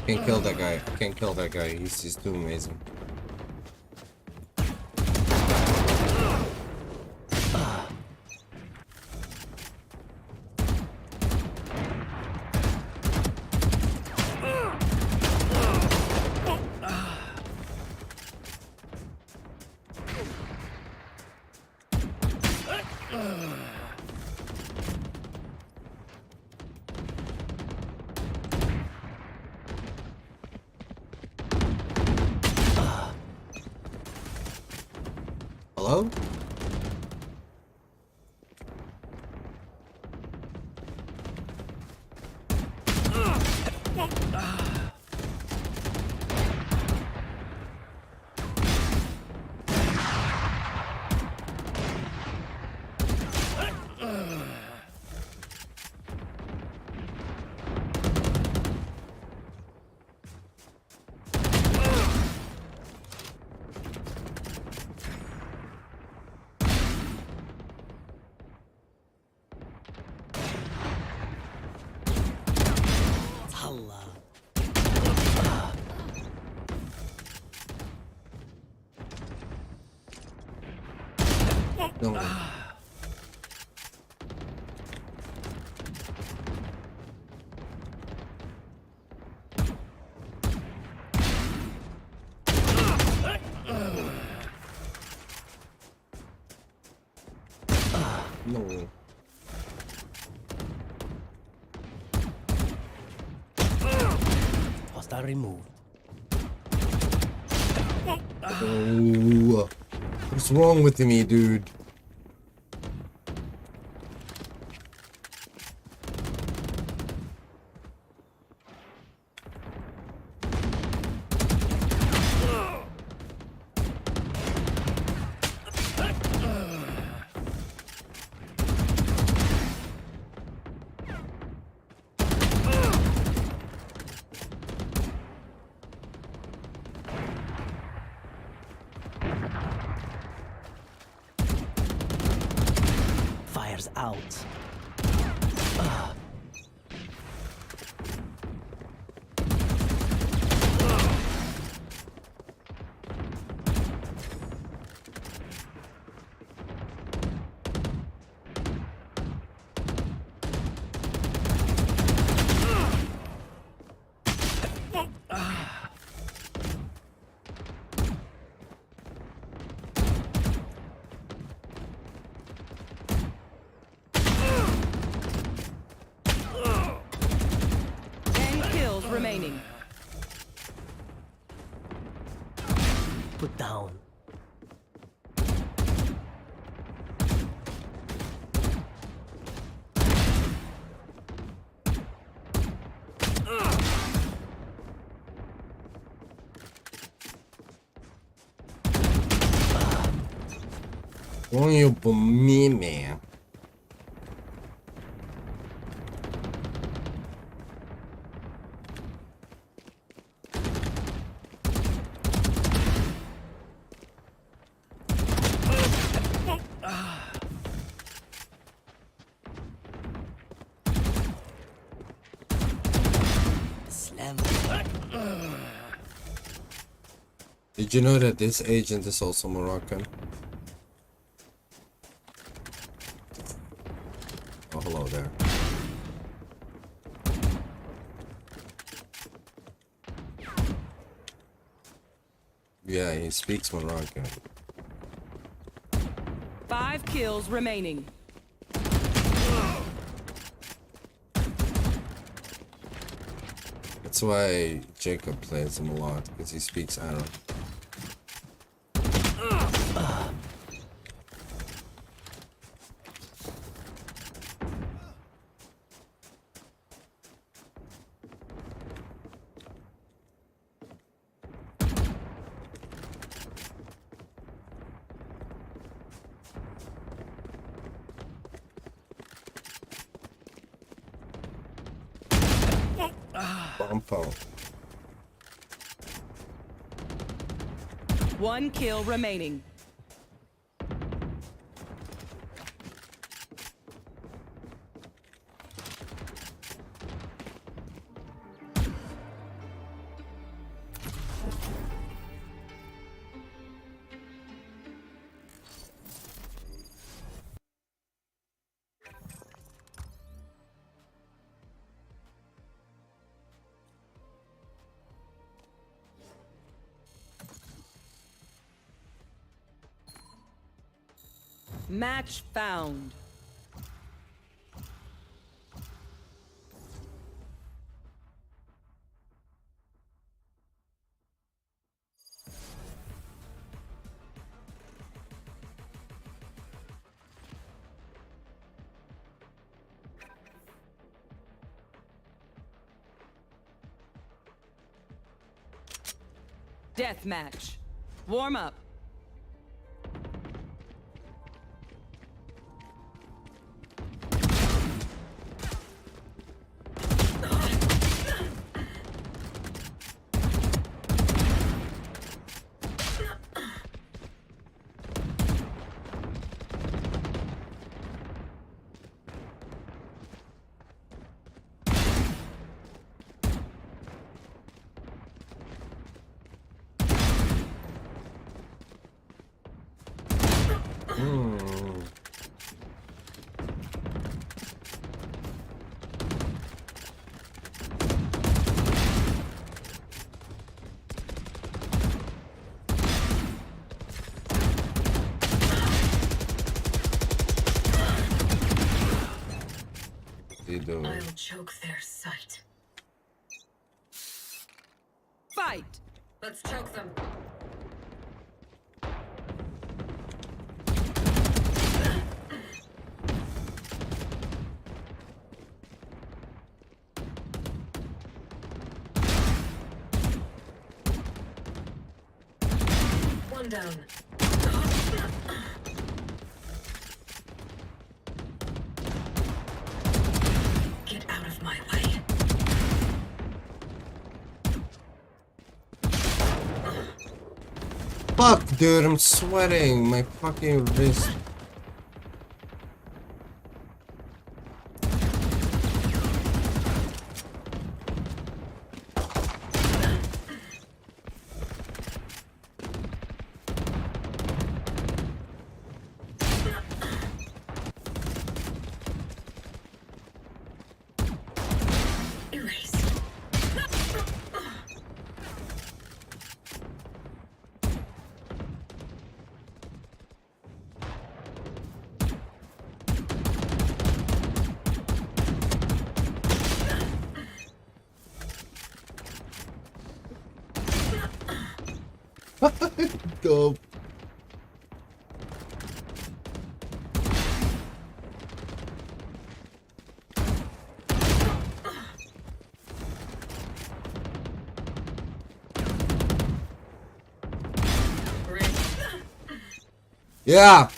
S8: Can't kill that guy. I can't kill that guy. He's too amazing. Hello? No. No.
S10: Hostile removed.
S8: Oh, what's wrong with me, dude?
S10: Fire's out.
S6: Remaining.
S10: Put down.
S8: Why you for me, man? Did you know that this agent is also Moroccan? Oh, hello there. Yeah, he speaks Moroccan.
S6: 5 kills remaining.
S8: That's why Jacob plays him a lot, because he speaks Arab. Bumpo.
S6: 1 kill remaining. Match found. Deathmatch. Warm up.
S8: I'll
S14: choke their sight.
S6: Fight!
S14: Let's choke them. One down. Get out of my way.
S8: Fuck, dude, I'm sweating. My fucking wrist. Dope. Yeah.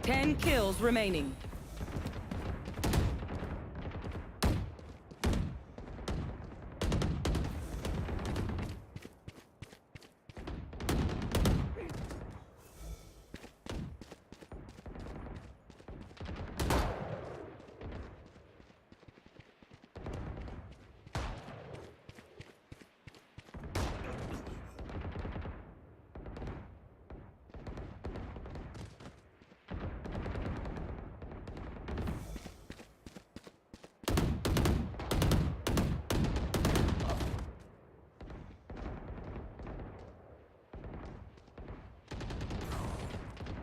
S6: 10 kills remaining.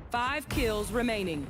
S6: Five kills remaining.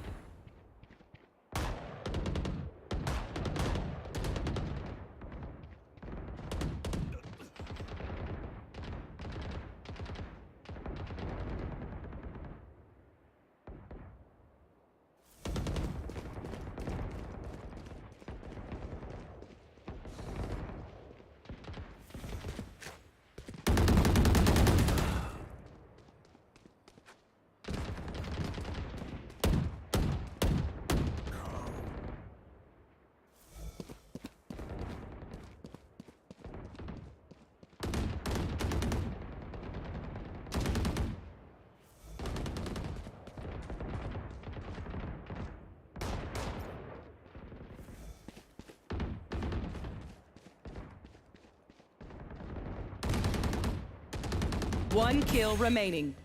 S6: One kill remaining.